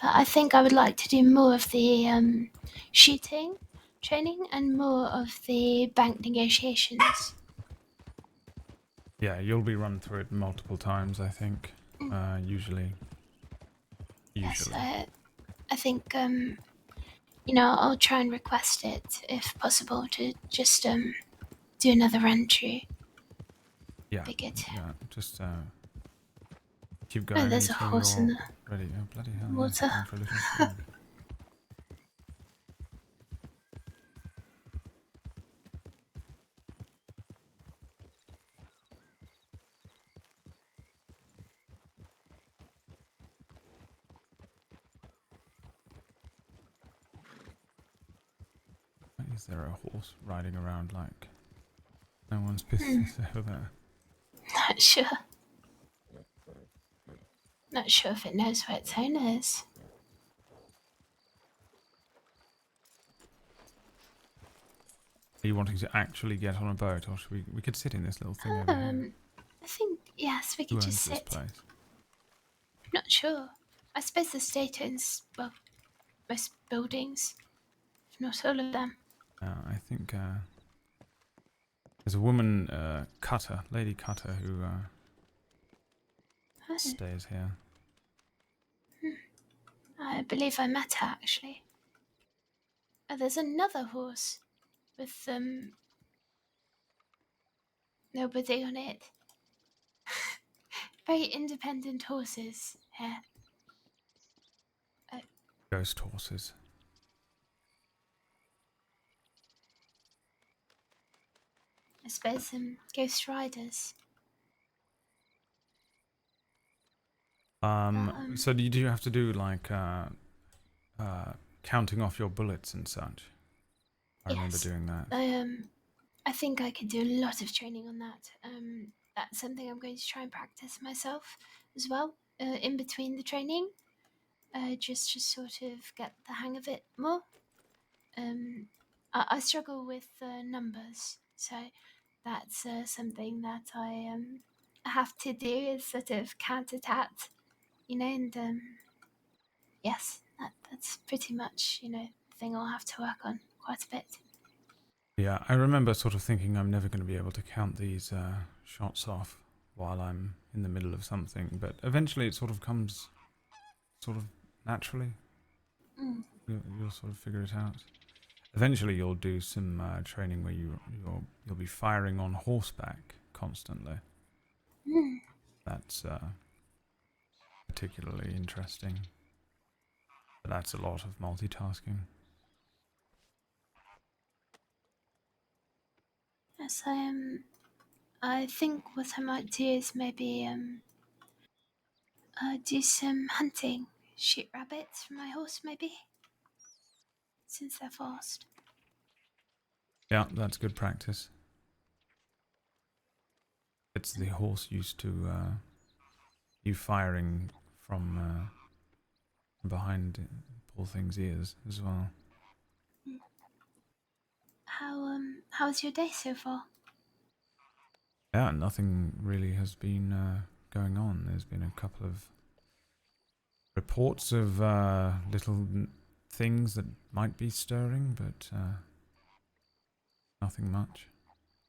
But I think I would like to do more of the shooting training and more of the bank negotiations. Yeah, you'll be run through it multiple times, I think. Usually. Yes, I think I'll try and request it if possible to just do another run through. Yeah. Be good. Yeah, just keep Oh, going there's a until horse in you're the ready. Oh, bloody hell, water. yeah. Going for a little swim. Is there a horse riding around like no one's business over there? Not sure. Not sure if it knows where its owner is. Are you wanting to actually get on a boat, or should we could sit in this little thing over here? I think, yes, we Who could owns just this sit. place? Not sure. I suppose the state owns, well, most buildings, if not all of them. I think there's a woman, Cutter, Lady Cutter, who stays here. I believe I met her, actually. Oh, there's another horse with nobody on it. Very independent horses here. Ghost horses. I suppose some ghost riders. So do you have to do like counting off your bullets and such? I remember Yes. doing that. I think I could do a lot of training on that. That's something I'm going to try and practice myself as well, in between the training. Just to sort of get the hang of it more. I struggle with numbers, so that's something that I have to do is sort of count it out, and yes, that's pretty much, the thing I'll have to work on quite a bit. Yeah, I remember sort of thinking I'm never going to be able to count these shots off while I'm in the middle of something, but eventually it sort of comes sort of naturally. You'll sort of figure it out. Eventually you'll do some training where you'll be firing on horseback constantly. That's particularly interesting. But that's a lot of multitasking. Yes, I think what I might do is maybe do some hunting, shoot rabbits from my horse, maybe, since they're fast. Yeah, that's good practice. It's the horse used to you firing from behind poor thing's ears as well. How's your day so far? Yeah, nothing really has been going on. There's been a couple of reports of little things that might be stirring, but nothing much.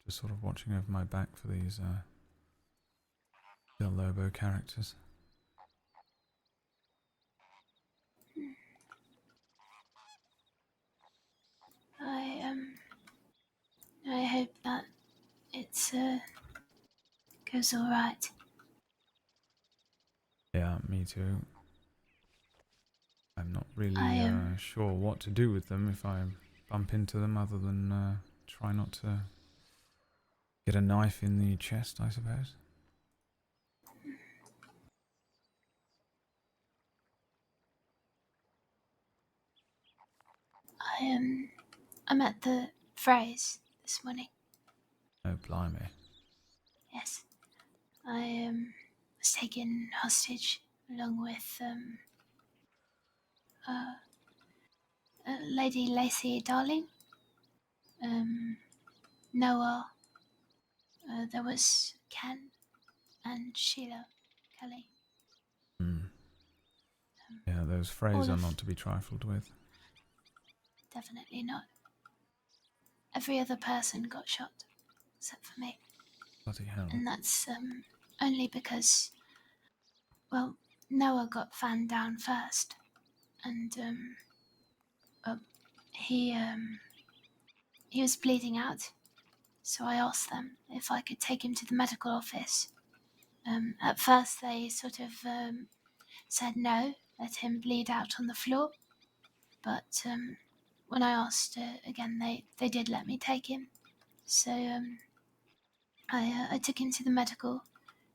Just sort of watching over my back for these Del Lobo characters. I hope that it's goes all right. Yeah, me too. I'm not really I sure what to do with them if I bump into them, other than try not to get a knife in the chest, I suppose. I met the Freys this morning. Oh, blimey. Yes. I was taken hostage along with Lady Lacey Darling, Noah, there was Ken, and Sheila Kelly. Yeah, those Freys are not to be trifled with. Definitely not. Every other person got shot, except for me. Bloody hell. And that's only because, well, Noah got fanned down first, and he was bleeding out. So I asked them if I could take him to the medical office. At first, they sort of said no, let him bleed out on the floor. But when I asked again, they did let me take him. So I took him to the medical,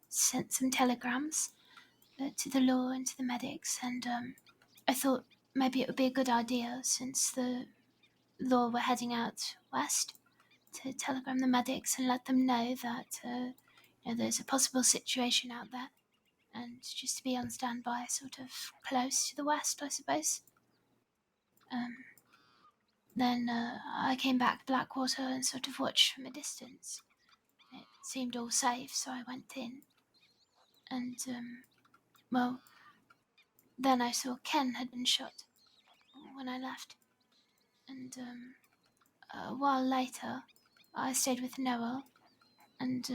sent some telegrams to the law and to the medics, and I thought maybe it would be a good idea, since the law were heading out west, to telegram the medics and let them know that there's a possible situation out there, and just to be on standby, sort of close to the west, I suppose. Then I came back to Blackwater and sort of watched from a distance. It seemed all safe, so I went in. And, well, then I saw Ken had been shot when I left. And a while later, I stayed with Noel, and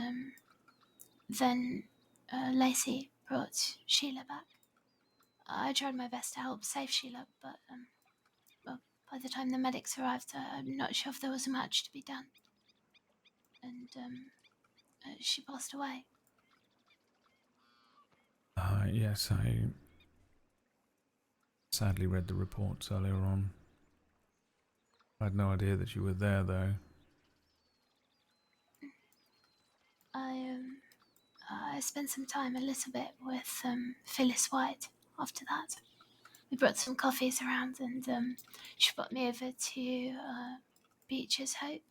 then Lacey brought Sheila back. I tried my best to help save Sheila, but well, by the time the medics arrived, I'm not sure if there was much to be done. And she passed away. Yes, I sadly read the reports earlier on. I had no idea that you were there, though. I spent some time a little bit with Phyllis White after that. We brought some coffees around, and she brought me over to Beecher's Hope.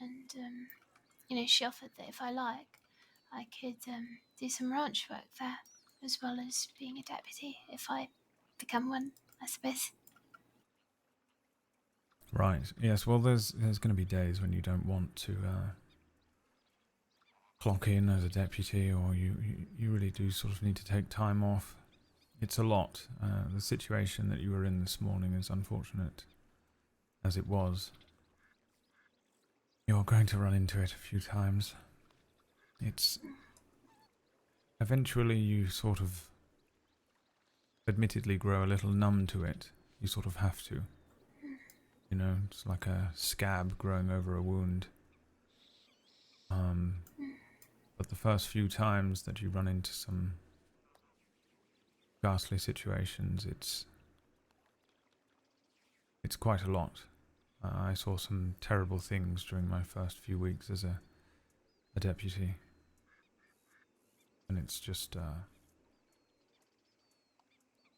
And, she offered that if I like, I could do some ranch work there, as well as being a deputy, if I become one, I suppose. Right. Yes. Well, there's going to be days when you don't want to clock in as a deputy, or you really do sort of need to take time off. It's a lot. The situation that you were in this morning is unfortunate, as it was. You're going to run into it a few times. It's... Eventually you sort of admittedly grow a little numb to it. You sort of have to. You know, it's like a scab growing over a wound. But the first few times that you run into some ghastly situations, it's quite a lot. I saw some terrible things during my first few weeks as a deputy. And it's just,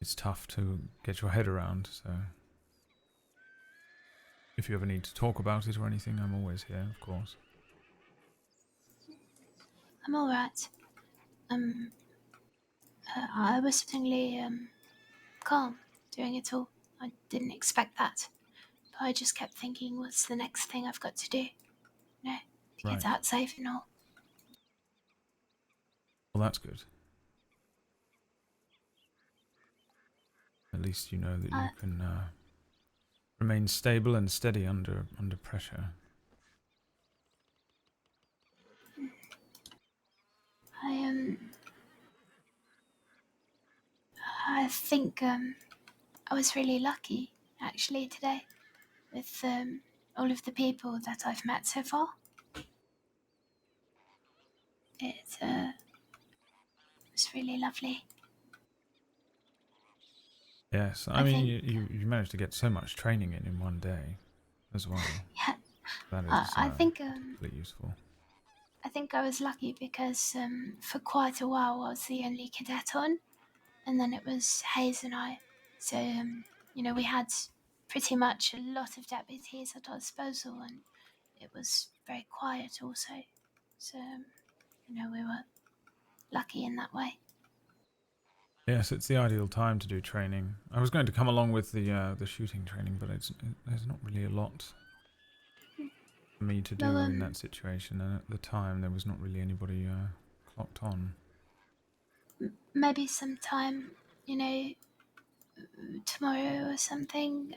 it's tough to get your head around, so... If you ever need to talk about it or anything, I'm always here, of course. I'm alright. I was certainly calm during it all. I didn't expect that. But I just kept thinking, what's the next thing I've got to do? To get out safe and all. Well, that's good. At least you know that you can remain stable and steady under pressure. I think I was really lucky, actually, today, with all of the people that I've met so far. It was really lovely. Yes, I mean, you managed to get so much training in one day as well. Yeah. That is I think particularly useful. I think I was lucky because for quite a while I was the only cadet on, and then it was Hayes and I. So we had pretty much a lot of deputies at our disposal, and it was very quiet also. So, we were lucky in that way. Yes, it's the ideal time to do training. I was going to come along with the shooting training, but there's not really a lot for me to do Well, in that situation, and at the time there was not really anybody clocked on. Maybe sometime, tomorrow or something,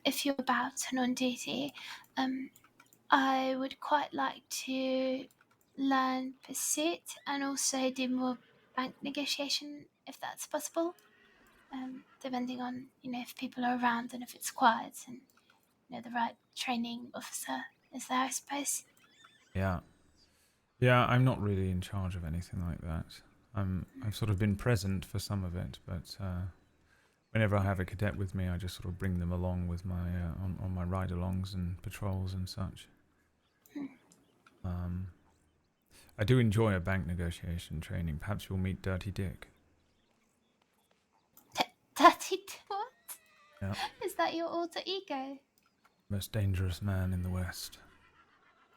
if you're about and on duty, I would quite like to learn pursuit and also do more bank negotiation if that's possible. Depending on if people are around and if it's quiet and the right training officer is there, I suppose. Yeah. Yeah, I'm not really in charge of anything like that. I've sort of been present for some of it, but whenever I have a cadet with me, I just sort of bring them along with my on my ride-alongs and patrols and such. I do enjoy a bank negotiation training. Perhaps you'll meet Dirty Dick. Dirty what? Yeah. Is that your alter ego? Most dangerous man in the West.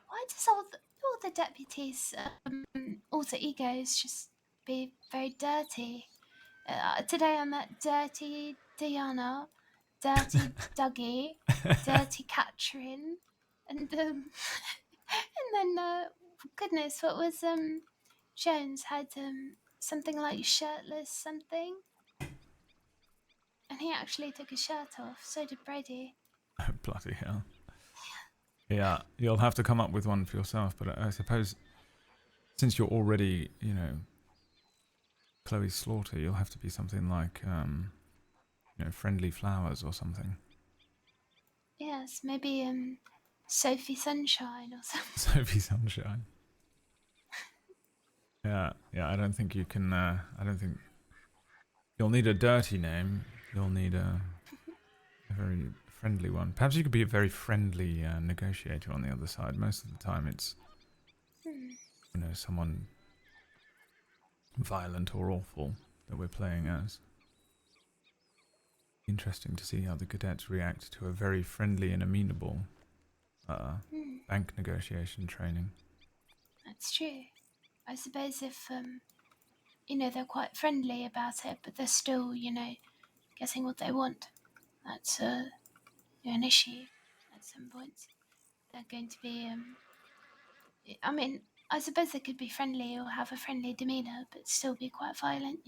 Why does all the deputies' alter egos just be very dirty? Today I met Dirty Diana, Dirty Dougie, Dirty Catherine, and and then goodness, what was Jones had something like shirtless something, and he actually took his shirt off. So did Brady. Bloody hell. Yeah, you'll have to come up with one for yourself, but I suppose since you're already, Chloe Slaughter, you'll have to be something like, Friendly Flowers or something. Yes, maybe Sophie Sunshine or something. Sophie Sunshine. Yeah, I don't think you can, I don't think... You'll need a dirty name. You'll need a very friendly one. Perhaps you could be a very friendly negotiator on the other side. Most of the time it's, someone violent or awful that we're playing as. Interesting to see how the cadets react to a very friendly and amenable bank negotiation training. That's true. I suppose if they're quite friendly about it, but they're still getting what they want, that's an issue at some point. They're going to be I suppose they could be friendly or have a friendly demeanor but still be quite violent.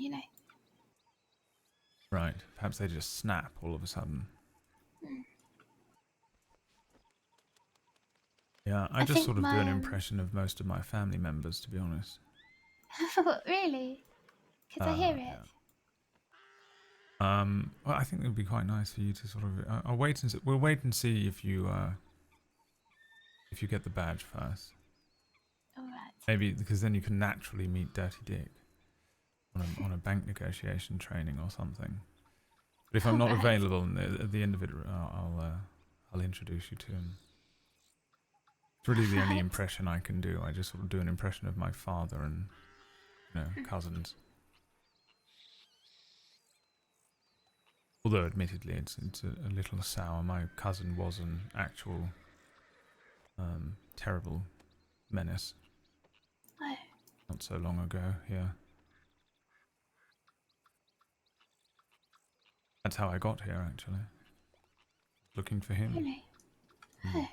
Right. Perhaps they just snap all of a sudden. Yeah, I just sort of do an impression of most of my family members, to be honest. What, really? Could I hear it? Yeah. Well, I think it would be quite nice for you to sort of. I'll wait and we'll wait and see if you get the badge first. All right. Maybe because then you can naturally meet Dirty Dick on a bank negotiation training or something. But if I'm not available, at the end of it, I'll introduce you to him. It's really the only impression I can do. I just sort of do an impression of my father and cousins. Although, admittedly, it's a little sour. My cousin was an actual terrible menace. Oh. Not so long ago, yeah. That's how I got here, actually. Looking for him. Really? Oh.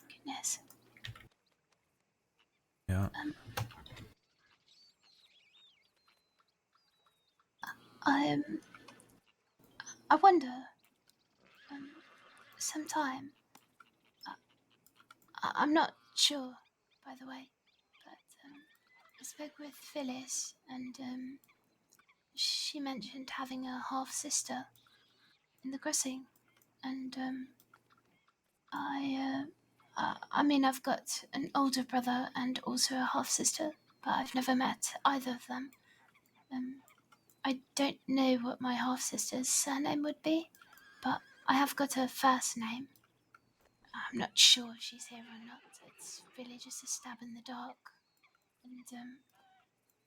Goodness. Yeah. I wonder, sometime, I'm not sure, by the way, but I spoke with Phyllis and she mentioned having a half-sister in the crossing, and I've got an older brother and also a half-sister, but I've never met either of them. I don't know what my half-sister's surname would be, but I have got her first name. I'm not sure if she's here or not. It's really just a stab in the dark. And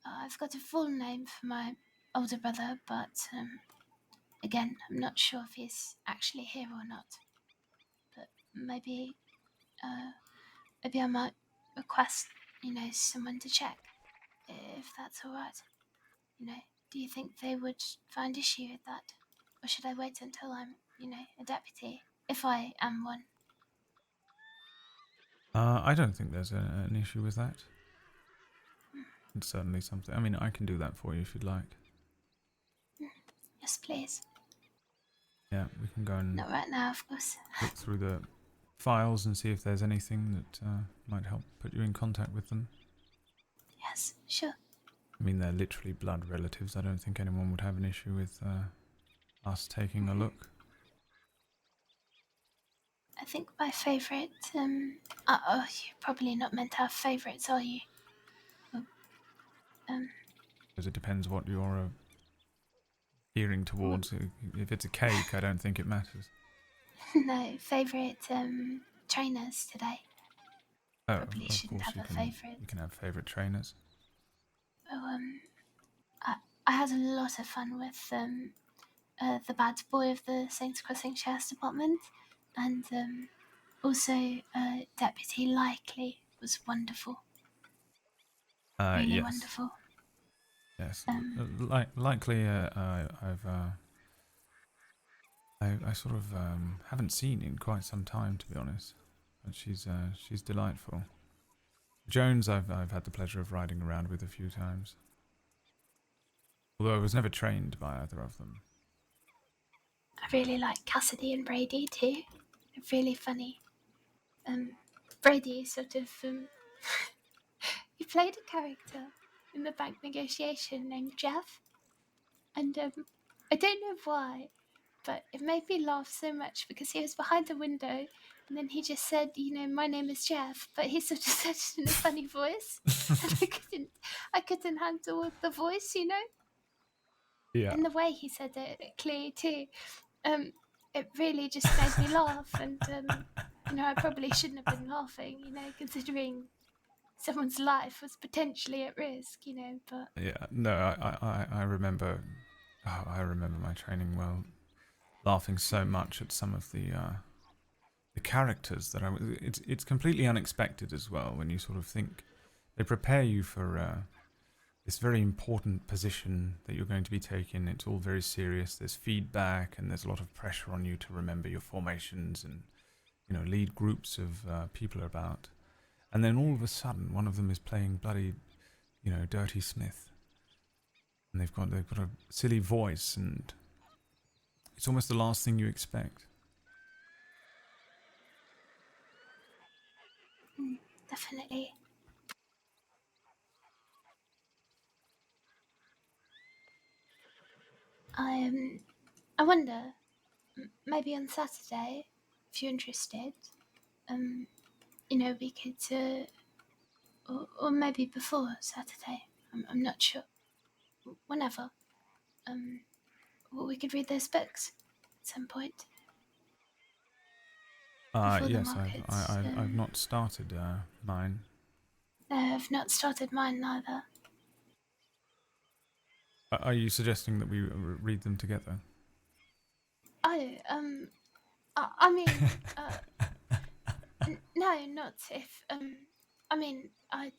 I've got a full name for my older brother, but again, I'm not sure if he's actually here or not. But maybe I might request, someone to check, if that's all right. Do you think they would find issue with that? Or should I wait until I'm, a deputy, if I am one? I don't think there's an issue with that. It's certainly something. I mean, I can do that for you if you'd like. Yes, please. Yeah, we can go and Not right now, of course. look through the files and see if there's anything that might help put you in contact with them. Yes, sure. I mean, they're literally blood relatives. I don't think anyone would have an issue with us taking a look. I think my favourite, you're probably not meant to have favourites, are you? Because it depends what you're gearing towards. If it's a cake, I don't think it matters. No, favourite, trainers today. Oh, Probably of shouldn't course have a favourite. you can have favourite trainers. Oh, I had a lot of fun with, the bad boy of the Saints Crossing Sheriff's Department, and, also, Deputy Likely was wonderful. Really Yes. wonderful. Yes. Likely, I sort of haven't seen in quite some time, to be honest. But she's delightful. Jones, I've had the pleasure of riding around with a few times. Although I was never trained by either of them. I really like Cassidy and Brady too. They're really funny. Brady sort of, he played a character in the bank negotiation named Jeff, and I don't know why, but it made me laugh so much because he was behind the window, and then he just said, my name is Jeff, but he sort of said it in a funny voice, and I couldn't handle the voice, Yeah. and the way he said it clearly too. It really just made me laugh, and I probably shouldn't have been laughing, considering someone's life was potentially at risk, but Yeah. No, I remember. Oh, I remember my training well. Laughing so much at some of the characters that it's completely unexpected as well when you sort of think they prepare you for this very important position that you're going to be taking. It's all very serious. There's feedback and there's a lot of pressure on you to remember your formations and lead groups of people about. And then all of a sudden, one of them is playing bloody, Dirty Smith, and they've got a silly voice, and it's almost the last thing you expect. definitely. I wonder, maybe on Saturday, if you're interested, we could, or maybe before Saturday. I'm not sure. Whenever, we could read those books at some point. Before the Yes, markets, I've not started mine. No, I've not started mine neither. Are you suggesting that we read them together? I mean, no, not if, I mean, I'm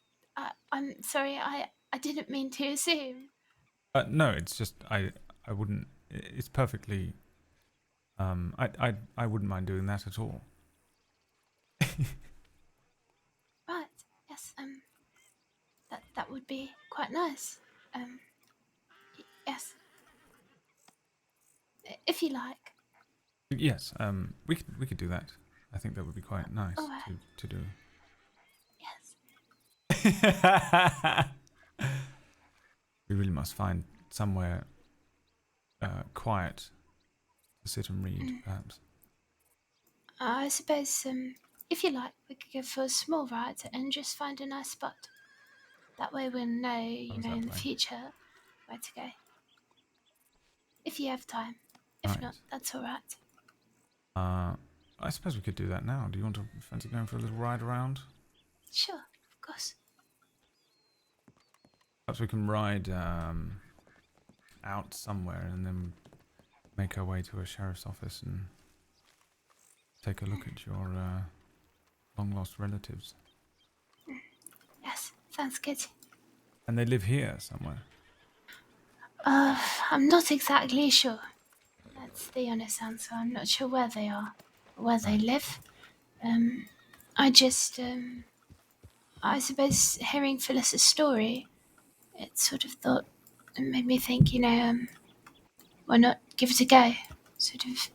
sorry, I didn't mean to assume. No, it's just I wouldn't. It's perfectly. I wouldn't mind doing that at all. Right, yes, that would be quite nice. Yes. If you like. Yes, we could do that. I think that would be quite nice to do. Yes. We really must find somewhere quiet to sit and read, perhaps. I suppose, if you like, we could go for a small ride and just find a nice spot. That way we'll know, in the future where to go. If you have time. If not, that's all right. I suppose we could do that now. Do you want to fancy going for a little ride around? Sure, of course. Perhaps we can ride out somewhere and then make our way to a sheriff's office and take a look at your long-lost relatives. Yes, sounds good. And they live here somewhere. I'm not exactly sure. That's the honest answer. I'm not sure where they are, where they live. I just, I suppose hearing Phyllis's story, it sort of it made me think, why not give it a go? Sort of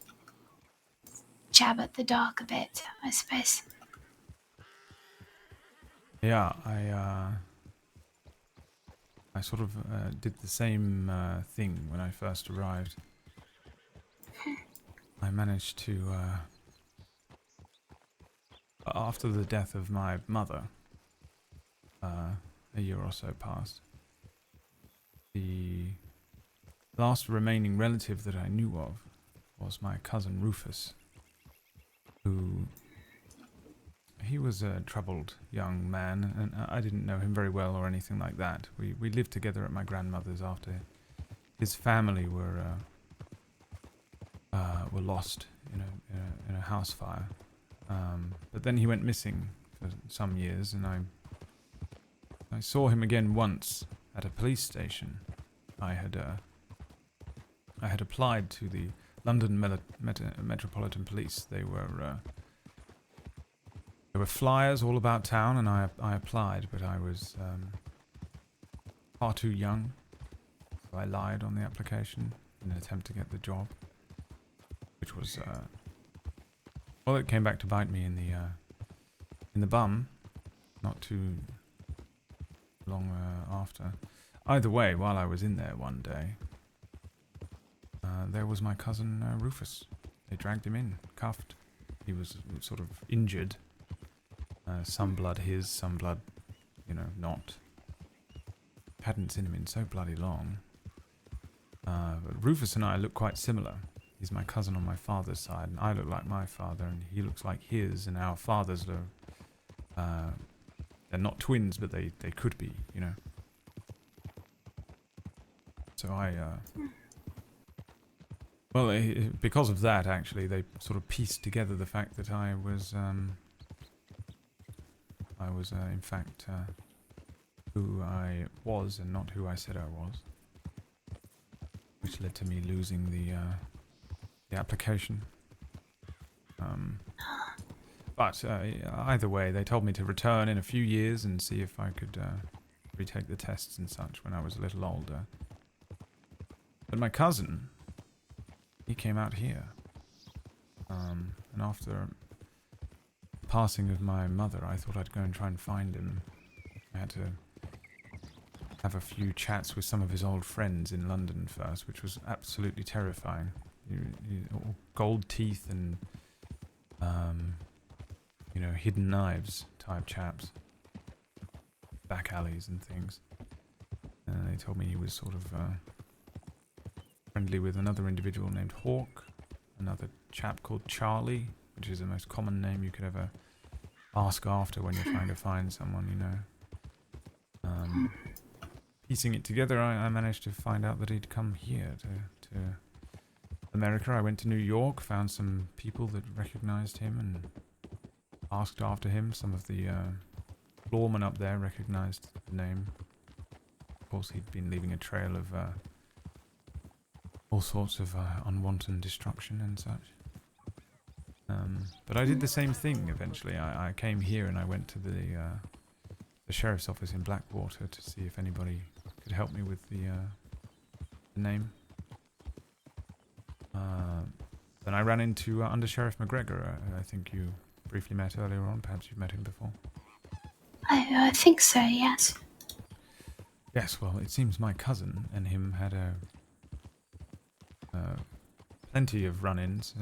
jab at the dark a bit, I suppose. Yeah, I sort of did the same thing when I first arrived. I managed to, after the death of my mother, a year or so passed, the last remaining relative that I knew of was my cousin Rufus, who, he was a troubled young man, and I didn't know him very well or anything like that. We lived together at my grandmother's after his family were lost in a house fire. But then he went missing for some years, and I saw him again once at a police station. I had applied to the London Metropolitan Police. There were flyers all about town, and I applied, but I was far too young, so I lied on the application in an attempt to get the job, which was well, it came back to bite me in the bum, not too long after. Either way, while I was in there one day, there was my cousin Rufus. They dragged him in, cuffed. He was sort of injured. Some blood his, some blood, not. Hadn't seen him in so bloody long. But Rufus and I look quite similar. He's my cousin on my father's side, and I look like my father, and he looks like his, and our fathers are... they're not twins, but they could be, So well, because of that, actually, they sort of pieced together the fact that I was in fact, who I was and not who I said I was, which led to me losing the application. But either way, they told me to return in a few years and see if I could retake the tests and such when I was a little older. But my cousin, he came out here. And after the passing of my mother, I thought I'd go and try and find him. I had to have a few chats with some of his old friends in London first, which was absolutely terrifying. Gold teeth and, hidden knives type chaps. Back alleys and things. And they told me he was sort of friendly with another individual named Hawk, another chap called Charlie, which is the most common name you could ever ask after when you're trying to find someone, Piecing it together, I managed to find out that he'd come here to America. I went to New York, found some people that recognized him and asked after him. Some of the lawmen up there recognized the name. Of course, he'd been leaving a trail of all sorts of unwanted destruction and such. But I did the same thing eventually. I came here and I went to the sheriff's office in Blackwater to see if anybody could help me with the name. Then I ran into Under Sheriff McGregor. I think you briefly met earlier on. Perhaps you've met him before. I think so, yes. Yes, well, it seems my cousin and him had plenty of run-ins.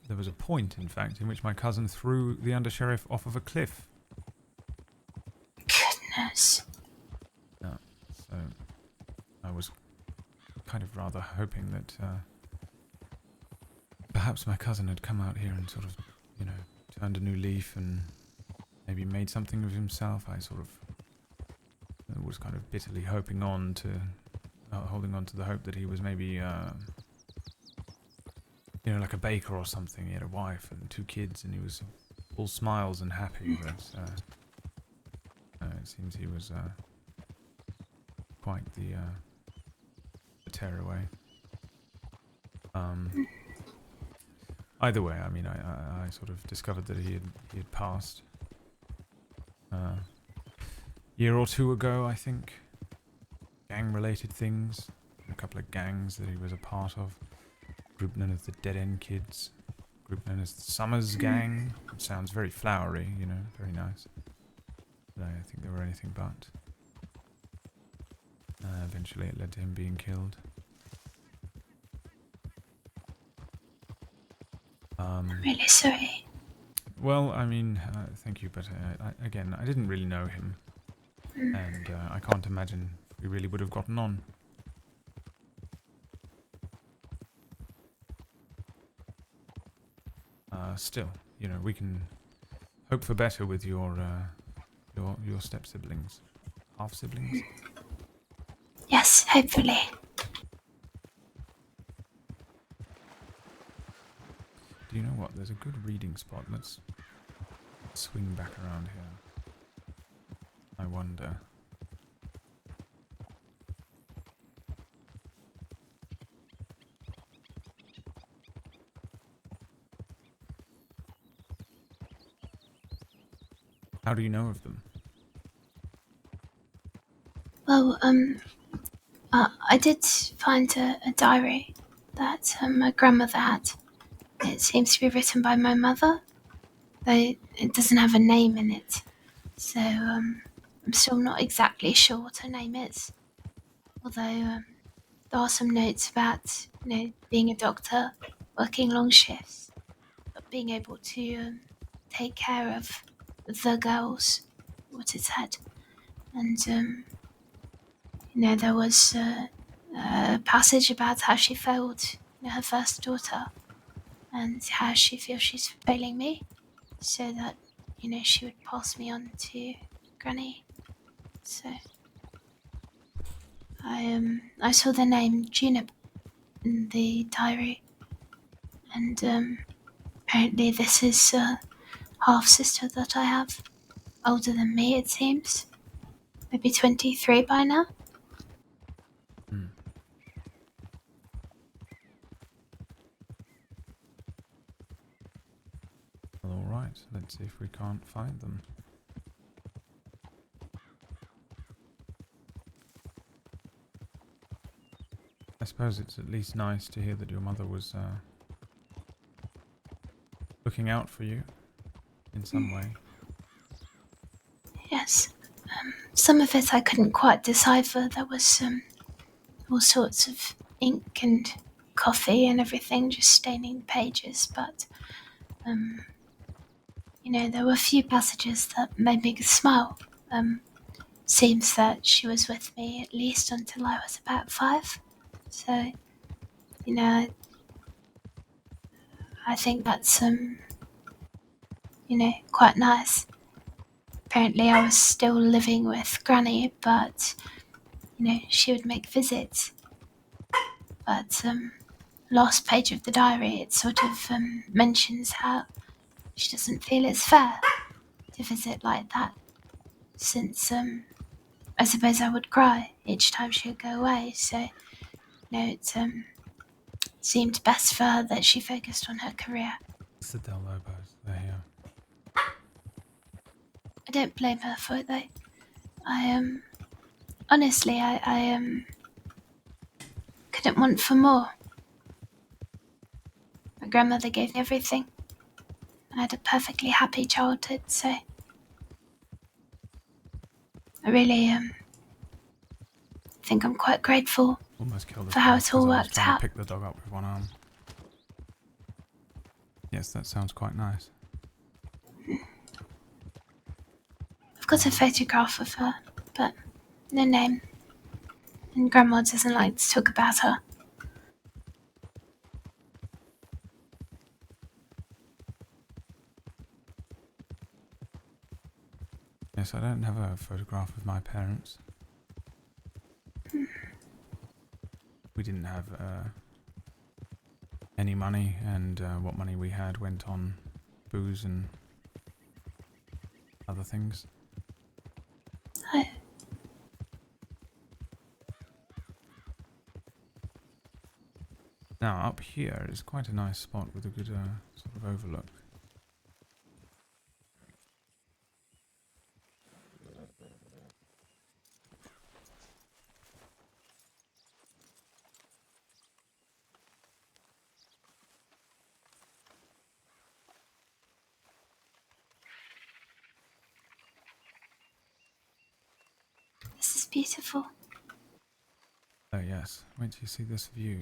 There was a point, in fact, in which my cousin threw the Undersheriff off of a cliff. Goodness. Yeah, so I was kind of rather hoping that perhaps my cousin had come out here and sort of, turned a new leaf and maybe made something of himself. I sort of was kind of bitterly holding on to the hope that he was maybe you know, like a baker or something. He had a wife and 2 kids, and he was all smiles and happy. But it seems he was quite the tearaway. Either way, I mean, I sort of discovered that he had passed a year or 2 ago, I think. Gang-related things, a couple of gangs that he was a part of. A group known as the Dead End Kids, a group known as the Summers Gang. It sounds very flowery, you know, very nice. But I think they were anything but. Eventually, it led to him being killed. I'm really sorry. Well, I mean, thank you, but again, I didn't really know him, and I can't imagine we really would have gotten on. Still, you know, we can hope for better with your step siblings, half siblings. Yes, hopefully. Do you know what? There's a good reading spot. Let's swing back around here. I wonder. How do you know of them? Well, I did find a diary that my grandmother had. It seems to be written by my mother, though it doesn't have a name in it. So I'm still not exactly sure what her name is. Although there are some notes about, being a doctor, working long shifts, but being able to take care of the girls, what it said. And, there was a passage about how she failed her first daughter and how she feels she's failing me so that, she would pass me on to Granny. So I saw the name Junip in the diary, and apparently this is a half sister that I have, older than me it seems, maybe 23 by now. Well, all right. Let's see if we can't find them. I suppose it's at least nice to hear that your mother was looking out for you in some way. Yes. Some of it I couldn't quite decipher. There was all sorts of ink and coffee and everything just staining the pages, but there were a few passages that made me smile. Seems that she was with me at least until I was about 5. So, I think that's quite nice. Apparently I was still living with Granny, but she would make visits. But last page of the diary, it sort of mentions how she doesn't feel it's fair to visit like that, since I suppose I would cry each time she would go away. So it seemed best for her that she focused on her career. Citadel Lobos, they're here. I don't blame her for it though. I honestly I couldn't want for more. My grandmother gave me everything. I had a perfectly happy childhood, so I really think I'm quite grateful Almost killed us for how both it all 'cause I was worked trying out. to pick the dog up with one arm. Yes, that sounds quite nice. I've got a photograph of her, but no name. And Grandma doesn't like to talk about her. Yes, I don't have a photograph of my parents. We didn't have any money, and what money we had went on booze and other things. Oh. Now, up here is quite a nice spot with a good sort of overlook. This is beautiful. Oh yes, wait till you see this view.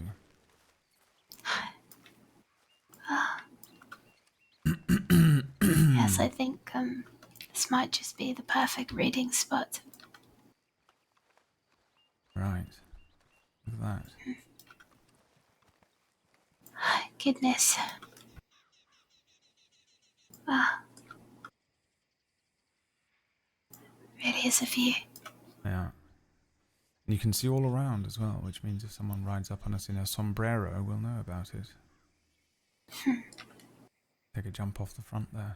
Yes, I think this might just be the perfect reading spot. Right. Look at that. Goodness. Wow. Really is a view. Yeah. And you can see all around as well, which means if someone rides up on us in a sombrero, we'll know about it. Take a jump off the front there.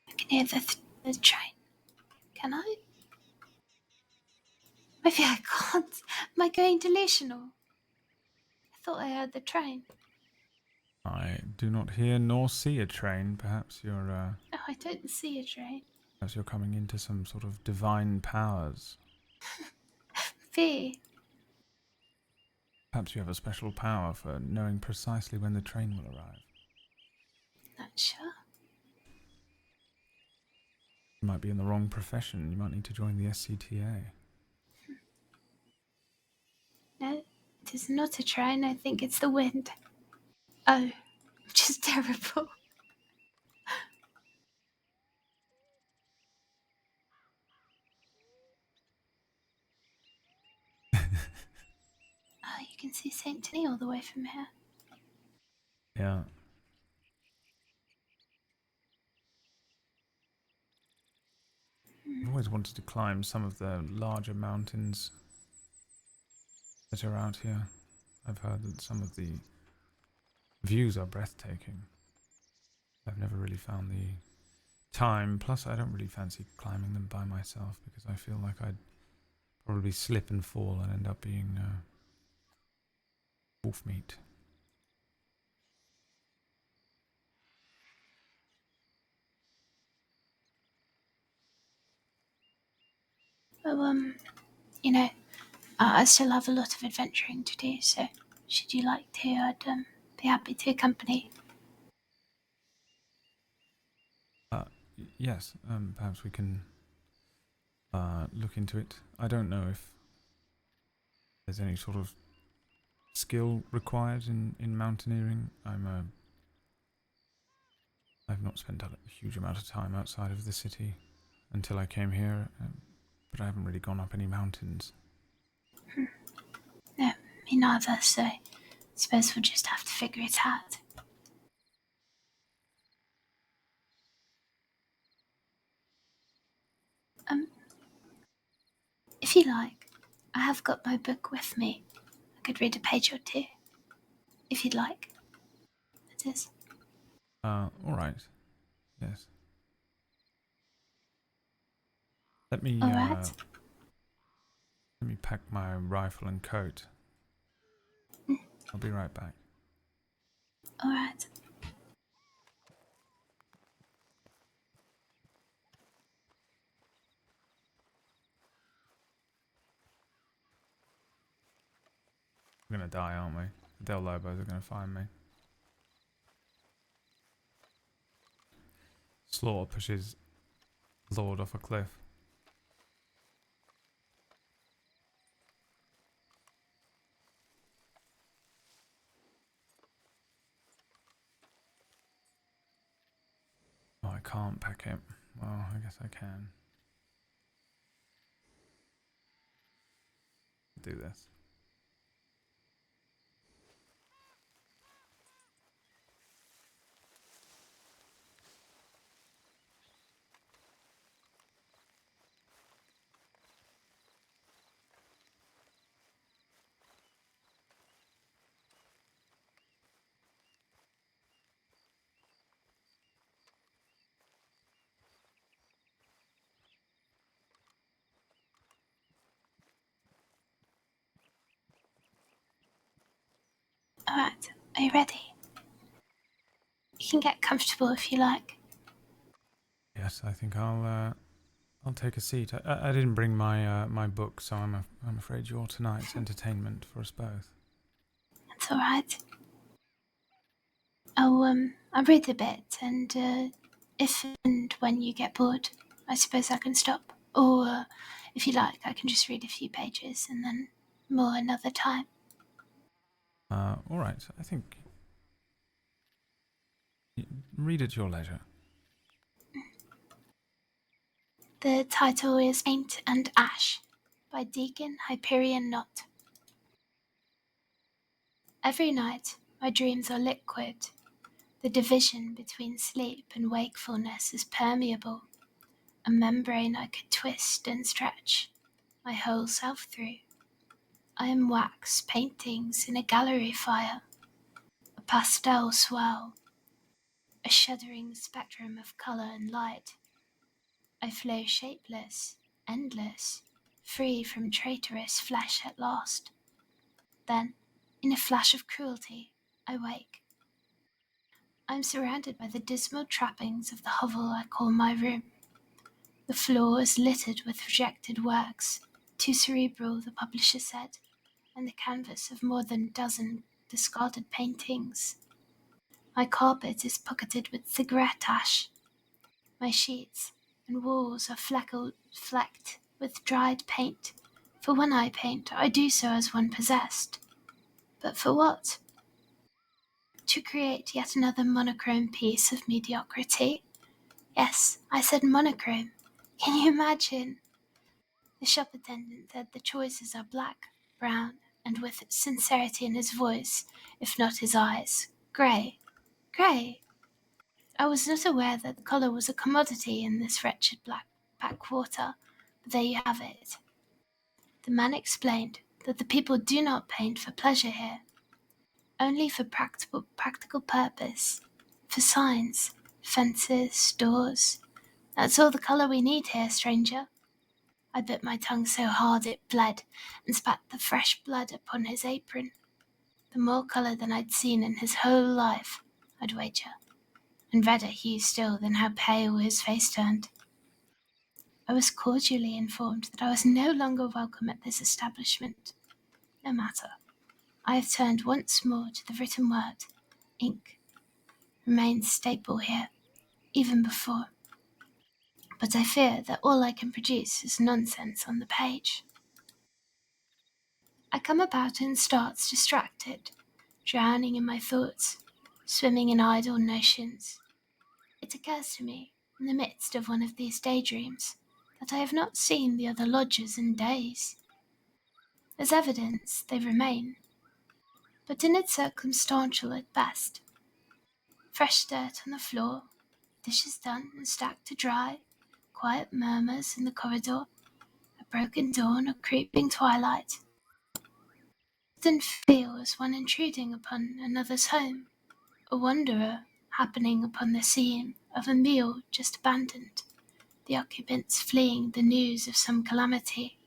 I can hear the train. Can I? Maybe I can't. Am I going delusional? I thought I heard the train. I do not hear nor see a train. Perhaps you're No, I don't see a train. perhaps you're coming into some sort of divine powers. V. Perhaps you have a special power for knowing precisely when the train will arrive. Not sure. You might be in the wrong profession. You might need to join the SCTA. No, it is not a train. I think it's the wind. Oh, which is terrible. Oh, you can see St. Denis all the way from here. Yeah. I've always wanted to climb some of the larger mountains that are out here. I've heard that some of the views are breathtaking. I've never really found the time, plus I don't really fancy climbing them by myself because I feel like I'd probably slip and fall and end up being wolf meat. Well, you know, I still have a lot of adventuring to do, so should you like to, I'd be happy to accompany. Yes, perhaps we can look into it. I don't know if there's any sort of skill required in mountaineering. I've not spent a huge amount of time outside of the city until I came here, but I haven't really gone up any mountains. No, me neither, so I suppose we'll just have to figure it out. If you like, I have got my book with me. I could read a page or two. If you'd like. It is. Alright. Yes. Let me Alright. let me pack my rifle and coat. I'll be right back. Alright. We're gonna die, aren't we? Del Lobos are gonna find me. Slaughter pushes Lorde off a cliff. Oh, I can't pack it. Well, I guess I can. Do this. Alright, are you ready? You can get comfortable if you like. Yes, I think I'll take a seat. I didn't bring my book, so I'm afraid you're tonight's entertainment for us both. That's alright. I'll read a bit, and if and when you get bored, I suppose I can stop. Or, if you like, I can just read a few pages and then more another time. All right. I think read at your leisure. The title is Paint and Ash by Deacon Hyperion Knott. Every night, my dreams are liquid. The division between sleep and wakefulness is permeable, a membrane I could twist and stretch my whole self through. I am wax paintings in a gallery fire, a pastel swirl, a shuddering spectrum of colour and light. I flow shapeless, endless, free from traitorous flesh at last. Then, in a flash of cruelty, I wake. I am surrounded by the dismal trappings of the hovel I call my room. The floor is littered with rejected works, too cerebral, the publisher said, and the canvas of more than a dozen discarded paintings. My carpet is pocketed with cigarette ash. My sheets and walls are flecked with dried paint, for when I paint, I do so as one possessed. But for what? To create yet another monochrome piece of mediocrity? Yes, I said monochrome. Can you imagine? The shop attendant said the choices are black, brown, and with sincerity in his voice, if not his eyes, grey. Grey! I was not aware that the colour was a commodity in this wretched black backwater, but there you have it. The man explained that the people do not paint for pleasure here, only for practical purpose, for signs, fences, doors. That's all the colour we need here, stranger. I bit my tongue so hard it bled, and spat the fresh blood upon his apron. The more colour than I'd seen in his whole life, I'd wager, and redder hue still than how pale his face turned. I was cordially informed that I was no longer welcome at this establishment. No matter. I have turned once more to the written word. Ink remains staple here, even before. But I fear that all I can produce is nonsense on the page. I come about in starts distracted, drowning in my thoughts, swimming in idle notions. It occurs to me, in the midst of one of these daydreams, that I have not seen the other lodgers in days. As evidence, they remain, but in it circumstantial at best. Fresh dirt on the floor, dishes done and stacked to dry, quiet murmurs in the corridor, a broken dawn or creeping twilight. Often feel as one intruding upon another's home, a wanderer happening upon the scene of a meal just abandoned, the occupants fleeing the news of some calamity.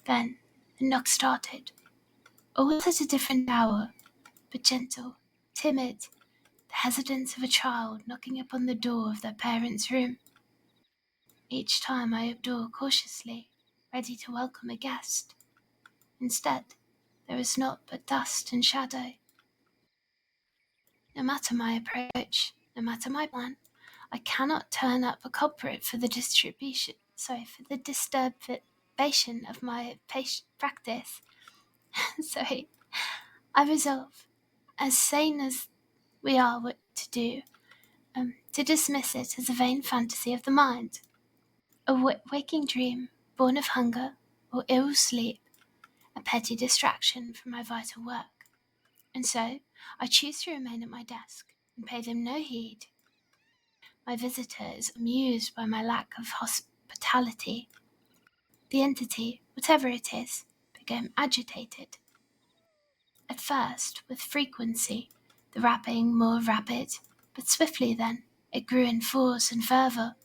Then the knock started, always at a different hour, but gentle, timid, the hesitance of a child knocking upon the door of their parents' room. Each time I open the door cautiously, ready to welcome a guest. Instead, there is naught but dust and shadow. No matter my approach, no matter my plan, I cannot turn up a culprit for the disturbation of my practice. Sorry, I resolve, as sane as we are what to do, to dismiss it as a vain fantasy of the mind, a waking dream born of hunger or ill sleep, a petty distraction from my vital work. And so I choose to remain at my desk and pay them no heed. My visitor is amused by my lack of hospitality. The entity, whatever it is, became agitated. At first, with frequency, the rapping more rapid, but swiftly then, it grew in force and fervour.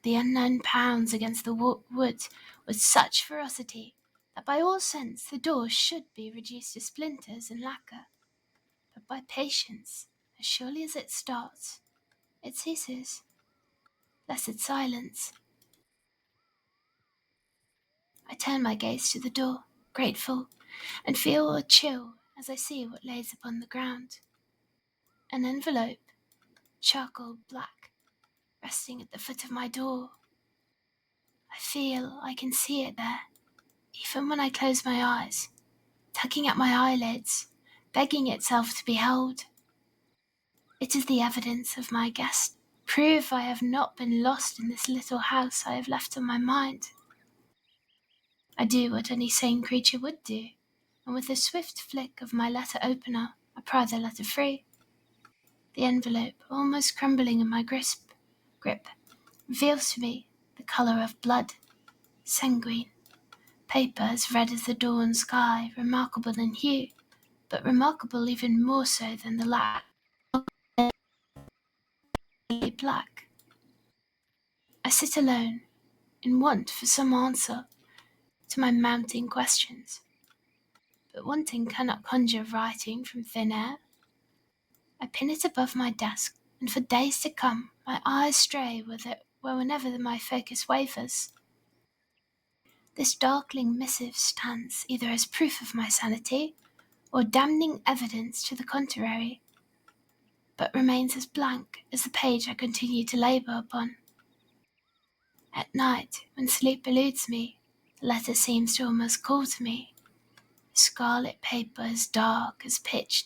The unknown pounds against the wood with such ferocity that by all sense the door should be reduced to splinters and lacquer. by patience, as surely as it starts, it ceases. Blessed silence. I turn my gaze to the door, grateful, and feel a chill as I see what lays upon the ground. An envelope, charcoal black, resting at the foot of my door. I feel I can see it there, even when I close my eyes, tugging at my eyelids, begging itself to be held. It is the evidence of my guest, proof I have not been lost in this little house I have left on my mind. I do what any sane creature would do, and with a swift flick of my letter opener, I pry the letter free. The envelope, almost crumbling in my grip, reveals to me the colour of blood, sanguine. Paper as red as the dawn sky, remarkable in hue, but remarkable even more so than the lack black. I sit alone, in want for some answer to my mounting questions, but wanting cannot conjure writing from thin air. I pin it above my desk, and for days to come my eyes stray with it whenever my focus wavers. This darkling missive stands either as proof of my sanity or damning evidence to the contrary, but remains as blank as the page I continue to labour upon. At night, when sleep eludes me, the letter seems to almost call to me. The scarlet paper as dark as pitch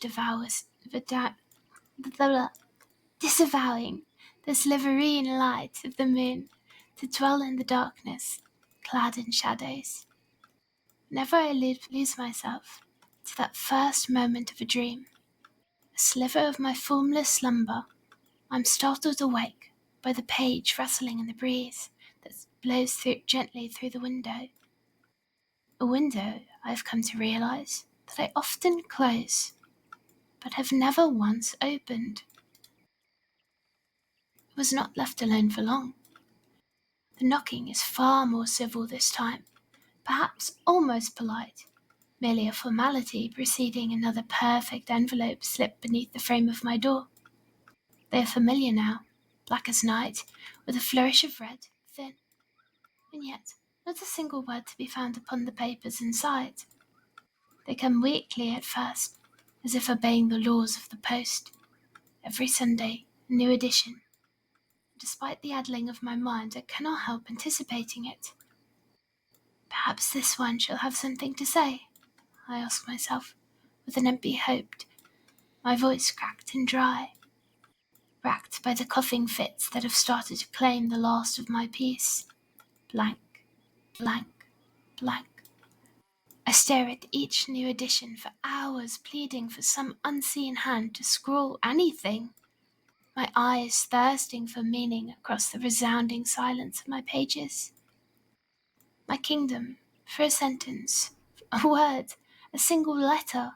disavowing the silverine light of the moon to dwell in the darkness, clad in shadows. Whenever I lose myself to that first moment of a dream, a sliver of my formless slumber, I'm startled awake by the page rustling in the breeze that blows gently through the window. A window I've come to realize that I often close, but have never once opened. I was not left alone for long. The knocking is far more civil this time, perhaps almost polite, merely a formality preceding another perfect envelope slipped beneath the frame of my door. They are familiar now, black as night, with a flourish of red, thin, and yet not a single word to be found upon the papers inside. They come weekly at first, as if obeying the laws of the post. Every Sunday, a new edition. Despite the addling of my mind, I cannot help anticipating it. Perhaps this one shall have something to say, I ask myself, with an empty hope, my voice cracked and dry, racked by the coughing fits that have started to claim the last of my peace. Blank, blank, blank. I stare at each new edition for hours, pleading for some unseen hand to scrawl anything, my eyes thirsting for meaning across the resounding silence of my pages. My kingdom, for a sentence, a word, a single letter.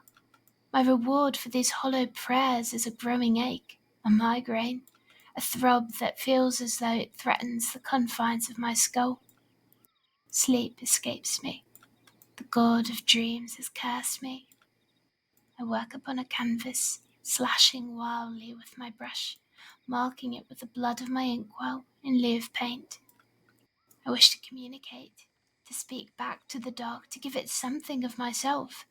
My reward for these hollow prayers is a growing ache, a migraine, a throb that feels as though it threatens the confines of my skull. Sleep escapes me. The god of dreams has cursed me. I work upon a canvas, slashing wildly with my brush, marking it with the blood of my inkwell in lieu of paint. I wish to communicate, to speak back to the dark, to give it something of myself.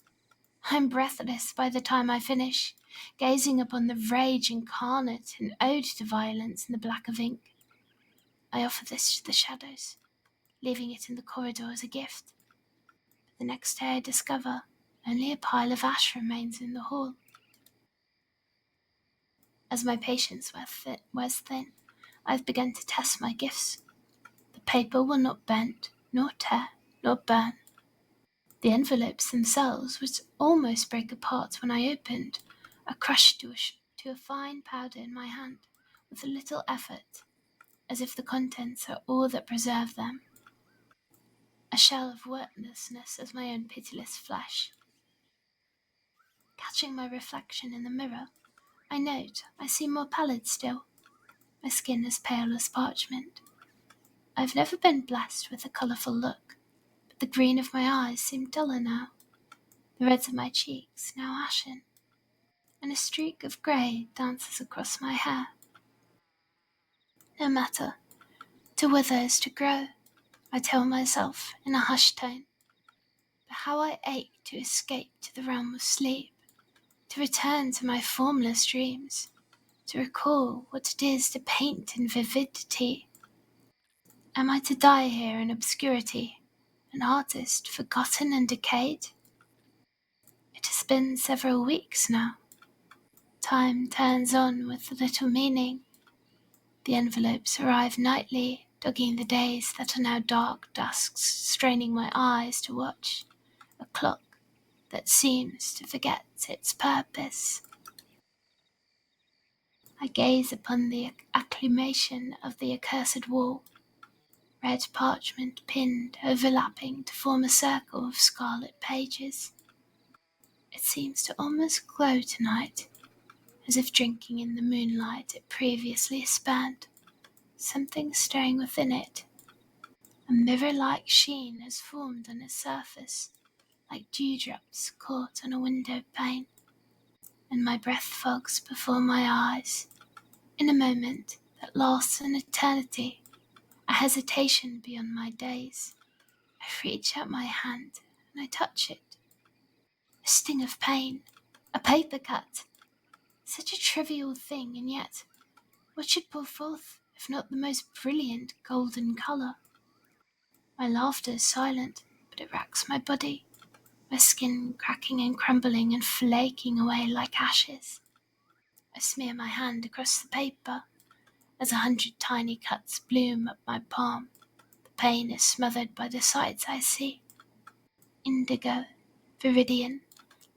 I'm breathless by the time I finish, gazing upon the rage incarnate, an ode to violence in the black of ink. I offer this to the shadows, leaving it in the corridor as a gift. But the next day I discover only a pile of ash remains in the hall. As my patience wears thin, I've begun to test my gifts. The paper will not bend, nor tear, nor burn. The envelopes themselves, which almost break apart when I opened, are crushed to a fine powder in my hand, with a little effort, as if the contents are all that preserve them. A shell of worthlessness as my own pitiless flesh. Catching my reflection in the mirror, I note I seem more pallid still, my skin as pale as parchment. I've never been blessed with a colourful look, but the green of my eyes seem duller now, the reds of my cheeks now ashen. and a streak of grey dances across my hair. No matter, to wither is to grow, I tell myself in a hushed tone. But how I ache to escape to the realm of sleep, to return to my formless dreams, to recall what it is to paint in vividity. Am I to die here in obscurity, an artist forgotten and decayed? It has been several weeks now. Time turns on with little meaning. The envelopes arrive nightly, dogging the days that are now dark dusks, straining my eyes to watch a clock that seems to forget its purpose. I gaze upon the acclamation of the accursed wall, red parchment pinned, overlapping to form a circle of scarlet pages. It seems to almost glow tonight, as if drinking in the moonlight it previously spanned. Something stirring within it. A mirror-like sheen has formed on its surface, like dewdrops caught on a window pane, and my breath fogs before my eyes. In a moment that lasts an eternity, a hesitation beyond my days, I reach out my hand and I touch it. A sting of pain, a paper cut. Such a trivial thing, and yet, what should pour forth if not the most brilliant golden colour? My laughter is silent, but it racks my body, my skin cracking and crumbling and flaking away like ashes. I smear my hand across the paper as 100 tiny cuts bloom up my palm. The pain is smothered by the sights I see. Indigo, viridian,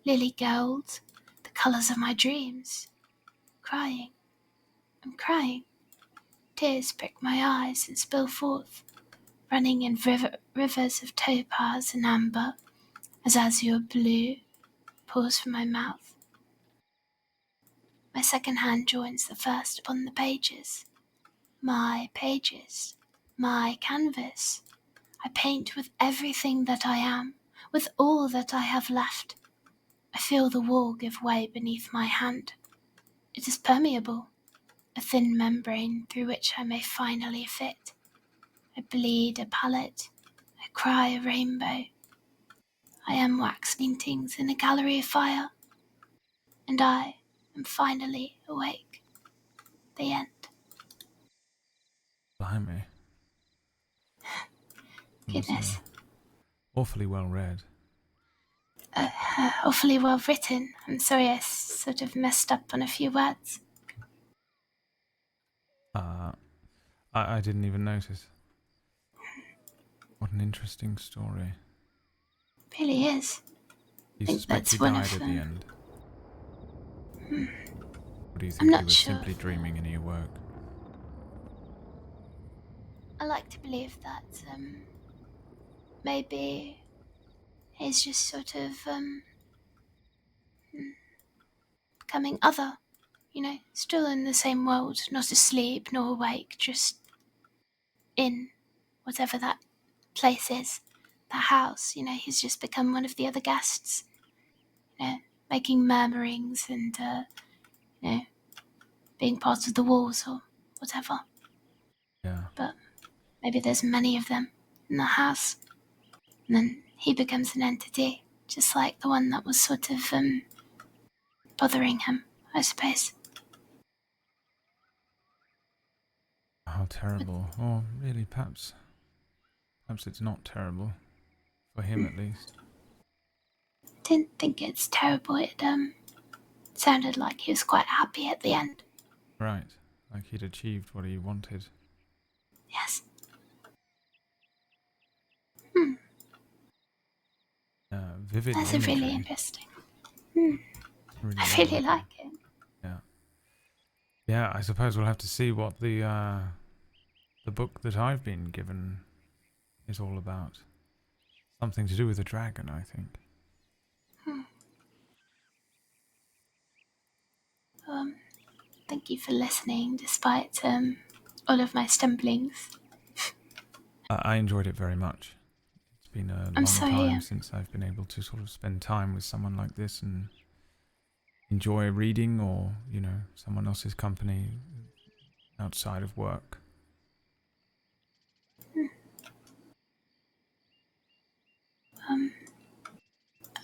lily gold, the colours of my dreams. Crying, I'm crying. Tears prick my eyes and spill forth, running in rivers of topaz and amber, as azure blue pours from my mouth. My second hand joins the first upon the pages. My pages, my canvas. I paint with everything that I am, with all that I have left. I feel the wall give way beneath my hand. It is permeable, a thin membrane through which I may finally fit. I bleed a palette, I cry a rainbow. I am wax paintings in a gallery of fire, and I am finally awake. The end. Blimey. Goodness. Awfully well read. Awfully well written. I'm sorry I sort of messed up on a few words. I didn't even notice. What an interesting story. It really is. Do you I think suspect that's he one died of at the end? Or do you I'm think he not was sure. simply dreaming and he awoke? I like to believe that maybe he's just sort of becoming other, still in the same world, not asleep nor awake, just in whatever that place is, that house. He's just become one of the other guests, making murmurings and being part of the walls or whatever. Yeah. But maybe there's many of them in the house, and then he becomes an entity, just like the one that was sort of bothering him, I suppose. How terrible. Or really, perhaps it's not terrible. For him, at least. Didn't think it's terrible. It sounded like he was quite happy at the end. Right. Like he'd achieved what he wanted. Yes. Vivid That's imagery. really interesting. Really I well really written. like it. Yeah. Yeah, I suppose we'll have to see what the book that I've been given is all about. Something to do with a dragon, I think. Thank you for listening, despite all of my stumblings. I enjoyed it very much. It's been a I'm long sorry, time since I've been able to sort of spend time with someone like this and enjoy reading or, you know, someone else's company outside of work? Um,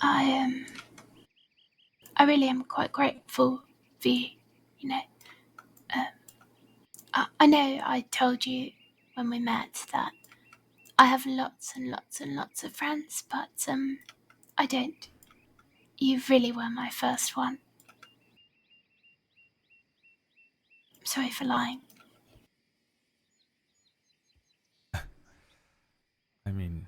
I really am quite grateful for you. You know, I know I told you when we met that I have lots and lots and lots of friends, but I don't. You really were my first one. I'm sorry for lying. I mean,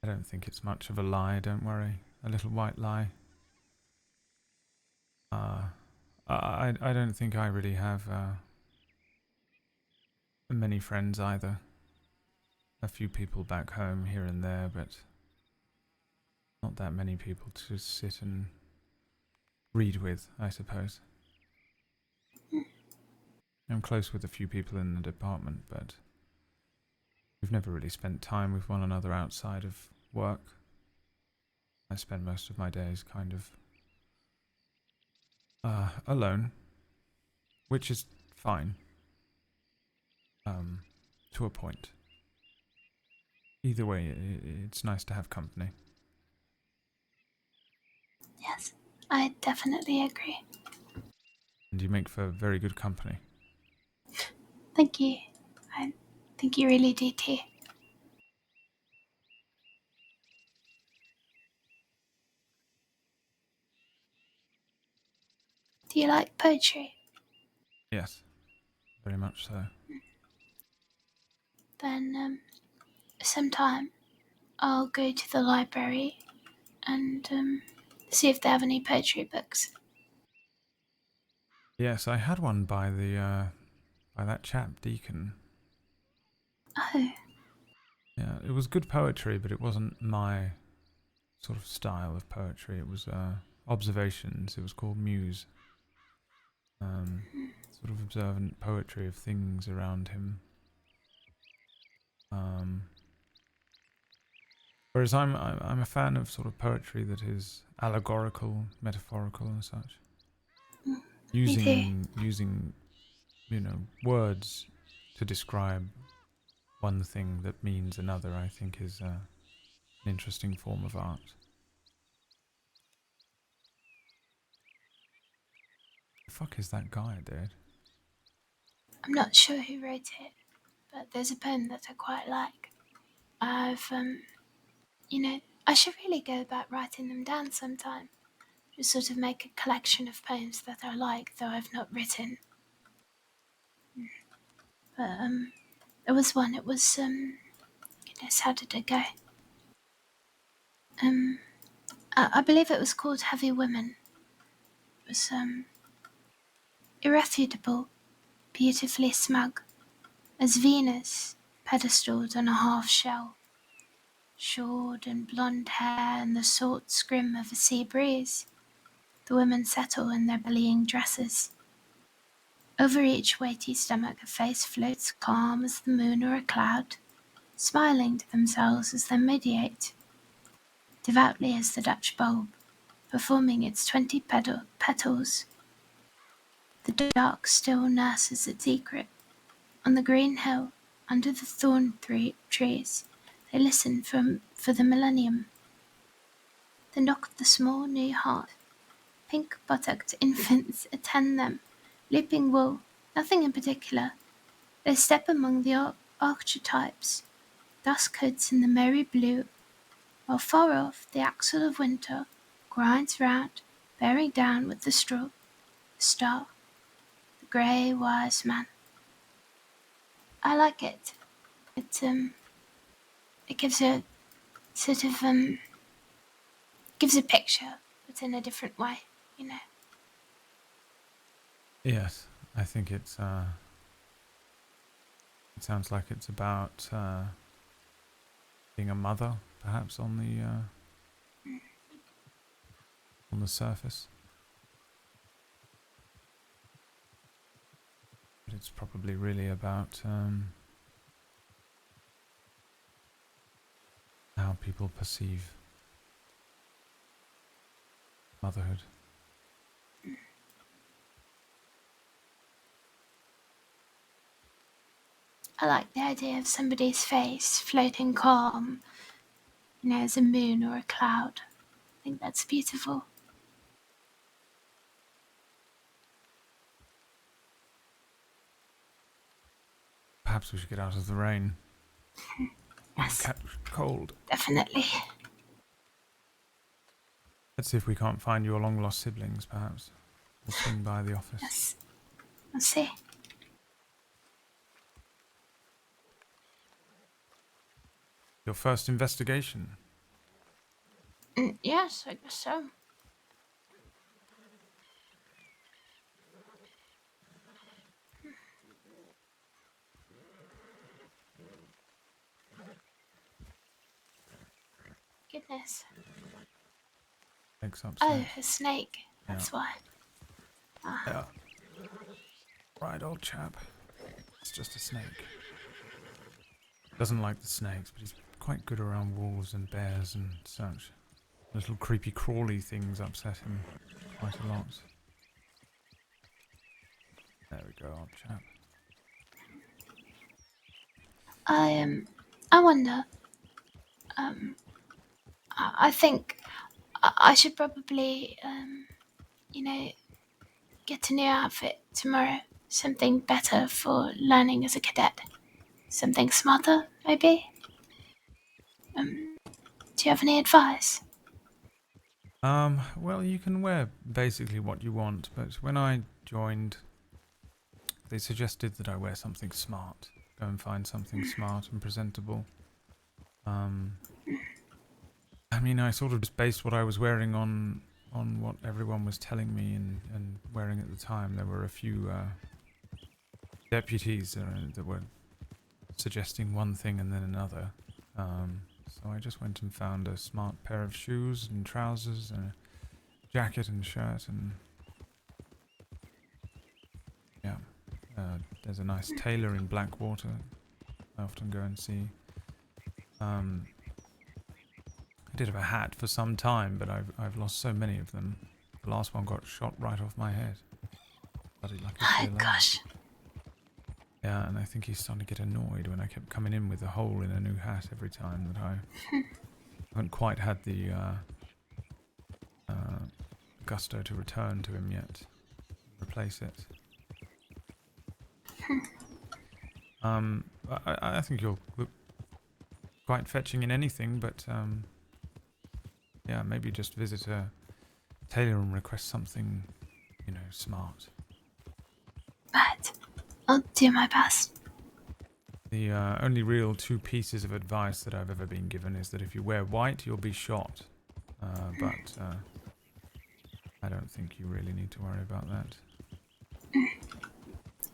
I don't think it's much of a lie, don't worry. A little white lie. I don't think I really have many friends either. A few people back home here and there, but not that many people to sit and read with, I suppose. I'm close with a few people in the department, but we've never really spent time with one another outside of work. I spend most of my days kind of alone, which is fine. To a point. Either way, it's nice to have company. Yes, I definitely agree. And you make for very good company. Thank you. I think you really do too. Do you like poetry? Yes, very much so. Then sometime I'll go to the library and see if they have any poetry books. Yes, I had one by that chap Deacon. Oh. Yeah, it was good poetry, but it wasn't my sort of style of poetry. It was observations. It was called Muse. Sort of observant poetry of things around him. Whereas I'm a fan of sort of poetry that is allegorical, metaphorical, and such. Using you know, words to describe one thing that means another, I think, is an interesting form of art. The fuck is that guy, dude? I'm not sure who wrote it, but there's a poem that I quite like. You know, I should really go about writing them down sometime. Just sort of make a collection of poems that I like, though I've not written. But there was one. It was goodness, how did it go? I believe it was called Heavy Women. It was irrefutable, beautifully smug, as Venus pedestaled on a half shell, short and blonde hair and the salt scrim of a sea breeze. The women settle in their bellying dresses. Over each weighty stomach a face floats calm as the moon or a cloud, smiling to themselves as they mediate, devoutly as the Dutch bulb, performing its 20 petals. The dark still nurses its secret. On the green hill, under the thorn trees, they listen for the millennium. The knock of the small new heart. Pink-buttocked infants attend them, leaping wool, nothing in particular. They step among the archetypes, dusk hoods in the merry blue, while far off the axle of winter grinds round, bearing down with the straw, the star, the grey wise man. I like it. It gives a sort of gives a picture, but in a different way, you know. Yes, I think it's it sounds like it's about being a mother, perhaps on the surface. But it's probably really about how people perceive motherhood. I like the idea of somebody's face floating calm, as a moon or a cloud. I think that's beautiful. Perhaps we should get out of the rain. Yes. Catch cold. Definitely. Let's see if we can't find your long-lost siblings, perhaps. We'll swing by the office. Yes. We'll see. Your first investigation. Yes, I guess so. Goodness. Makes up Oh, a snake. That's Yeah. why. Ah. Yeah. Right, old chap. It's just a snake. Doesn't like the snakes, but he's quite good around wolves and bears and such. Little creepy crawly things upset him quite a lot. There we go, old chap. I wonder. I think I should probably, get a new outfit tomorrow. Something better for learning as a cadet. Something smarter, maybe. Do you have any advice? Well, you can wear basically what you want, but when I joined, they suggested that I wear something smart. Go and find something smart and presentable. I mean, I sort of just based what I was wearing on what everyone was telling me and wearing at the time. There were a few deputies that were suggesting one thing and then another. So I just went and found a smart pair of shoes and trousers and a jacket and shirt and yeah. There's a nice tailor in Blackwater I often go and see. I did have a hat for some time, but I've lost so many of them. The last one got shot right off my head. Bloody lucky to be alive. Gosh. Yeah, and I think he's starting to get annoyed when I kept coming in with a hole in a new hat every time that I haven't quite had the gusto to return to him yet. Replace it. I think you'll look quite fetching in anything, but yeah, maybe just visit a tailor and request something, smart. Right. I'll do my best. The only real two pieces of advice that I've ever been given is that if you wear white, you'll be shot. But I don't think you really need to worry about that.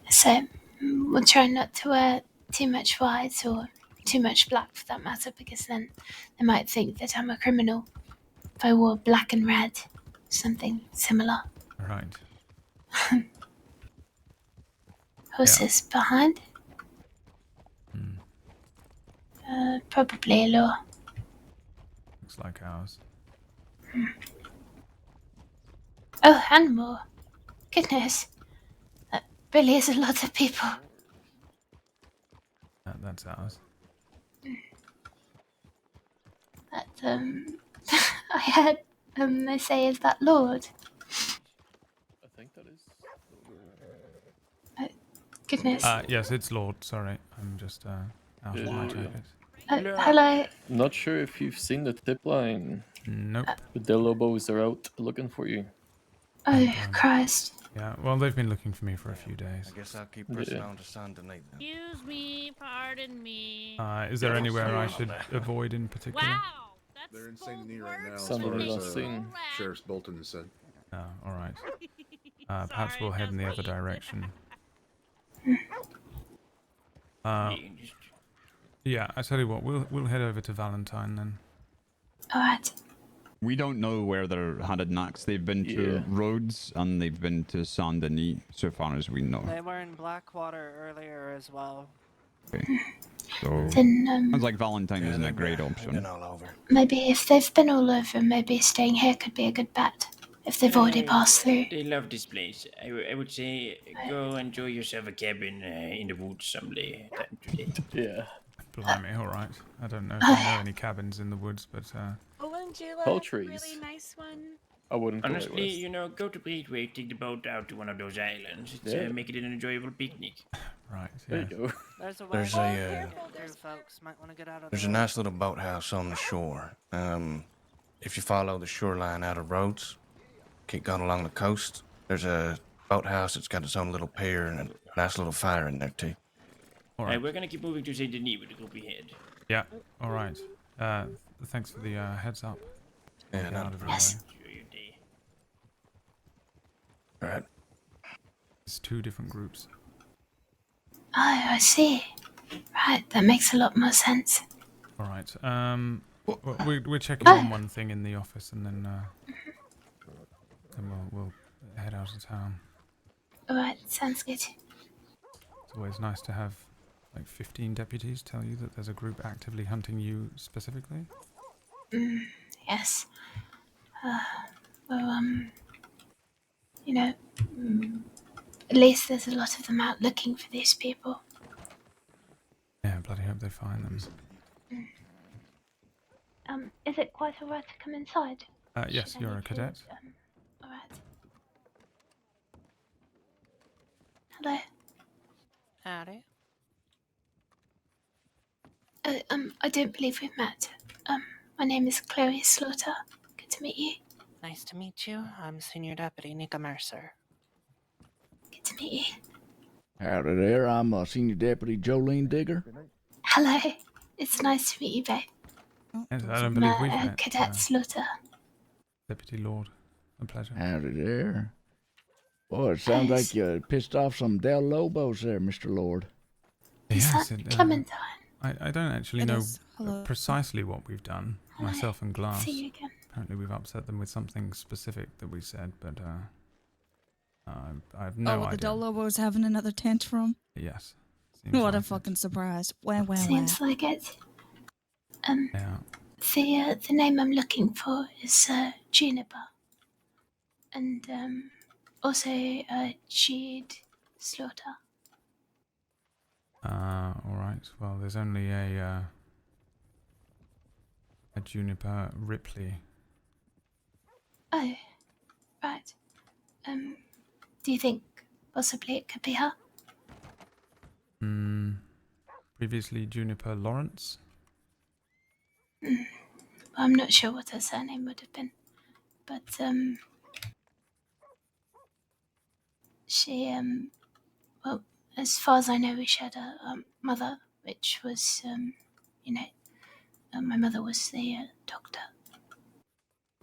So, we'll try not to wear too much white or too much black for that matter, because then they might think that I'm a criminal. If I wore black and red, something similar. Right. Horses behind? Probably a law. Looks like ours. Oh, and more. Goodness. That really is a lot of people. That's ours. That, I heard they say is that Lorde. I think that is. Goodness. Yes, it's Lorde. Sorry, I'm just out of my jacket. Hello. Not sure if you've seen the tip line. Nope. But the Lobos are out looking for you. Oh, Christ. Yeah, well, they've been looking for me for a few days. I guess I'll keep pressing on to San Donate then. Excuse me, pardon me. Is there anywhere I should avoid in particular? Wow, They're in Saint Denis right now, as Somebody far last as seen. Sheriff Bolton has said. Oh, all right. Perhaps we'll head in the other direction. Yeah, I tell you what, we'll head over to Valentine then. Alright. We don't know where they're headed next. They've been to Rhodes and they've been to Saint Denis, so far as we know. They were in Blackwater earlier as well. Okay. So, Then, sounds like Valentine isn't a great option. maybe if they've been all over, maybe staying here could be a good bet. if they've already passed through. They love this place. I would say go enjoy yourself a cabin in the woods someday. Time today. Yeah. Blimey, all right. I don't know if I know any cabins in the woods, but Wouldn't you Tall like a trees. really nice one? I wouldn't go out Honestly, west. you know, go to Braithwaite, take the boat out to one of those islands. It's Yeah. make it an enjoyable picnic. right. There Yeah. you go. There's a There's way a, to uh, get through, folks. Might want to get out of There's the a way. nice little boathouse on the shore. If you follow the shoreline out of Rhodes, keep going along the coast, there's a boathouse that's got its own little pier and a nice little fire in there too. All right. We're gonna keep moving to Saint Denis with the group ahead. Yeah. All right. Thanks for the heads up. Yeah, Get not out of a your Yes. way. Enjoy your day. Right. It's 2 different groups. Oh, I see. Right, that makes a lot more sense. All right. We're checking on one thing in the office, and then we'll head out of town. Alright, sounds good. It's always nice to have like 15 deputies tell you that there's a group actively hunting you specifically. Yes. Well, you know, at least there's a lot of them out looking for these people. Yeah, bloody hope they find them. Is it quite alright to come inside? Yes, Should I you're a need to, cadet. Alright. Hello. Howdy. I don't believe we've met. My name is Chloe Slaughter. Good to meet you. Nice to meet you. I'm Senior Deputy Nika Mercer. Good to meet you. Howdy there, I'm Senior Deputy Jolene Digger. Hello. It's nice to meet you both. Yes, I don't believe we've I'm met. Cadet Slaughter. Deputy Lorde, a pleasure. Howdy there. Boy, it sounds like you pissed off some Del Lobos there, Mr. Lord. Yes, Clementine? I don't actually It know is. Hello. precisely what we've done, myself and Glass. See you again. Apparently we've upset them with something specific that we said, but I have no the idea. Del Lobos having another tantrum? Yes. What a fucking surprise. Wow, wow, Seems wow. like it. Yeah. The name I'm looking for is Juniper. And also Jude Slaughter. All right. Well, there's only a Juniper Ripley. Oh, right. Do you think possibly it could be her? Previously Juniper Lawrence. I'm not sure what her surname would have been, but she well, as far as I know, we shared a mother, which was my mother was the doctor.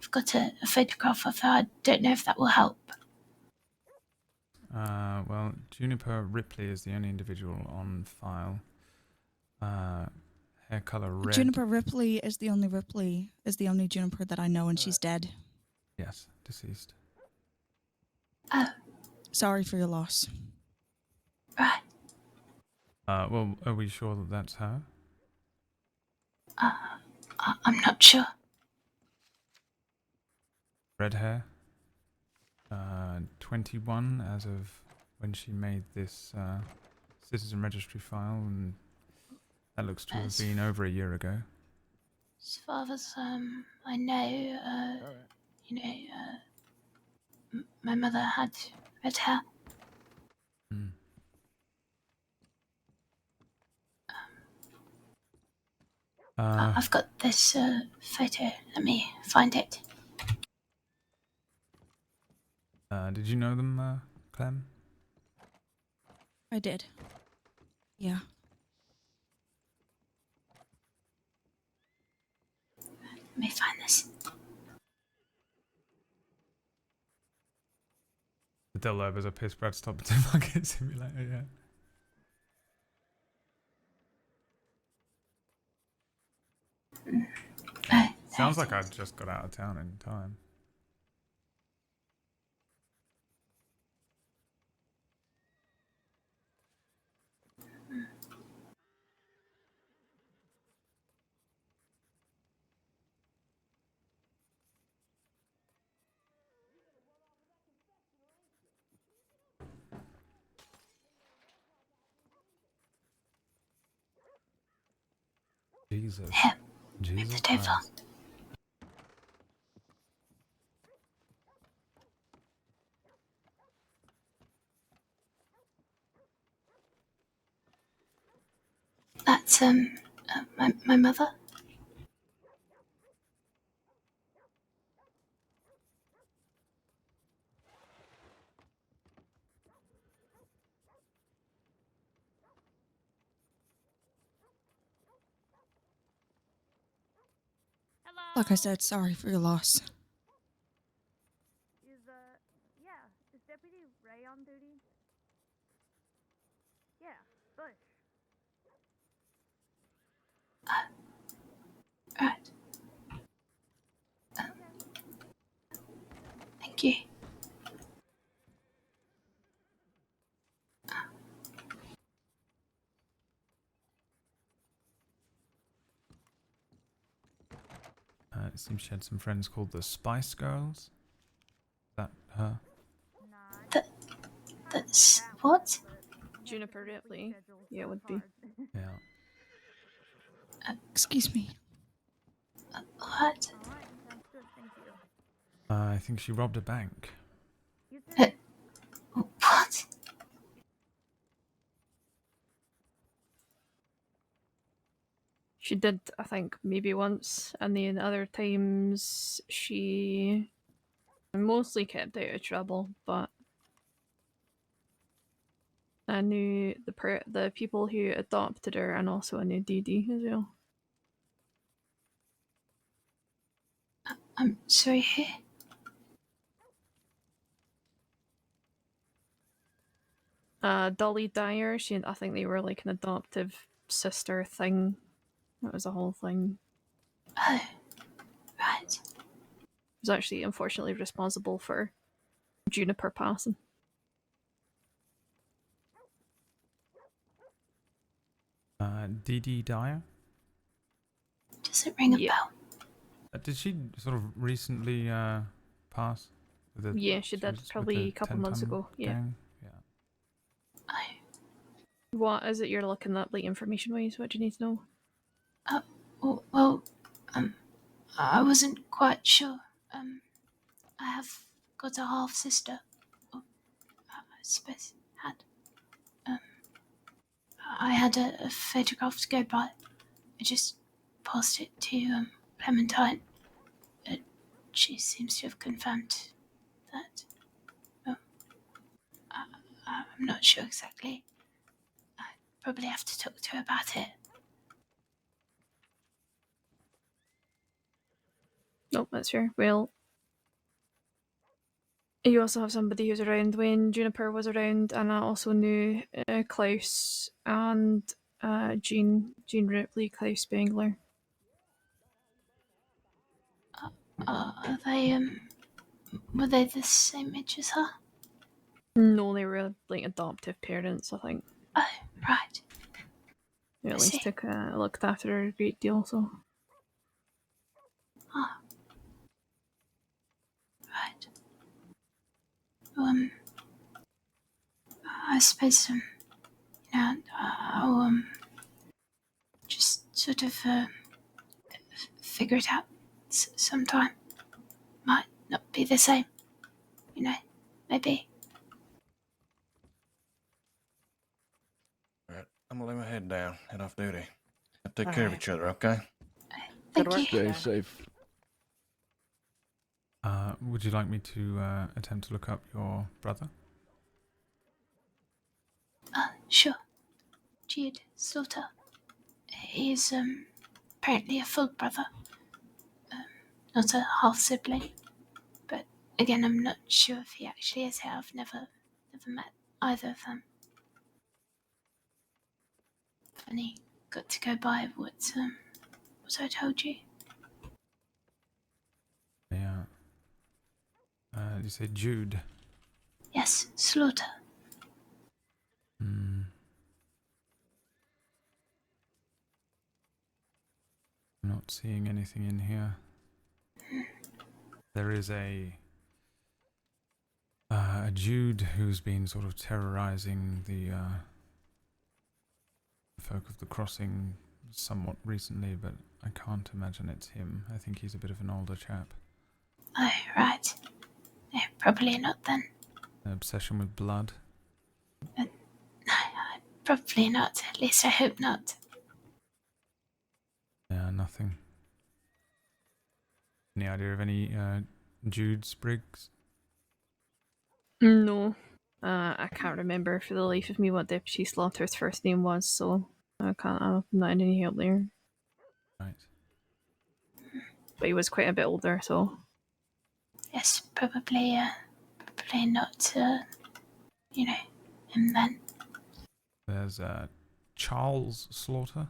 I've got a photograph of her. I don't know if that will help. Well, Juniper Ripley is the only individual on file. Hair color red. Juniper Ripley is the only Juniper that I know, and she's dead. Yes, deceased. Oh. Sorry for your loss. Right. Well, are we sure that that's her? I'm not sure. Red hair. 21 as of when she made this citizen registry file, and that looks to have been over a year ago. As far as I know, my mother had red hair. I've got this photo. Let me find it. Did you know them, Clem? I did. Yeah. Let me find this. The Del Lobos are pissed Brad stopped to Market Simulator, yeah. Sounds like I just got out of town in time. Jesus. Here, Jesus move it over. Christ. That's my mother. Like I said, sorry for your loss. Is Deputy Ray on duty? Yeah, Bush. Right. Thank you. It seems she had some friends called the Spice Girls. Is that her? That's what? Juniper Ripley. Yeah, it would be. Yeah. Excuse me. What? Sounds good, thank you. I think she robbed a bank. What? She did, I think, maybe once, and then other times she mostly kept out of trouble, but I knew the people who adopted her, and also I knew Dee Dee as well. I'm sorry, who? Dolly Dyer, I think they were like an adoptive sister thing. That was a whole thing. Oh, right. Was actually unfortunately responsible for Juniper passing. Dee Dee Dyer? Does it ring a bell? Did she sort of recently pass? With Yeah, she did, was with probably the a couple 10 months ton ago. Yeah. gang? What is it you're looking at, like information wise? What do you need to know? Well, I wasn't quite sure. I have got a half sister. I suppose had. I had a photograph to go by. I just passed it to Clementine. She seems to have confirmed that. I'm not sure exactly. I probably have to talk to her about it. Nope, that's fair. Well, you also have somebody who's around when Juniper was around, and I also knew Klaus and Jean Ripley, Klaus Spengler. Are they, were they the same age as her? No, they were like adoptive parents, I think. Oh, right. They I at least see. looked after her a great deal, so. Ah. Right. I suppose, I'll, just sort of, figure it out sometime. Might not be the same, maybe. Alright, I'm gonna lay my head down, head off duty. Take All care of right. each other, okay? Thank you. Stay safe. Would you like me to attempt to look up your brother? Sure. Jude Slaughter. He's, apparently a full brother. Not a half sibling. But again, I'm not sure if he actually is here. I've never met either of them. Funny, got to go by what I told you. Yeah. Did you say Jude? Yes, Slaughter. Hmm. I'm not seeing anything in here. There is a Jude who's been sort of terrorizing the folk of the crossing somewhat recently, but I can't imagine it's him. I think he's a bit of an older chap. Oh, right. No, probably not then. An obsession with blood. Probably not. At least I hope not. Yeah, nothing. Any idea of any Jude Spriggs? No. I can't remember for the life of me what Deputy Slaughter's first name was, so I'm not in any help there. Right. But he was quite a bit older, so. Yes, probably not, him then. There's Charles Slaughter.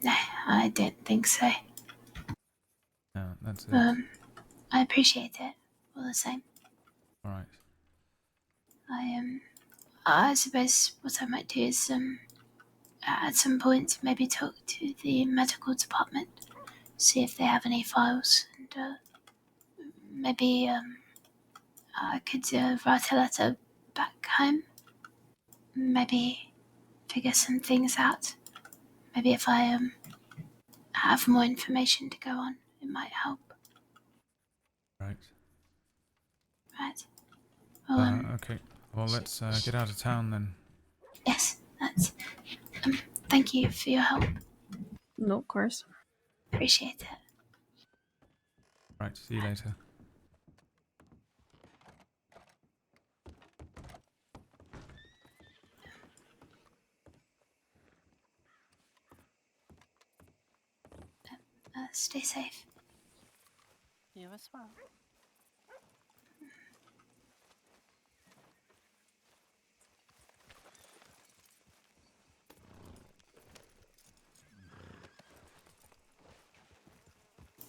No, I don't think so. No, that's it. I appreciate it, all the same. Alright. I suppose what I might do is, at some point, maybe talk to the medical department, see if they have any files, and maybe I could write a letter back home. Maybe figure some things out. Maybe if I have more information to go on, it might help. Right. Right. Well, okay. Well, let's get out of town then. yes, that's. Thank you for your help. No, of course. Appreciate it. Right, see you later. Stay safe. You as well.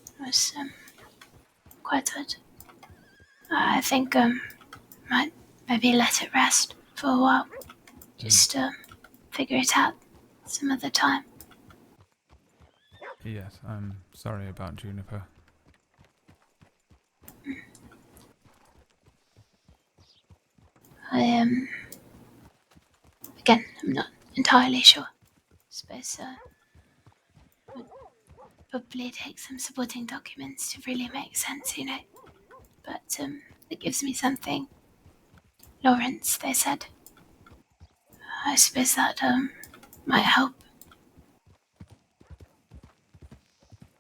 It was quite good. I think might maybe let it rest for a while. Just figure it out some other time. Yes, I'm sorry about Juniper. I again, I'm not entirely sure. Suppose would probably take some supporting documents to really make sense, But it gives me something. Lawrence, they said. I suppose that might help.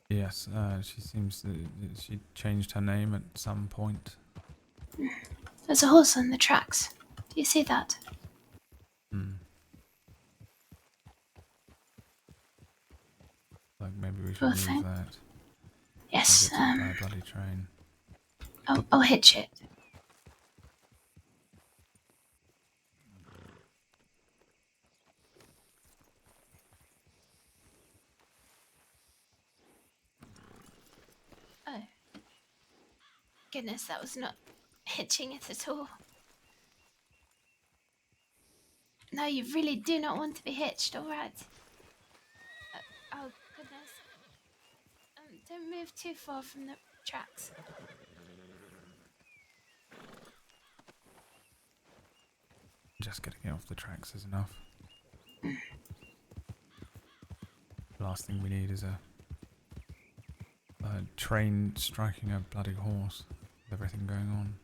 Yes, she seems to, she changed her name at some point. There's a horse on the tracks. Do you see that? Hmm. Like maybe we should Poor move thing. that. Yes. I'll get hit by a bloody train. I'll hitch it. Oh. Goodness, that was not hitching it at all. No, you really do not want to be hitched, alright? Oh, goodness. Don't move too far from the tracks. Just getting it off the tracks is enough. The last thing we need is a train striking a bloody horse with everything going on.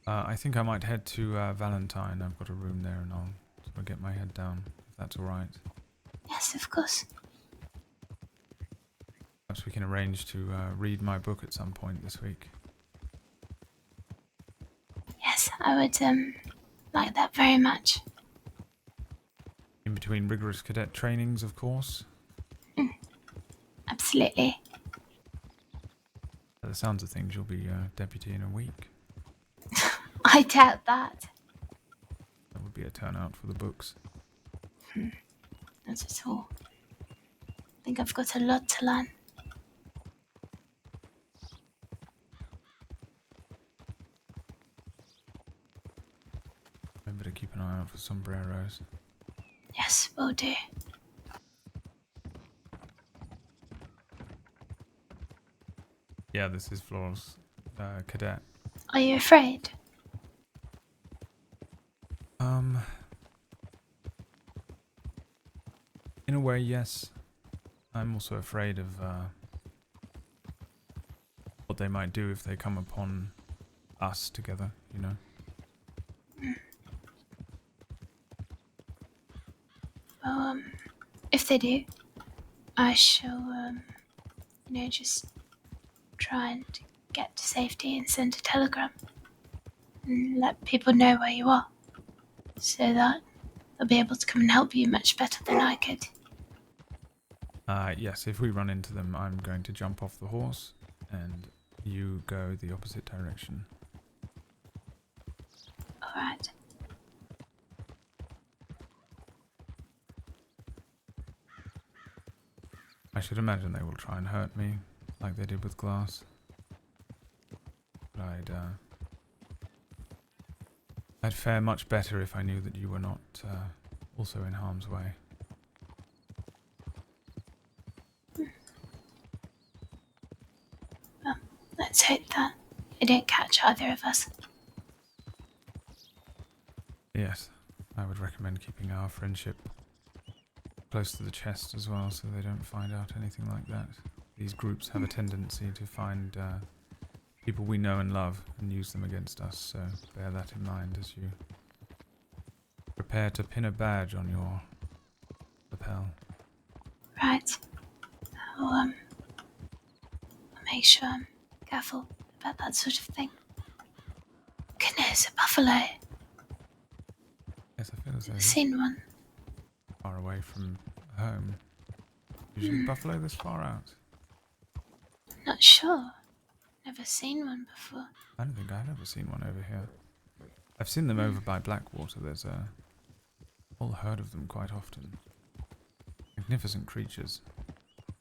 I think I might head to Valentine. I've got a room there and I'll sort of get my head down, if that's alright. Yes, of course. Perhaps we can arrange to read my book at some point this week. Yes, I would like that very much. In between rigorous cadet trainings, of course. Absolutely. By the sounds of things, you'll be deputy in a week. I doubt that. That would be a turnout for the books. Not at all. I think I've got a lot to learn. Remember to keep an eye out for sombreros. Yes, will do. Yeah, this is Flora's cadet. Are you afraid? In a way, yes. I'm also afraid of what they might do if they come upon us together, you know? Well, if they do, I shall, just try and get to safety and send a telegram and let people know where you are so that they'll be able to come and help you much better than I could. Yes, if we run into them, I'm going to jump off the horse and you go the opposite direction. Alright. I should imagine they will try and hurt me, like they did with Glass. But I'd fare much better if I knew that you were not also in harm's way. Well, let's hope that they don't catch either of us. Yes, I would recommend keeping our friendship close to the chest as well, so they don't find out anything like that. These groups have a tendency to find people we know and love and use them against us, so bear that in mind as you prepare to pin a badge on your lapel. Right. I'll make sure I'm careful about that sort of thing. Goodness, a buffalo. Yes, I feel as though I've he's seen one. far away from home. Usually buffalo this far out. Not sure. Never seen one before. I don't think I've ever seen one over here. I've seen them over by Blackwater. There's a whole herd of them quite often. Magnificent creatures.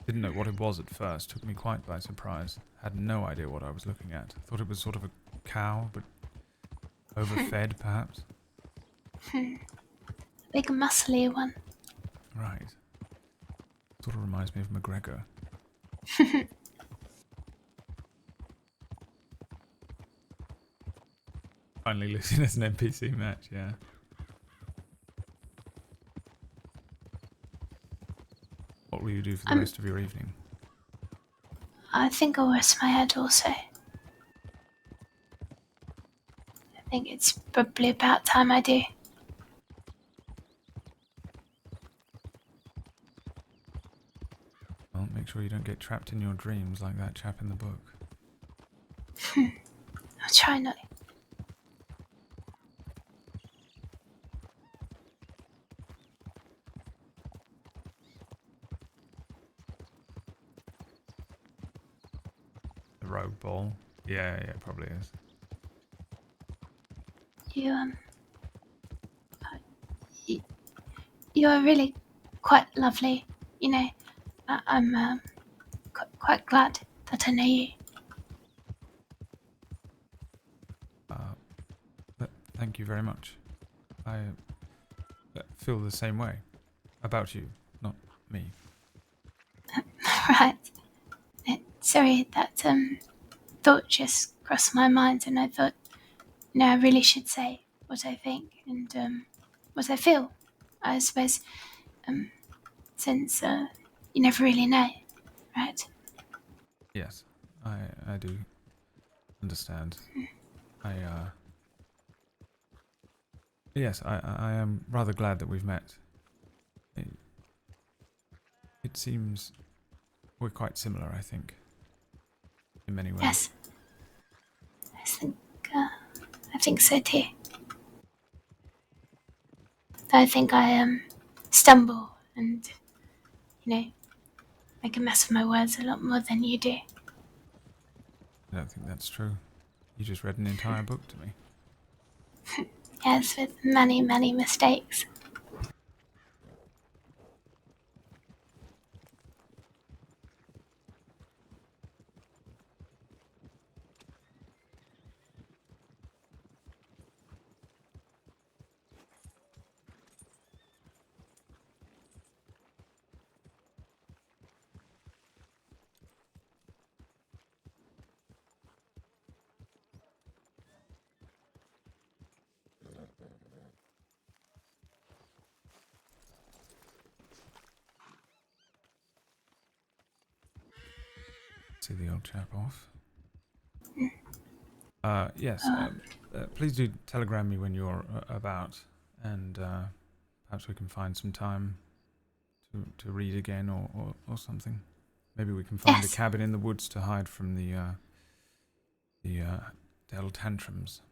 Didn't know what it was at first. Took me quite by surprise. Had no idea what I was looking at. Thought it was sort of a cow, but overfed perhaps. Big muscly one. Right. Sort of reminds me of McGregor. Finally Lucien as an NPC match, yeah. What will you do for the rest of your evening? I think I'll rest my head also. I think it's probably about time I do. Well, make sure you don't get trapped in your dreams like that chap in the book. I'll try not. The rogue ball? Yeah, it probably is. You're really quite lovely. You know, I'm quite glad that I know you. Thank you very much. I feel the same way about you, not me. Right. Sorry, that thought just crossed my mind, and I thought, I really should say what I think and what I feel. I suppose, since you never really know, right? Yes, I do understand. Yes, I am rather glad that we've met. It seems we're quite similar, I think, in many ways. Yes. I think so too. I think I stumble and, make a mess of my words a lot more than you do. I don't think that's true. You just read an entire book to me. Yes, with many, many mistakes. See the old chap off. Yes, please do telegram me when you're about, and perhaps we can find some time to read again or something. Maybe we can find a cabin in the woods to hide from the Del tantrums.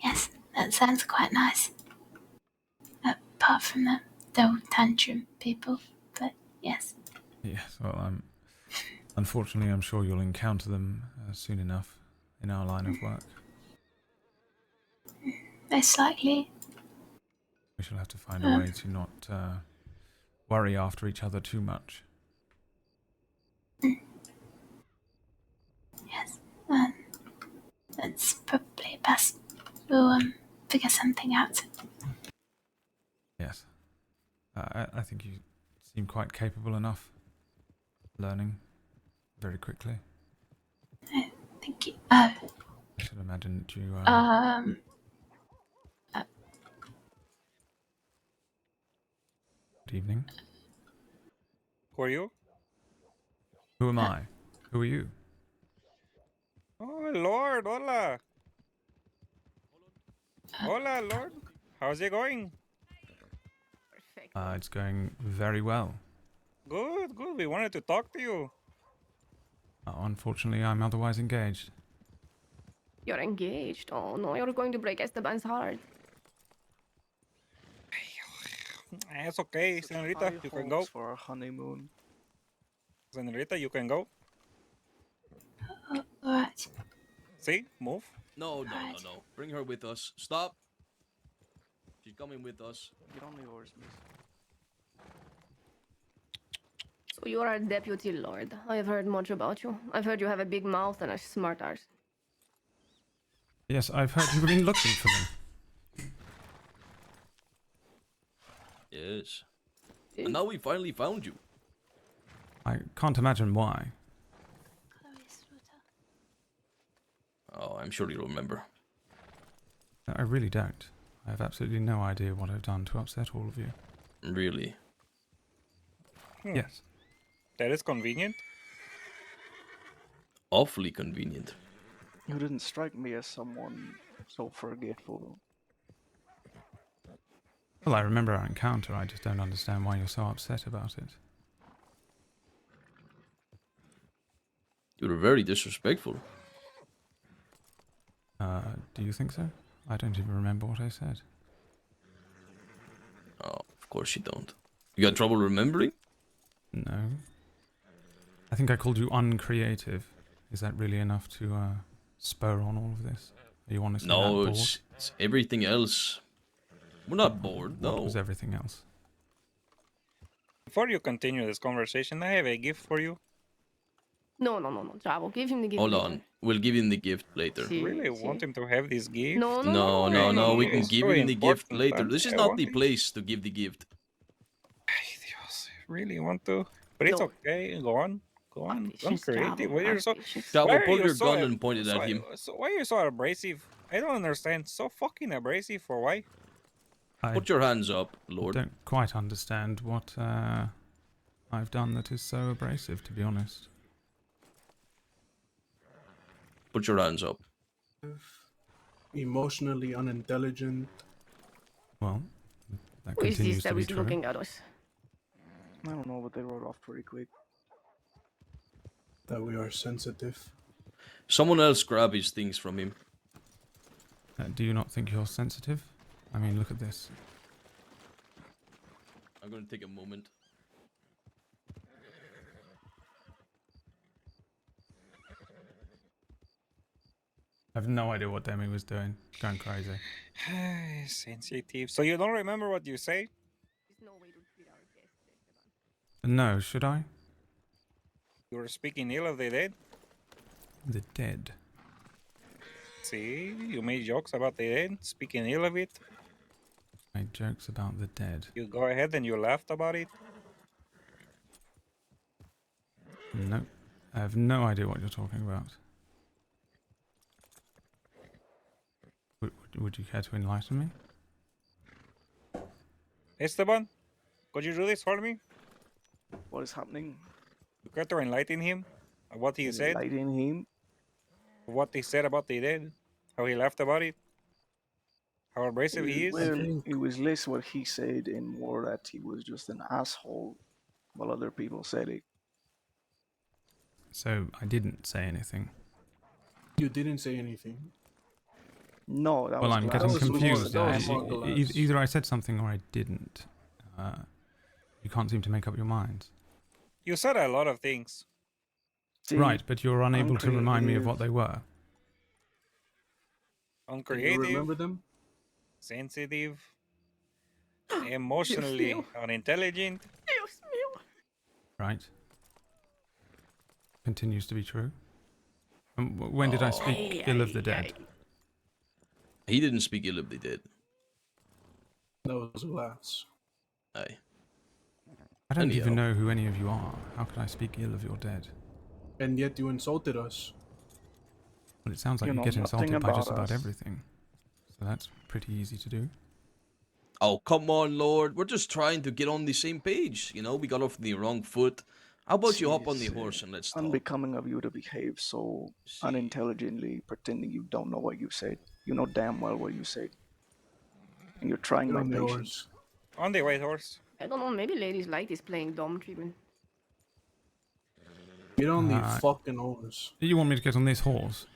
Yes, that sounds quite nice. Apart from the Del tantrum people, but yes. Yes, well, unfortunately, I'm sure you'll encounter them soon enough in our line of work. Most likely. We shall have to find a way to not worry after each other too much. Yes, that's probably best. We'll figure something out. Yes. I think you seem quite capable enough. Learning very quickly. Thank you. Oh. I should imagine that you... Good evening. Who are you? Who am I? Who are you? Oh, Lord, hola. Hola, Lord. How's it going? It's going very well. Good, good. We wanted to talk to you. Unfortunately, I'm otherwise engaged. You're engaged. Oh no, you're going to break Esteban's heart. It's okay, Senorita. You can go. For our honeymoon. Senorita, you can go. Alright. See? Move. No. Bring her with us. Stop. She's coming with us. Get on the oars, miss. So you are a deputy lord. I have heard much about you. I've heard you have a big mouth and a smart arse. Yes, I've heard you've been looking for them. Yes. And now we finally found you. I can't imagine why. Oh, I'm sure you remember. I really don't. I have absolutely no idea what I've done to upset all of you. Really? Yes. That is convenient. Awfully convenient. You didn't strike me as someone so forgetful. Well, I remember our encounter. I just don't understand why you're so upset about it. You were very disrespectful. Do you think so? I don't even remember what I said. Oh, of course you don't. You got trouble remembering? No. I think I called you uncreative. Is that really enough to spur on all of this? Are you honestly that bored? It's everything else. We're not bored, no. What was everything else? Before you continue this conversation, I have a gift for you. No, Chavo, give him the gift. Hold later. on. We'll give him the gift later. Really want him to have this gift? No. We can It's give very him the gift important, later. man. This is I not want the it. place to give the gift. Really want to, but it's No. okay. Go on. Don't creative. Why are Chavo, pull you your so gun and point it at him. So why are you so abrasive? I don't understand. So fucking abrasive for why? Put your hands up, Lord. I don't quite understand what I've done that is so abrasive, to be honest. Put your hands up. Emotionally unintelligent. Well, that Who is continues this to that be is true. looking at us? I don't know, but they rode off pretty quick. That we are sensitive. Someone else grab his things from him. Do you not think you're sensitive? I mean, look at this. I'm gonna take a moment. I have no idea what Demi was doing. Going crazy. Sensitive. So you don't remember what you say? No, should I? You were speaking ill of the dead. The dead. See, you made jokes about the dead, speaking ill of it. Made jokes about the dead. You go ahead and you laughed about it. No, I have no idea what you're talking about. Would you care to enlighten me? Esteban, could you do this for me? What is happening? You care to enlighten him? What he said? Enlightening him. What he said about the dead? How he laughed about it? How abrasive he is? Well, it was less what he said and more that he was just an asshole, while other people said it. So I didn't say anything. You didn't say anything. No, that Well, was I'm glass. getting confused. that was more glass. Either I said something or I didn't. You can't seem to make up your minds. You said a lot of things. See, Right, but you're unable to remind me of what they were. Uncreative. You remember them? Sensitive. Emotionally unintelligent. Dios mío. Right. Continues to be true. When did I speak ill of the dead? He didn't speak ill of the dead. That was glass. Aye. I don't Anyhow. even know who any of you are. How could I speak ill of your dead? And yet you insulted us. Well, it sounds like You you know get insulted nothing by just about about us. everything. So that's pretty easy to do. Oh, come on, Lord. We're just trying to get on the same page. You know, we got off the wrong foot. How about you hop on the Jeez, horse and let's talk? unbecoming of you to behave so unintelligently, pretending you don't know what you said. You know damn well what you said. And you're trying Get my on the patience. On the white horse. I don't know, maybe ladies like this playing dumb treatment. Get on the Uh, fucking horse. You want me to get on this horse?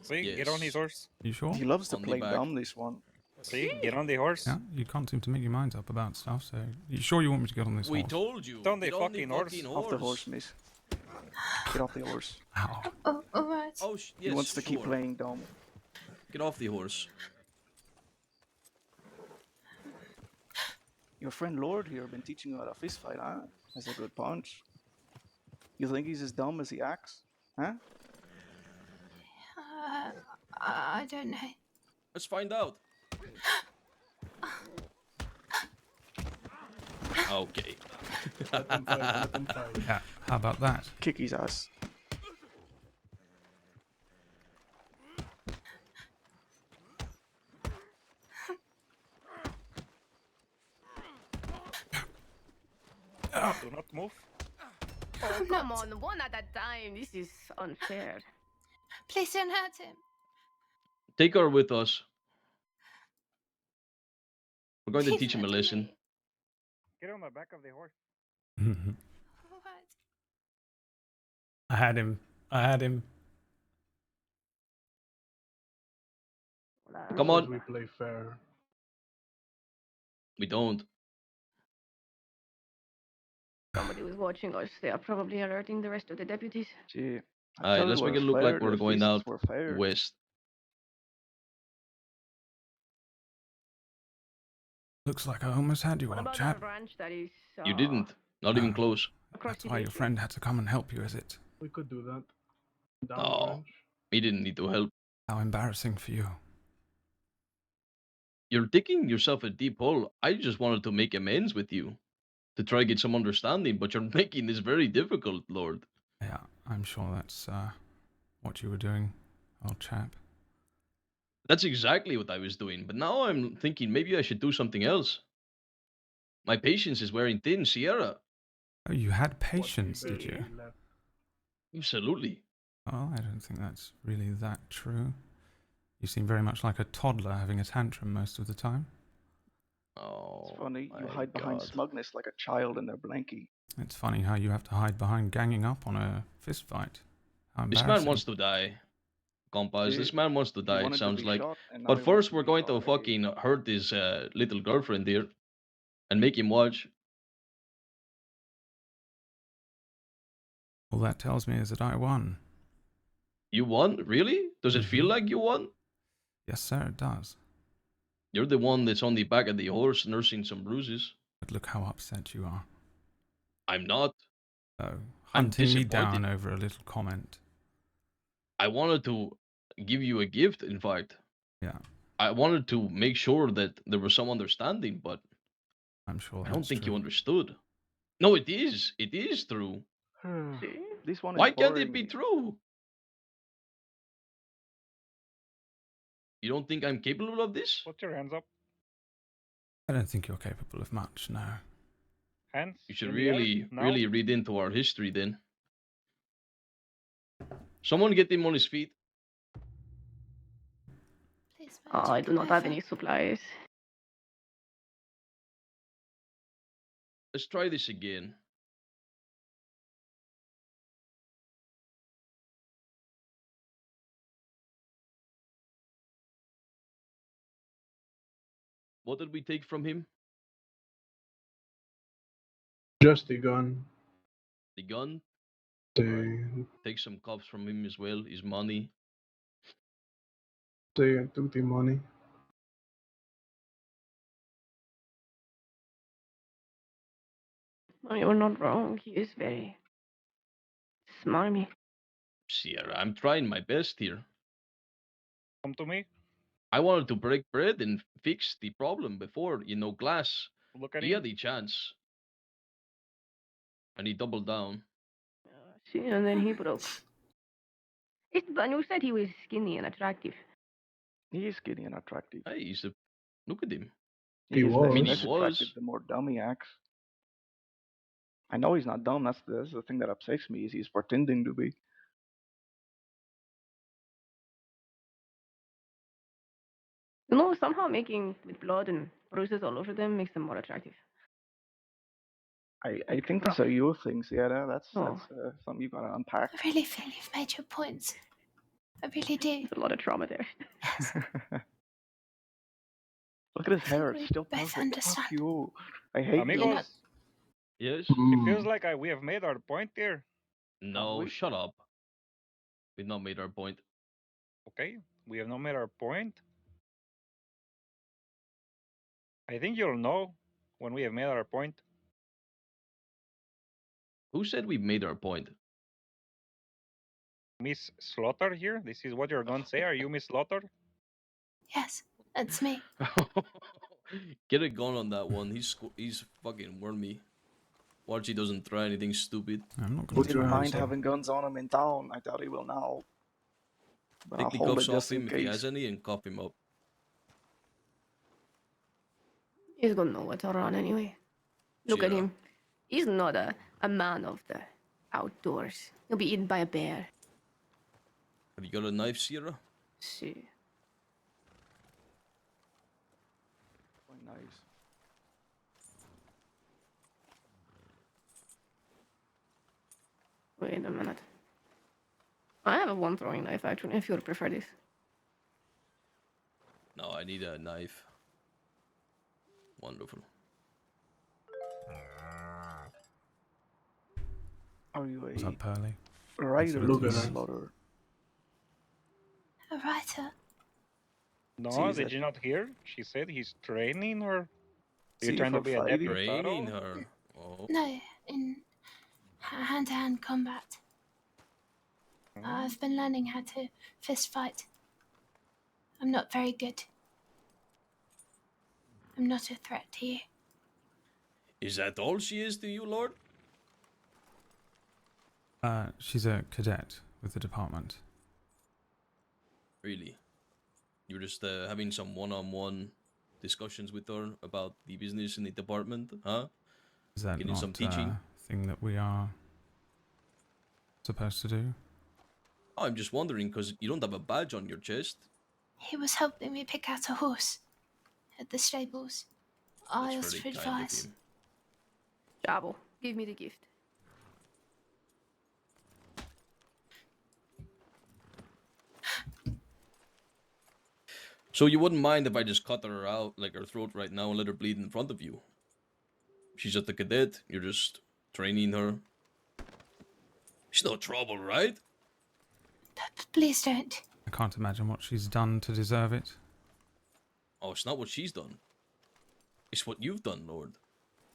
See, get on his horse. You sure? He loves to On the play back. dumb, this one. See, get on the horse. Yeah, you can't seem to make your minds up about stuff, so you sure you want me to get on this We horse? told you. Get on the Get fucking horse. Off the horse, miss. Get off the horse. Ow. Oh, alright. Oh, He yes, wants to keep sure. playing dumb. Get off the horse. Your friend Lorde here been teaching you how to fist fight, huh? That's a good punch. You think he's as dumb as he acts? Huh? I don't know. Let's find out. Okay. Let them fight, let them fight. Yeah, how about that? Kick his ass. Do not move. Oh, come on, one at a time. This is unfair. Please don't hurt him. Take her with us. We're going to Please teach him a don't do lesson. me. Get on the back of the horse. What? I had him. I had him. Come Because on. we play fair. We don't. Somebody was watching us. They are probably alerting the rest of the deputies. Gee, Alright, let's make it look like we're going out We're fair. west. Looks like I almost had you, What old about chap. our branch that is You didn't. Not even close. across That's the why your ditch? friend had to come and help you, is it? We could do that. Down the Oh, branch. he didn't need to help. How embarrassing for you. You're digging yourself a deep hole. I just wanted to make amends with you. To try to get some understanding, but you're making this very difficult, Lord. Yeah, I'm sure that's what you were doing, old chap. That's exactly what I was doing, but now I'm thinking maybe I should do something else. My patience is wearing thin, Sierra. Oh, you had patience, did you? Absolutely. Oh, I don't think that's really that true. You seem very much like a toddler having a tantrum most of the time. Oh, It's funny, you my hide behind God. smugness like a child in their blankie. It's funny how you have to hide behind ganging up on a fist fight. How This man embarrassing. wants to die. Compas, See, this man wants to he die, it wanted to sounds be like. shot, and now But he wants first to we're be going shot. to fucking hurt his little girlfriend here. And make him watch. All that tells me is that I won. You won? Really? Does it feel like you won? Yes, sir, it does. You're the one that's on the back of the horse nursing some bruises. But look how upset you are. I'm not. So, I'm hunting me disappointed. down over a little comment. I wanted to give you a gift, in fact. Yeah, I wanted to make sure that there was some understanding, but I'm sure I don't that's think true. you understood. No, it is. It is true. See, this one is Why can't boring it be me. true? You don't think I'm capable of this? Put your hands up. I don't think you're capable of much, no. Hands. You should in the air. really, Now. really read into our history then. Someone get him on his feet. I do not have any supplies. Let's try this again. What did we take from him? Just the gun. The gun? They Take some cups from him as well, his money. took the money. Oh, you're not wrong. He is very smarmy. Sierra, I'm trying my best here. Come to me. I wanted to break bread and fix the problem before, Glass. Look at He him. had the chance. And he doubled down. See, and then he broke. But you said he was skinny and attractive. He is skinny and attractive. Hey, look at him. He is I mean, less he attractive was. the more dumb he acts. I know he's not dumb. That's the thing that upsets me is he's pretending to be. Somehow making with blood and bruises all over them makes them more attractive. I think that's a you thing, Sierra. That's Oh. something you gotta unpack. I really feel you've made your points. I really do. There's a lot of trauma there. Look at his hair; it's we still both perfect. understand. Fuck you. I hate Amigos, Yes? it feels like we have made our point here. No, shut up. We've not made our point. Okay, we have not made our point. I think you'll know when we have made our point. Who said we made our point? Miss Slaughter here? This is what you're gonna say? Are you Miss Slaughter? Yes, that's me. Get a gun on that one. He's fucking wormy. Watch he doesn't try anything stupid. I'm not He going to didn't try mind so. having guns on him in town. I thought he will now. But Take I'll the hold cuffs it off just in him if he case. has any and cuff him up. He's gonna know what to run anyway. Look at Sierra. him. He's not a man of the outdoors. He'll be eaten by a bear. Have you got a knife, Sierra? See. Nice. Wait a minute. I have a one throwing knife actually, if you would prefer this. No, I need a knife. Wonderful. Are you What's up, Pearly? a writer, Look at Miss her. Slaughter? A writer. No, See, is did that- you not hear? She said he's training her. See, You're trying to for be a fighting? Training deputado? her. Oh. No, in hand-to-hand combat. I've been learning how to fist fight. I'm not very good. I'm not a threat to you. Is that all she is to you, Lord? She's a cadet with the department. Really? You're just having some one-on-one discussions with her about the business in the department, huh? Is that Getting not some teaching? a thing that we are supposed to do? Oh, I'm just wondering because you don't have a badge on your chest. He was helping me pick out a horse at the stables. I That's asked for very kind of advice. him. Jabo, give me the gift. So you wouldn't mind if I just cut her out, like her throat right now, and let her bleed in front of you? She's just a cadet. You're just training her. She's no trouble, right? Please don't. I can't imagine what she's done to deserve it. Oh, it's not what she's done. It's what you've done, Lord.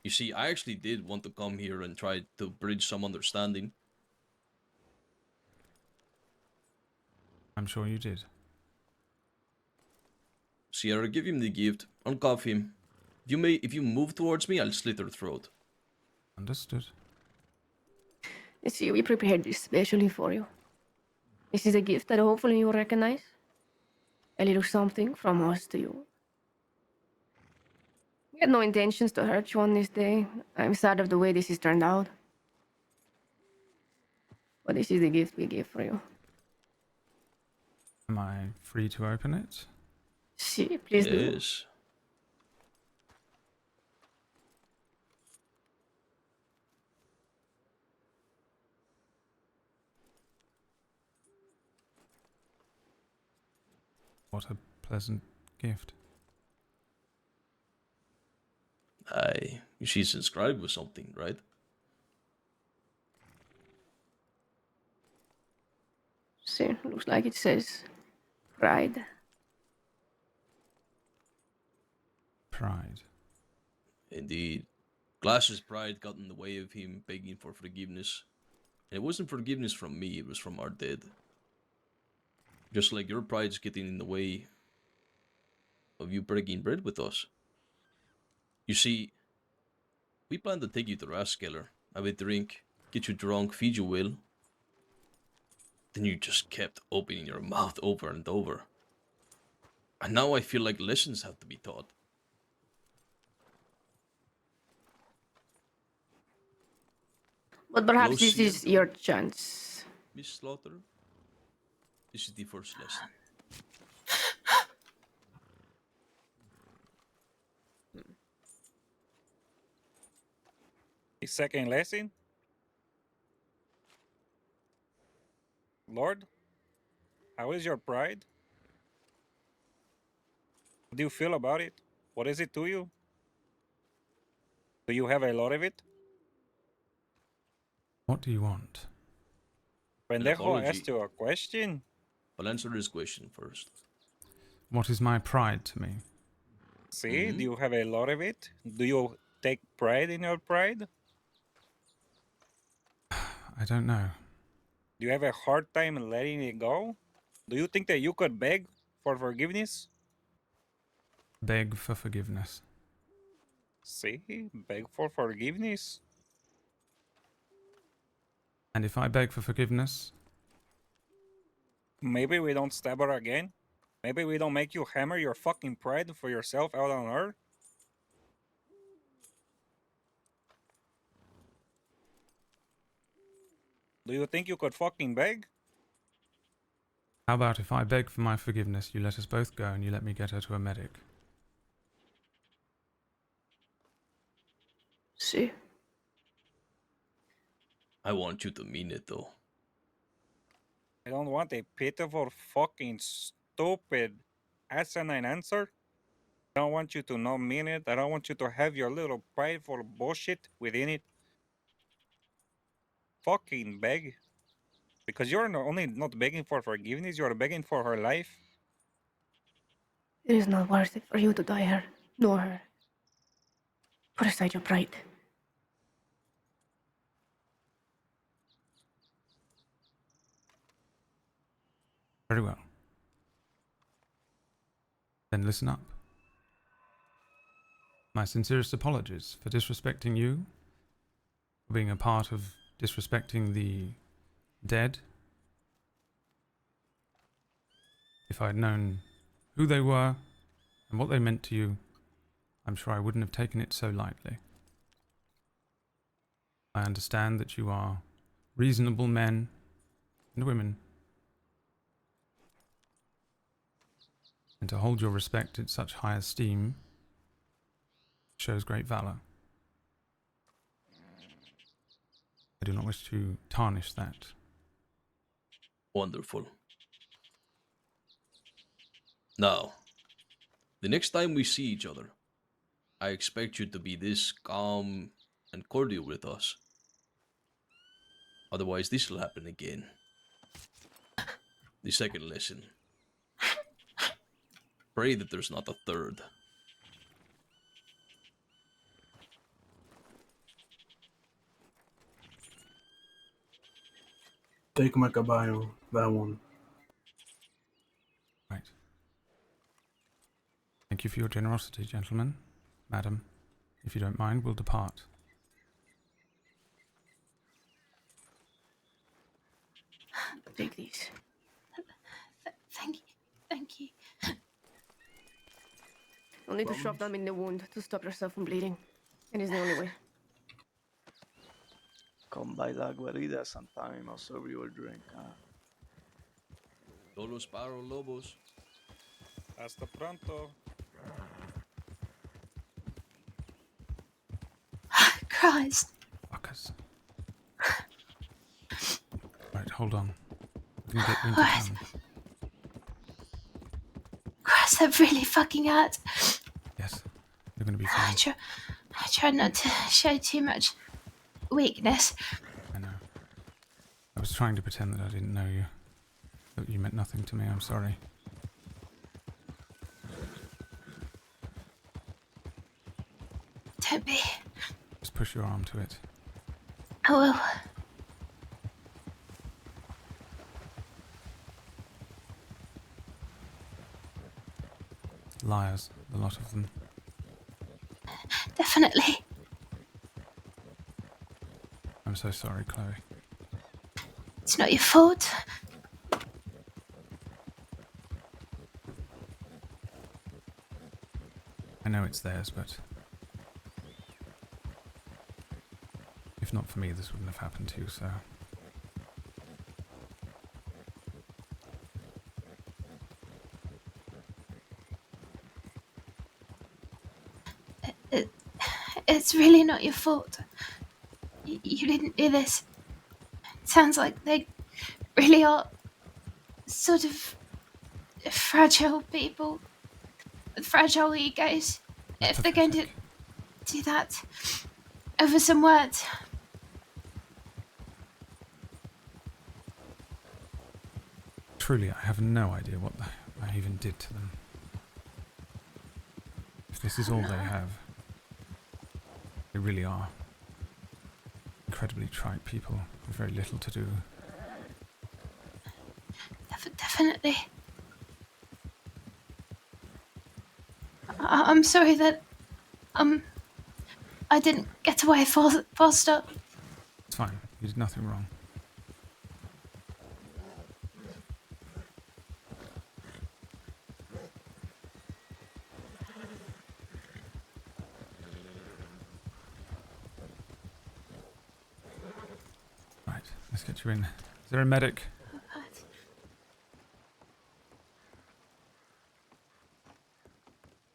You see, I actually did want to come here and try to bridge some understanding. I'm sure you did. Sierra, give him the gift. Uncuff him. If you move towards me, I'll slit her throat. Understood. You see, we prepared this specially for you. This is a gift that hopefully you recognize. A little something from us to you. We had no intentions to hurt you on this day. I'm sad of the way this has turned out. But this is the gift we gave for you. Am I free to open it? Si, please do. Yes. What a pleasant gift. She's inscribed with something, right? See, looks like it says pride. Pride. Indeed. Glass's pride got in the way of him begging for forgiveness. And it wasn't forgiveness from me, it was from our dead. Just like your pride's getting in the way of you breaking bread with us. You see, we planned to take you to Raskeller, have a drink, get you drunk, feed you well. Then you just kept opening your mouth over and over. And now I feel like lessons have to be taught. But perhaps this Lucien, is your chance. Miss Slaughter, this is the first lesson. The second lesson? Lord, how is your pride? How do you feel about it? What is it to you? Do you have a lot of it? What do you want? Pendejo asked you a question. I'll answer this question first. What is my pride to me? See, do you have a lot of it? Do you take pride in your pride? I don't know. Do you have a hard time letting it go? Do you think that you could beg for forgiveness? Beg for forgiveness. See, beg for forgiveness. And if I beg for forgiveness? Maybe we don't stab her again. Maybe we don't make you hammer your fucking pride for yourself out on her. Do you think you could fucking beg? How about if I beg for my forgiveness, you let us both go and you let me get her to a medic? See? I want you to mean it though. I don't want a pitiful fucking stupid asinine answer. I don't want you to not mean it. I don't want you to have your little prideful bullshit within it. Fucking beg. Because you're not only not begging for forgiveness, you're begging for her life. It is not worth it for you to die her, nor her. Put aside your pride. Very well. Then listen up. My sincerest apologies for disrespecting you, for being a part of disrespecting the dead. If I had known who they were and what they meant to you, I'm sure I wouldn't have taken it so lightly. I understand that you are reasonable men and women, and to hold your respect in such high esteem shows great valor. I do not wish to tarnish that. Wonderful. Now, the next time we see each other, I expect you to be this calm and cordial with us. Otherwise, this will happen again. The second lesson. Pray that there's not a third. Take my caballo, that one. Right. Thank you for your generosity, gentlemen. Madam, if you don't mind, we'll depart. Take these. Thank you. Thank you. You'll need to shove them in the wound to stop yourself from bleeding. It is the only way. Come by la guarida sometime. I'll serve you a drink. Todos para lobos. Hasta pronto. Christ. Fuckers. Right, hold on. I'm gonna get you into Right. town. Christ, that really fucking hurt. Yes, you're gonna be I, fine. I tried not to show too much weakness. I know. I was trying to pretend that I didn't know you. That you meant nothing to me, I'm sorry. Don't be. Just push your arm to it. I will. Liars, a lot of them. Definitely. I'm so sorry, Chloe. It's not your fault. I know it's theirs, but if not for me, this wouldn't have happened to you, so... It's really not your fault. You didn't do this. It sounds like they really are sort of fragile people with fragile egos. If they're going to do that over some words. Truly, I have no idea what I even did to them. If this is all they have, they really are incredibly trite people with very little to do. Definitely. I'm sorry that I didn't get away faster. It's fine. You did nothing wrong. Right, let's get you in. Is there a medic?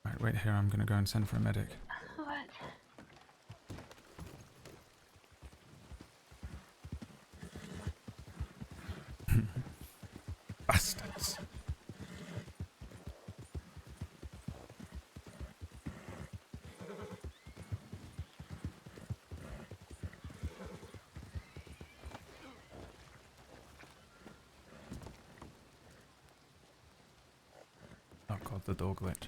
Right, wait here. I'm going to go and send for a medic. Alright. Bastards. Oh god, the door glitch.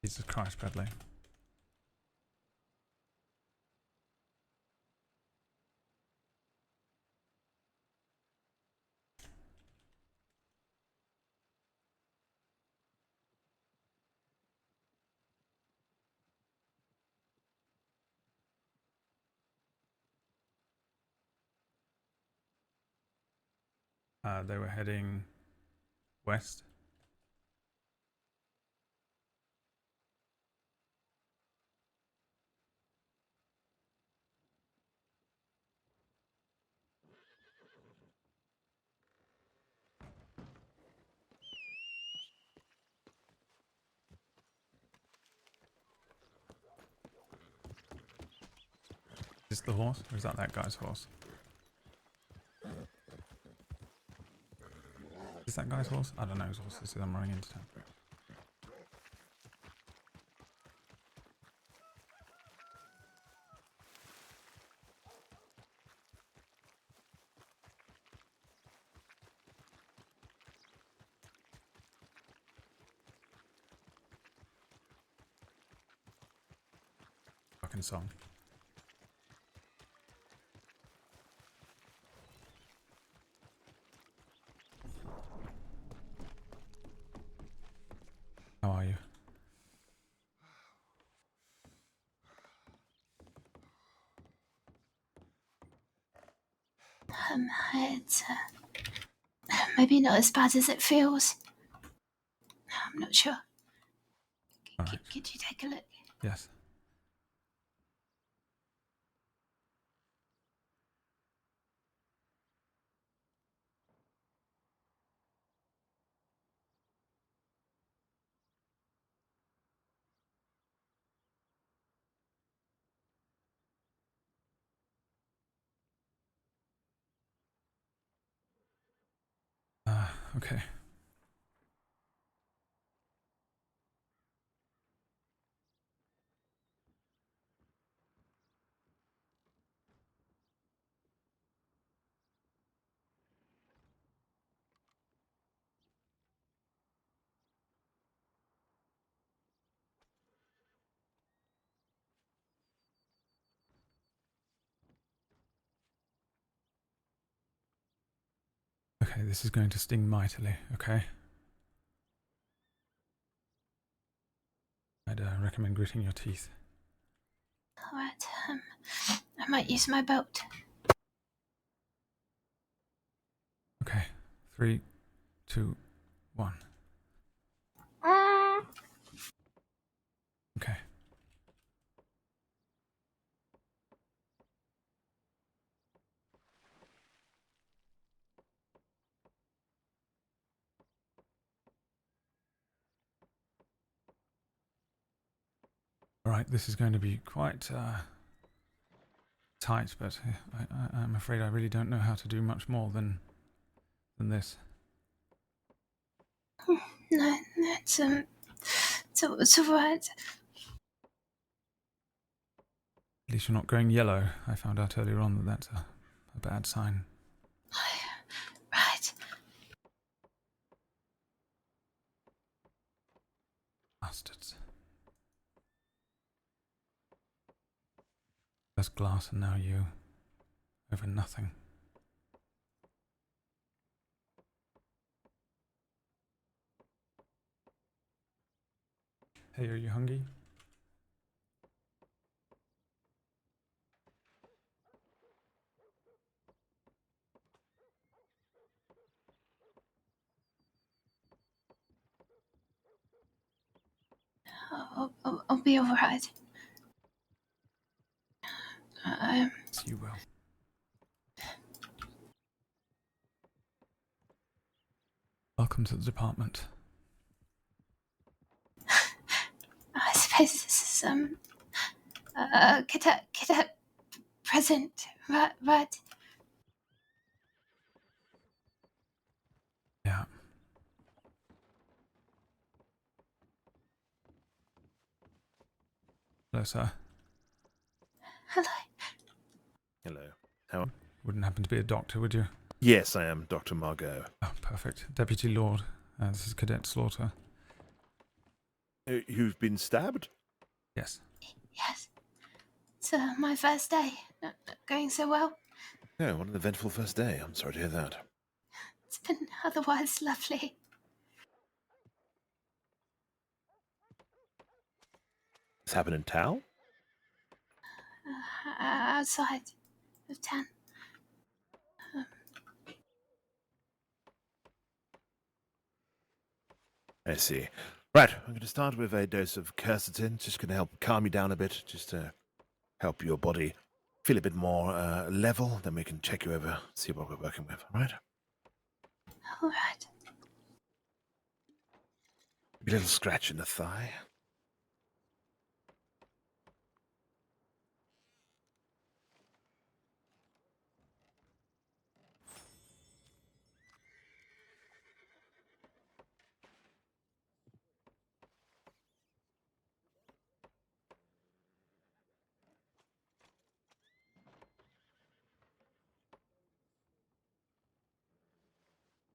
Jesus Christ, Bradley. They were heading west. Is this the horse, or is that guy's horse? Is that guy's horse? I don't know whose horse this is. I'm running into town. fucking song. How are you? It's maybe not as bad as it feels. I'm not sure. All right. Could you take a look? Yes. Okay. Okay, this is going to sting mightily, okay? I'd recommend gritting your teeth. Alright, I might use my boat. Okay, 3, 2, 1. Okay. Alright, this is going to be quite tight, but I'm afraid I really don't know how to do much more than this. No, it's alright. At least you're not going yellow. I found out earlier on that that's a bad sign. Right. Bastards. First glass and now you. Over nothing. Hey, are you hungry? I'll be alright. Yes, you will. Welcome to the department. I suppose this is a cadet present, right? Yeah. Hello, sir. Hello. Hello. How? Wouldn't happen to be a doctor, would you? Yes, I am Dr. Margot. Oh, perfect. Deputy Lorde. This is Cadet Slaughter. You've been stabbed? Yes. Yes. It's my first day. Not going so well. No, what an eventful first day. I'm sorry to hear that. It's been otherwise lovely. This happened in town? Outside of town. I see. Right, I'm going to start with a dose of quercetin. Just going to help calm you down a bit, just to help your body feel a bit more level. Then we can check you over, see what we're working with, all right? All right. A little scratch in the thigh.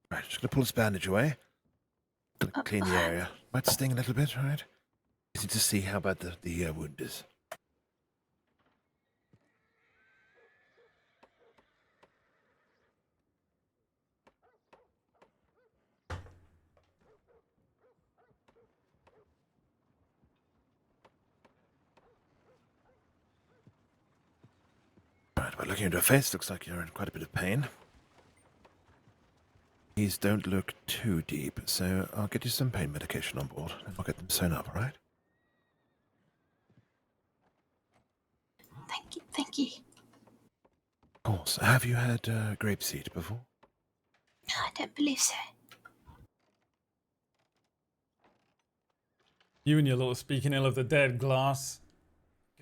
Right, just going to pull this bandage away. Gonna clean the area. Might sting a little bit, all right? Just need to see how bad the wound is. looking at your face, looks like you're in quite a bit of pain. These don't look too deep, so I'll get you some pain medication on board, and I'll get them sewn up, alright? Thank you. Thank you. Of course. Have you had grapeseed before? No, I don't believe so. You and your little speaking ill of the dead, Glass.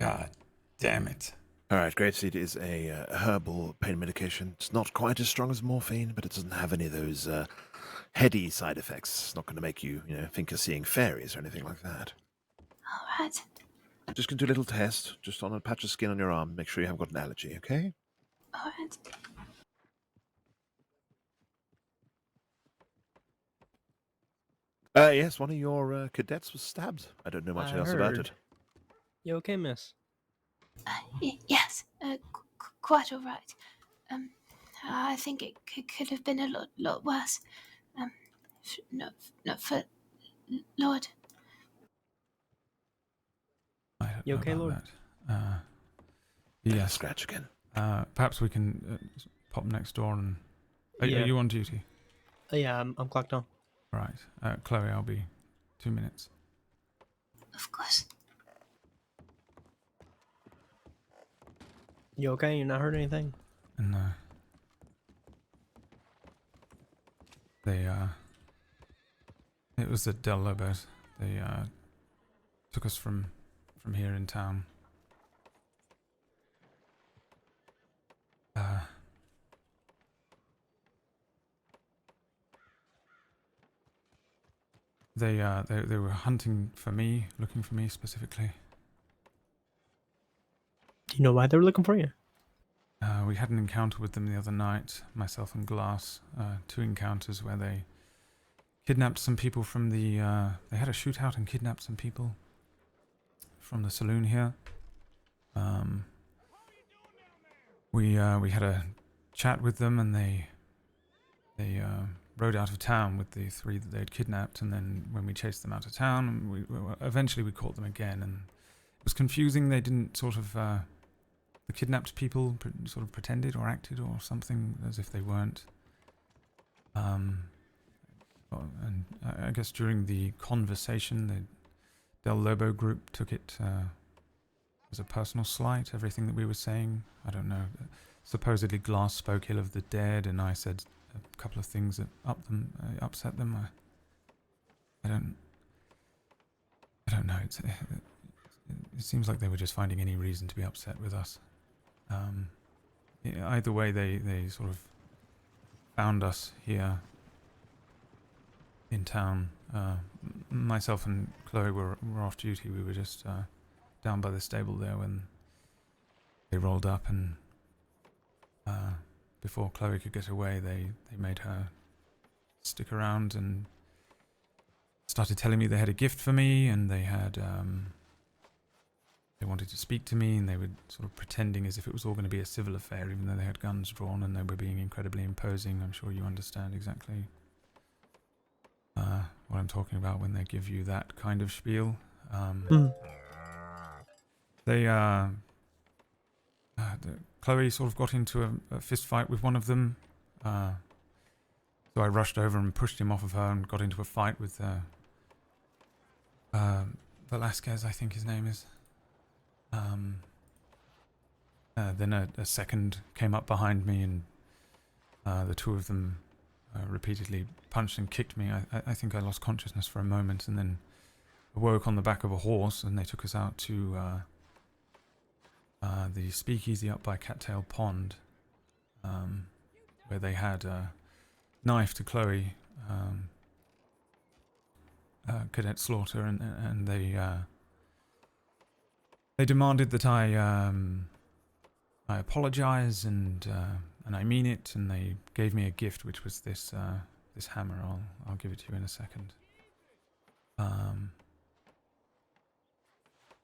God damn it. Alright, grapeseed is a herbal pain medication. It's not quite as strong as morphine, but it doesn't have any of those heady side effects. It's not going to make you, think you're seeing fairies or anything like that. All right. Just going to do a little test, just on a patch of skin on your arm. Make sure you haven't got an allergy, okay? All right. Yes, one of your cadets was stabbed. I don't know much else about it. You okay, miss? Yes. Quite all right. I think it could have been a lot worse. Not for Lorde. You okay, Lord? Yes. Scratch again. Perhaps we can pop next door and... Are Yeah. you on duty? Yeah, I'm clocked on. Right. Chloe, I'll be 2 minutes. Of course. You okay? You're not hurt anything? No. It was the Del Lobos. They took us from here in town. They were hunting for me, looking for me specifically. Do you know why they were looking for you? We had an encounter with them the other night, myself and Glass. 2 encounters where they kidnapped some people from the... they had a shootout and kidnapped some people from the saloon here. We had a chat with them, and they rode out of town with the 3 that they'd kidnapped, and then when we chased them out of town, eventually we caught them again, and it was confusing. They didn't sort of... the kidnapped people sort of pretended or acted or something as if they weren't. And I guess during the conversation, the Del Lobo group took it as a personal slight, everything that we were saying. I don't know. Supposedly Glass spoke ill of the dead, and I said a couple of things that upset them. I don't know. It seems like they were just finding any reason to be upset with us. Either way, they sort of found us here in town. Myself and Chloe were off duty. We were just down by the stable there when they rolled up, and before Chloe could get away, they made her stick around and started telling me they had a gift for me, and they had they wanted to speak to me, and they were sort of pretending as if it was all going to be a civil affair, even though they had guns drawn, and they were being incredibly imposing. I'm sure you understand exactly what I'm talking about when they give you that kind of spiel. Chloe sort of got into a fist fight with one of them, so I rushed over and pushed him off of her and got into a fight with Velasquez, I think his name is. Then a second came up behind me, and the 2 of them repeatedly punched and kicked me. I think I lost consciousness for a moment, and then awoke on the back of a horse, and they took us out to the speakeasy up by Cattail Pond, where they had a knife to Chloe, Cadet Slaughter, and they demanded that I apologize, and I mean it, and they gave me a gift, which was this hammer. I'll give it to you in a second. And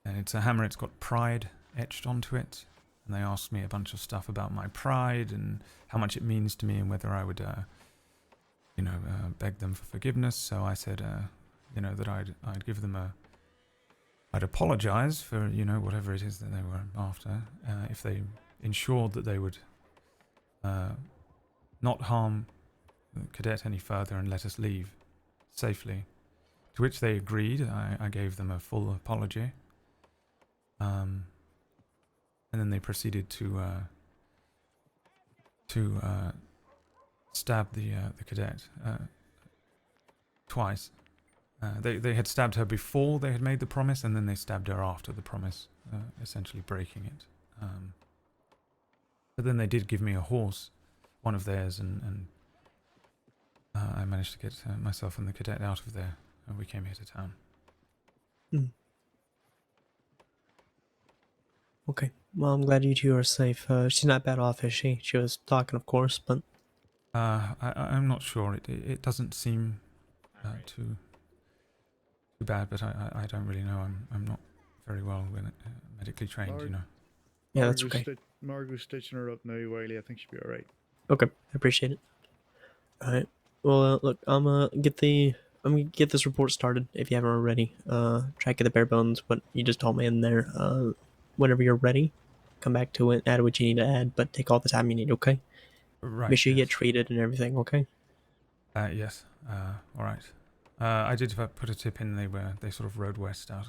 it's a hammer. It's got pride etched onto it, and they asked me a bunch of stuff about my pride and how much it means to me, and whether I would, beg them for forgiveness. So I said, that I'd give them I'd apologize for whatever it is that they were after, if ensured that they would not harm the cadet any further and let us leave safely. To which they agreed. I gave them a full apology. And then they proceeded to stab the cadet twice. They had stabbed her before they had made the promise, and then they stabbed her after the promise, essentially breaking it. But then they did give me a horse, one of theirs, and I managed to get myself and the cadet out of there, and we came here to town. Okay. Well, I'm glad you two are safe. She's not bad off, is she? She was talking, of course, but... I'm not sure. It doesn't seem too bad, but I don't really know. I'm not very well medically trained, you know. Yeah, that's okay. Margot's stitching her up now, Wiley. I think she'll be alright. Okay, I appreciate it. Alright. Well, look, I'm gonna get this report started if you haven't already. Try to get the bare bones, what you just told me in there. Whenever you're ready, come back to it, add what you need to add, but take all the time you need, okay? Right. Make sure you get treated and everything, okay? Yes. All right. I did put a tip in. They sort of rode west out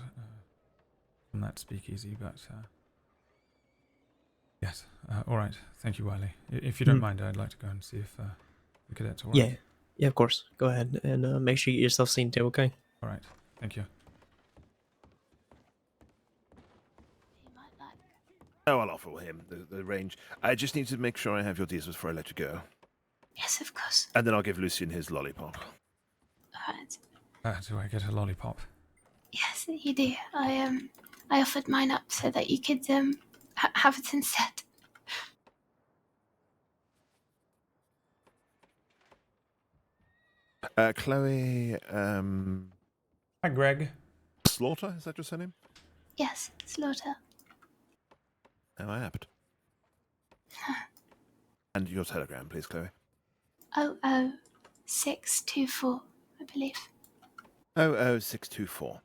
from that speakeasy, but yes. All right. Thank you, Wiley. If you don't mind, I'd like to go and see if the cadets are all right. Yeah, of course. Go ahead and make sure you get yourself seen too, okay? All right. Thank you. Oh, I'll offer him the range. I just need to make sure I have your details before I let you go. Yes, of course. And then I'll give Lucien his lollipop. Alright. Do I get a lollipop? Yes, you do. I offered mine up so that you could have it instead. Chloe, Hi, Greg. Slaughter, is that your surname? Yes, Slaughter. How apt. And your telegram, please, Chloe. 00624, I believe. 00624.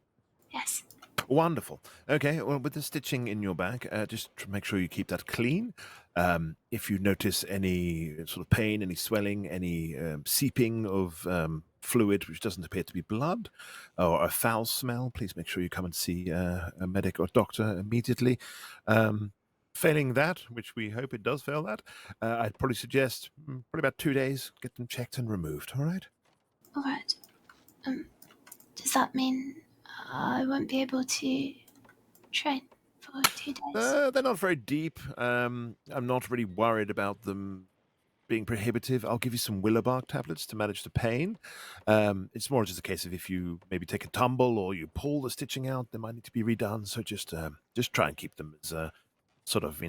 Yes. Wonderful. Okay, well, with the stitching in your back, just make sure you keep that clean. If you notice any sort of pain, any swelling, any seeping of fluid which doesn't appear to be blood, or a foul smell, please make sure you come and see a medic or doctor immediately. Failing that, which we hope it does fail that, I'd probably suggest probably about 2 days, get them checked and removed, all right? All right. Does that mean I won't be able to train for 2 days? They're not very deep. I'm not really worried about them being prohibitive. I'll give you some willow bark tablets to manage the pain. It's more just a case of if you maybe take a tumble or you pull the stitching out, they might need to be redone. So just try and keep them as sort of,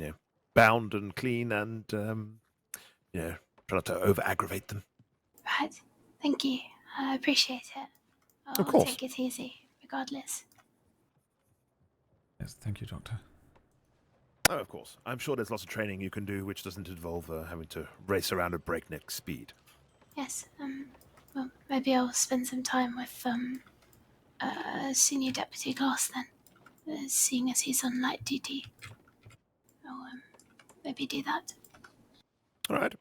bound and clean and, try not to over-aggravate them. Right. Thank you. I appreciate it. I'll Of course. take it easy, regardless. Yes, thank you, Doctor. Oh, of course. I'm sure there's lots of training you can do which doesn't involve having to race around at breakneck speed. Yes. Well, maybe I'll spend some time with Senior Deputy Glass then, seeing as he's on light duty. I'll maybe do that. All right.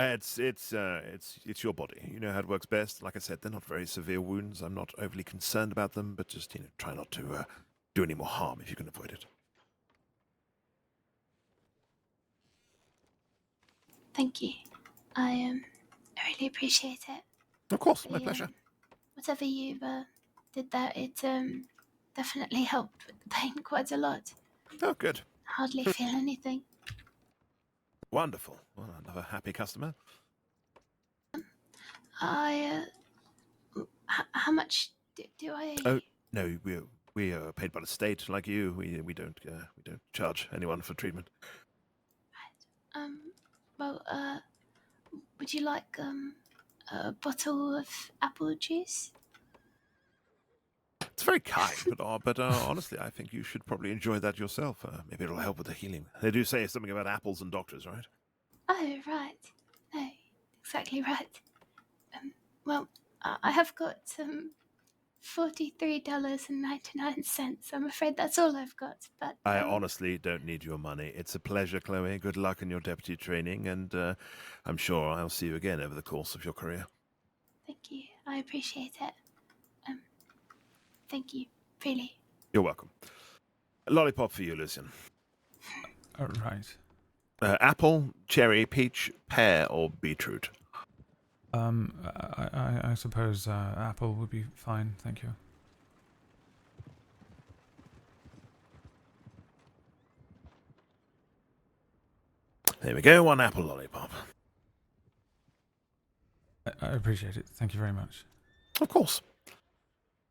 It's your body. You know how it works best. Like I said, they're not very severe wounds. I'm not overly concerned about them, but just try not to do any more harm if you can avoid it. Thank you. I really appreciate it. Of course, my pleasure. Whatever you did there, it definitely helped with the pain quite a lot. Oh, good. Hardly feel anything. Wonderful. Well, another happy customer. How much do I? Oh no, we are paid by the state, like you. We don't charge anyone for treatment. Well, would you like a bottle of apple juice? It's very kind, but honestly, I think you should probably enjoy that yourself. Maybe it'll help with the healing. They do say something about apples and doctors, right? Oh, right. No, exactly right. Well, I have got $43.99. I'm afraid that's all I've got, but I honestly don't need your money. It's a pleasure, Chloe. Good luck in your deputy training, and I'm sure I'll see you again over the course of your career. thank you. I appreciate it. Thank you, really. You're welcome. Lollipop for you, Lucien. Right. Apple, cherry, peach, pear, or beetroot? I suppose apple would be fine, thank you. There we go, 1 apple lollipop. I appreciate it. Thank you very much. Of course.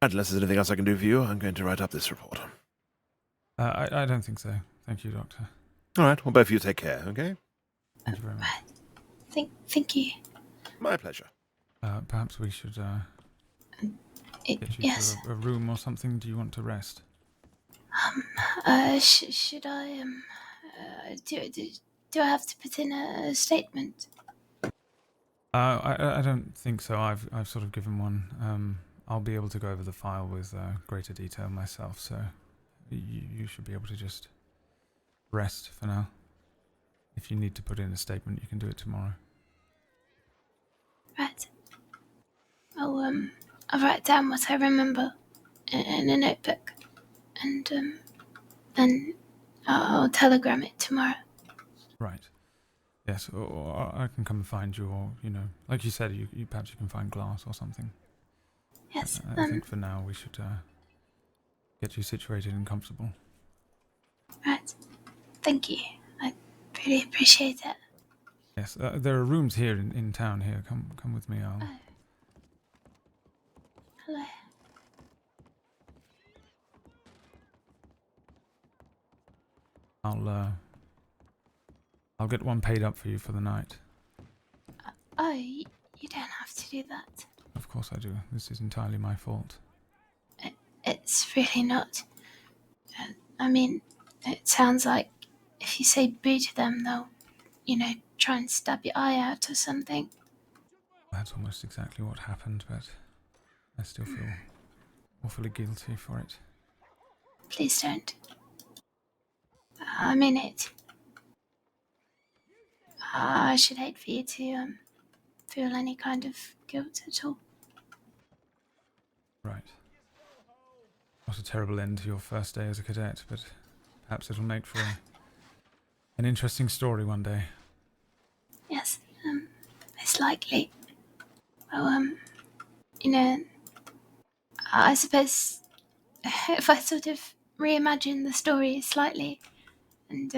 Unless there's anything else I can do for you, I'm going to write up this report. I don't think so. Thank you, Doctor. All right, well, both of you take care, okay? Thank you very much. Thank you. My pleasure. Perhaps we should get you yes. to a room or something. Do you want to rest? Should I do I have to put in a statement? I don't think so. I've sort of given one. I'll be able to go over the file with greater detail myself, so you should be able to just rest for now. If you need to put in a statement, you can do it tomorrow. Right. I'll write down what I remember in a notebook, and then I'll telegram it tomorrow. Right. Yes, or I can come and find you, or like you said, you perhaps you can find glass or something. Yes. I think for now we should get you situated and comfortable. Right. Thank you. I really appreciate it. Yes, there are rooms here in town. Here, come with me. Hello. I'll get one paid up for you for the night. Oh, you don't have to do that. Of course I do. This is entirely my fault. It's really not. I mean, it sounds like if you say boo to them, they'll, try and stab your eye out or something. That's almost exactly what happened, but I still feel awfully guilty for it. Please don't. I mean it. I should hate for you to feel any kind of guilt at all. Right. What a terrible end to your first day as a cadet, but perhaps it'll make for an interesting story one day. Yes, most likely. Well, I suppose if I sort of reimagine the story slightly and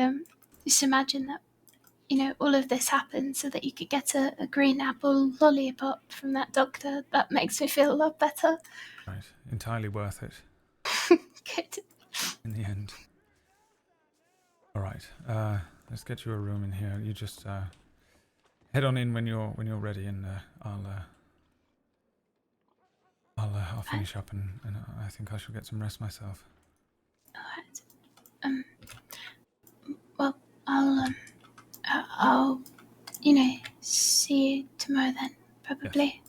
just imagine that, all of this happened so that you could get a green apple lollipop from that doctor, that makes me feel a lot better. Right. Entirely worth it. Good. In the end. Alright, let's get you a room in here. You just head on in when you're ready, and I'll finish up and I think I shall get some rest myself. Alright. Well, I'll see you tomorrow then, probably.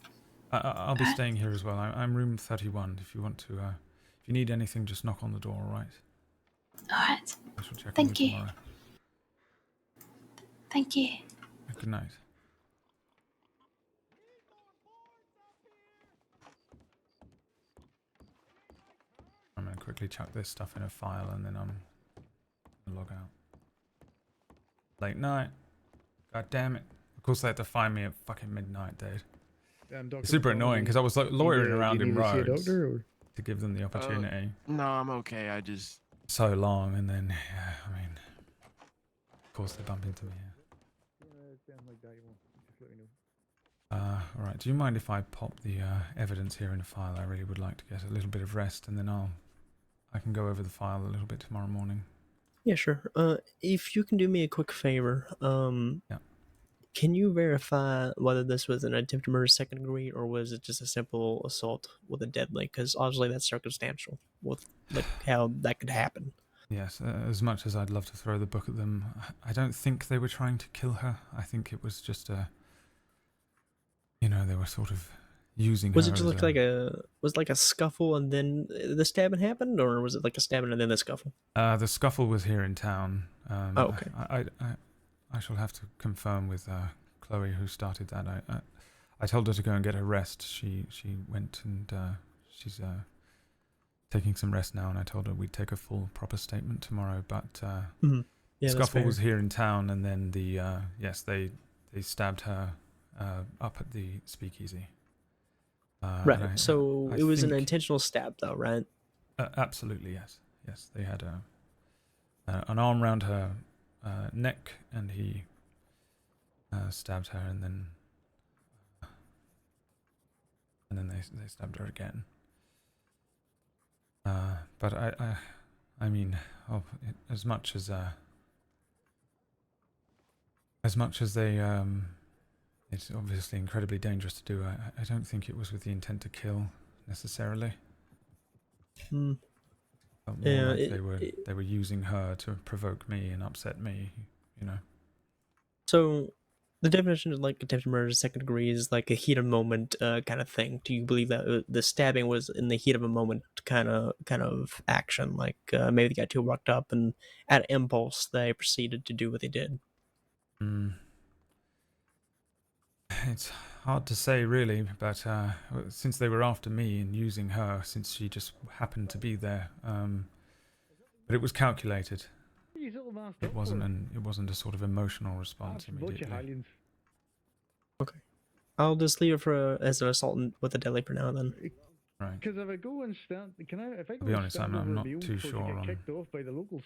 Yes. I'll be staying here as well. I'm room 31. If you want to, if you need anything, just knock on the door, alright? Alright. I shall check Thank on you. tomorrow. Thank you. Good night. I'm going to quickly chuck this stuff in a file and then I'm going to log out. Late night. God damn it. Of course they had to find me at fucking midnight, dude. Damn, Dr. It's super annoying because I was like loitering around in to see a roads doctor, or? to give them the opportunity. No, I'm okay. I just... So long, and then, yeah, I mean, of course they bump into me here. Alright, do you mind if I pop the evidence here in a file? I really would like to get a little bit of rest, and then I can go over the file a little bit tomorrow morning. Yeah, sure. If you can do me a quick favor, yeah. Can you verify whether this was an attempted murder second degree, or was it just a simple assault with a deadly? Because obviously that's circumstantial with like how that could happen. Yes, as much as I'd love to throw the book at them, I don't think they were trying to kill her. I think it was just they were sort of using Was her it just as like a was like a scuffle and then the stabbing happened, or was it like a stabbing and then the scuffle? The scuffle was here in town. Oh, okay. I shall have to confirm with Chloe who started that. I told her to go and get her rest. She went and she's taking some rest now, and I told her we'd take a full proper statement tomorrow. But Mhm. Yeah, that's scuffle fair. was here in town, and then the yes, they stabbed her up at the speakeasy. Right. and So I it was an think- intentional stab, though, right? Absolutely, yes. Yes, they had an arm around her neck, and he stabbed her, and then they stabbed her again. But I mean, as much as they it's obviously incredibly dangerous to do. I don't think it was with the intent to kill necessarily. Hmm. Felt more Yeah, like they were using her to provoke me and upset me, you know. So the definition of like attempted murder, second degree, is like a heat of moment kind of thing. Do you believe that the stabbing was in the heat of a moment kind of action? Like maybe they got too worked up and at impulse they proceeded to do what they did. It's hard to say, really, but since they were after me and using her, since she just happened to be there, but it was calculated. It wasn't a sort of emotional response immediately. Okay. I'll just leave it for as an assault with a deadly for now then. Right. Because if I go and stand, if I go To be and honest, stand I'm over not my own too folk, sure I get on kicked off by the locals.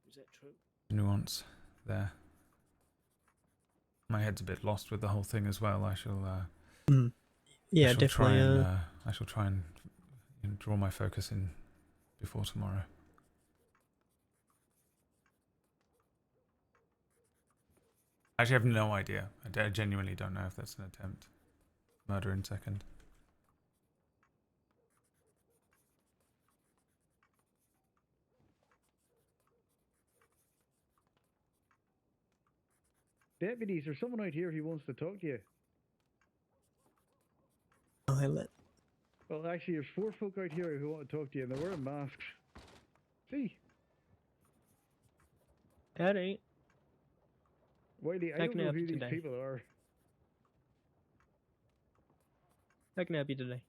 Is that true? nuance there. My head's a bit lost with the whole thing as well. I shall. Yeah, I shall definitely. Try and, I shall try and draw my focus in before tomorrow. Actually, I have no idea. I genuinely don't know if that's an attempt. Murder in second. Deputies, there's someone out here who wants to talk to you. Oh, I let. Well, actually, there's 4 folk out here who want to talk to you, and they're wearing masks. See? That ain't. Wiley, I I don't can know help who you these today. people are. I can help you today.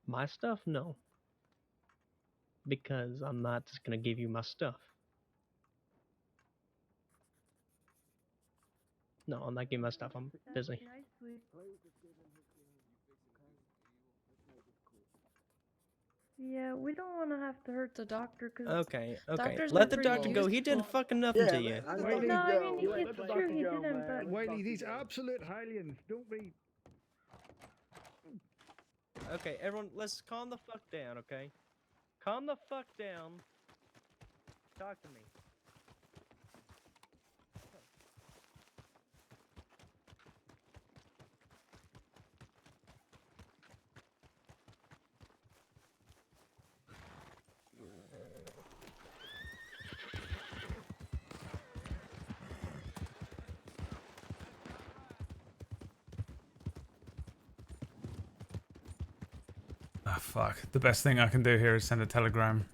My stuff? No. Because I'm not just gonna give you my stuff. No, I'm not giving my stuff. I'm busy. Yeah, we don't want to have to hurt the doctor because Okay, okay. doctor's Let the been pretty doctor go. He did useful. fucking nothing to you. Wiley, No, I mean, it's true, he didn't, but... Wiley, these absolute Highlands, don't be... Okay, everyone, let's calm the fuck down, okay? Calm the fuck down. Talk to me. Ah, fuck. The best thing I can do here is send a telegram.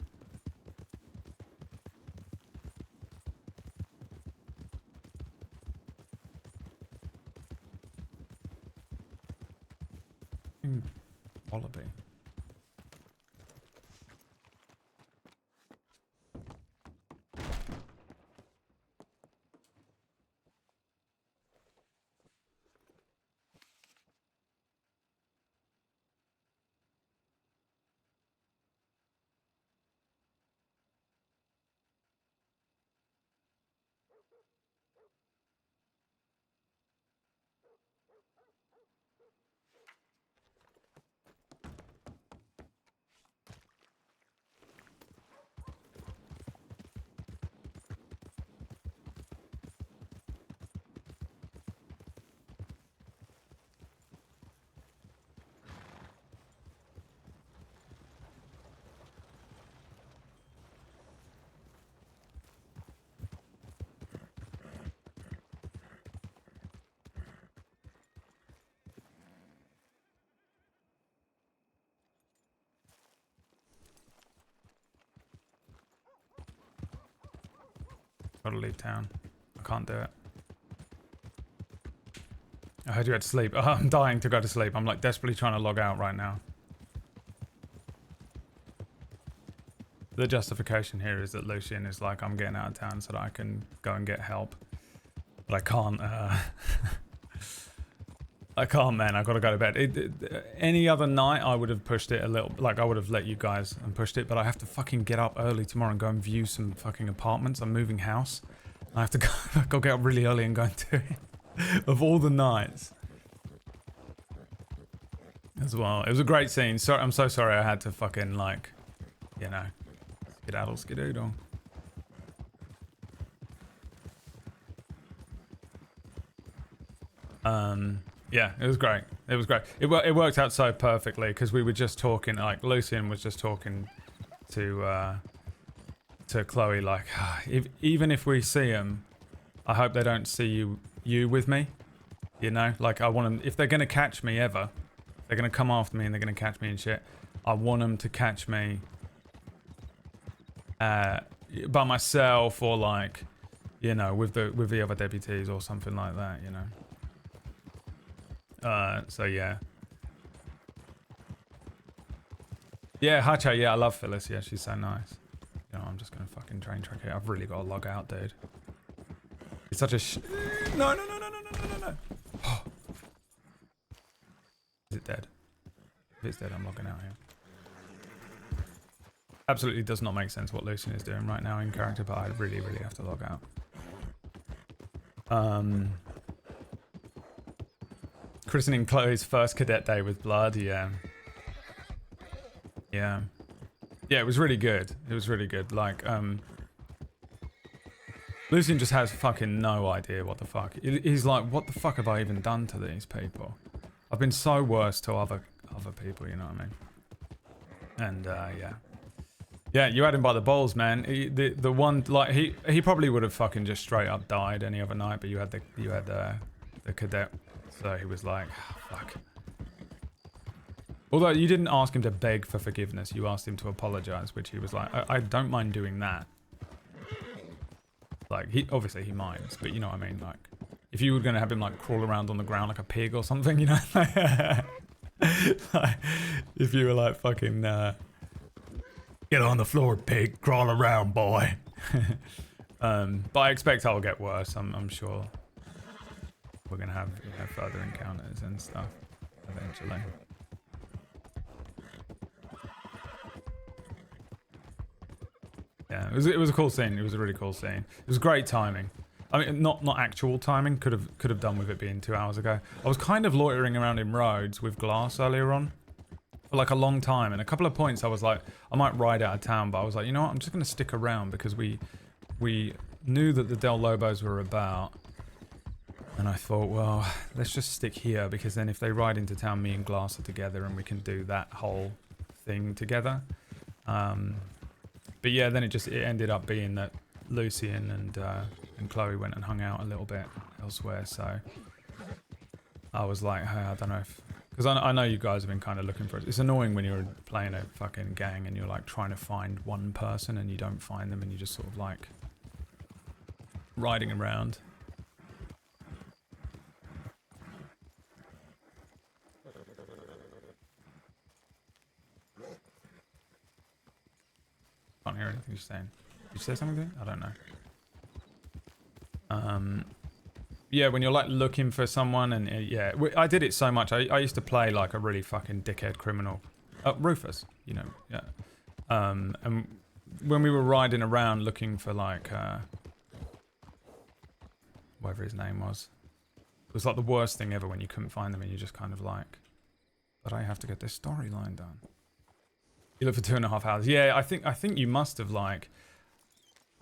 Wallaby. Gotta leave town. I can't do it. I heard you had to sleep. Oh, I'm dying to go to sleep. I'm like desperately trying to log out right now. The justification here is that Lucien is like, I'm getting out of town so that I can go and get help. But I can't, I can't, man. I gotta go to bed. Any other night, I would have pushed it a little. Like, I would have let you guys and pushed it. But I have to fucking get up early tomorrow and go and view some fucking apartments. I'm moving house. I have to go get up really early and go and do it. Of all the nights. As well. It was a great scene. Sorry, I'm so sorry I had to fucking, like, you know, skedaddle, skedoodle. Yeah, it was great. It was great. It worked out so perfectly because we were just talking, like, Lucien was just talking to Chloe, like, even if we see them, I hope they don't see you with me. You know, like, I want them, if they're going to catch me ever, they're going to come after me and they're going to catch me and shit, I want them to catch me by myself or, like, you know, with the other deputies or something like that, you know. So yeah. Yeah, Hacha, yeah, I love Phyllis. Yeah, she's so nice. You know, I'm just gonna fucking train track it. I've really got to log out, dude. It's such a No. Is it dead? If it's dead, I'm logging out here. Absolutely does not make sense what Lucien is doing right now in character, but I really, really have to log out. Christening Chloe's first cadet day with blood, yeah. Yeah. Yeah, it was really good. It was really good. Like, Lucien just has fucking no idea what the fuck. He's like, what the fuck have I even done to these people? I've been so worse to other people, you know what I mean? And, yeah. Yeah, you had him by the balls, man. The one, like, he probably would have fucking just straight up died any other night, but you had the cadet. So he was like, oh, fuck. Although you didn't ask him to beg for forgiveness, you asked him to apologize, which he was like, I don't mind doing that. Like, obviously he minds, but you know what I mean? Like, if you were going to have him, like, crawl around on the ground like a pig or something, you know? Like, if you were like, fucking, get on the floor, pig, crawl around, boy. But I expect I'll get worse, I'm sure. We're gonna have, you know, further encounters and stuff eventually. Yeah, it was a cool scene. It was a really cool scene. It was great timing. I mean, not actual timing. Could have done with it being 2 hours ago. I was kind of loitering around in roads with glass earlier on for like a long time, and a couple of points I was like, I might ride out of town, but I was like, you know what? I'm just gonna stick around because we knew that the Del Lobos were about. And I thought, well, let's just stick here because then if they ride into town, me and Glass are together and we can do that whole thing together. But yeah, then it ended up being that Lucien and Chloe went and hung out a little bit elsewhere. So I was like, hey, I don't know if... Because I know you guys have been kind of looking for it. It's annoying when you're playing a fucking gang and you're like trying to find one person and you don't find them and you're just sort of like riding around. Can't hear anything you're saying. Did you say something there? I don't know. Yeah, when you're like looking for someone and yeah, I did it so much. I used to play like a really fucking dickhead criminal. Rufus, you know, yeah. And when we were riding around looking for like, whatever his name was, it was like the worst thing ever when you couldn't find them and you're just kind of like, but I have to get this storyline done. You look for 2.5 hours. Yeah, I think you must have like,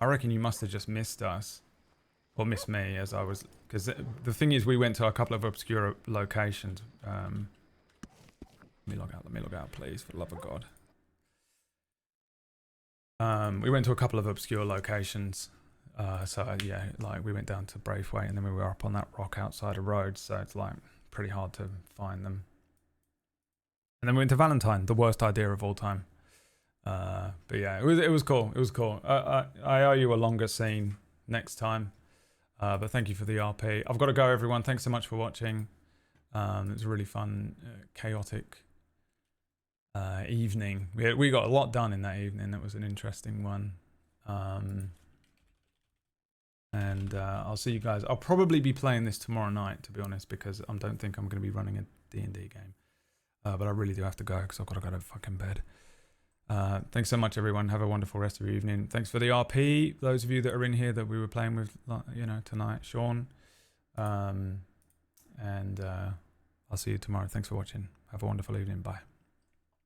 I reckon you must have just missed us. Or missed me as I was, because the thing is we went to a couple of obscure locations. Let me log out please, for the love of God. We went to a couple of obscure locations. So yeah, like we went down to Braithwaite and then we were up on that rock outside of Rhodes, so it's like pretty hard to find them. And then we went to Valentine, the worst idea of all time. But yeah, it was cool. It was cool. I owe you a longer scene next time. But thank you for the RP. I've got to go, everyone. Thanks so much for watching. It was a really fun, chaotic evening. We got a lot done in that evening. It was an interesting one. And I'll see you guys. I'll probably be playing this tomorrow night, to be honest, because I don't think I'm going to be running a D&D game. But I really do have to go because I've got to go to fucking bed. Thanks so much, everyone. Have a wonderful rest of your evening. Thanks for the RP. Those of you that are in here that we were playing with, tonight, Sean. And I'll see you tomorrow. Thanks for watching. Have a wonderful evening. Bye.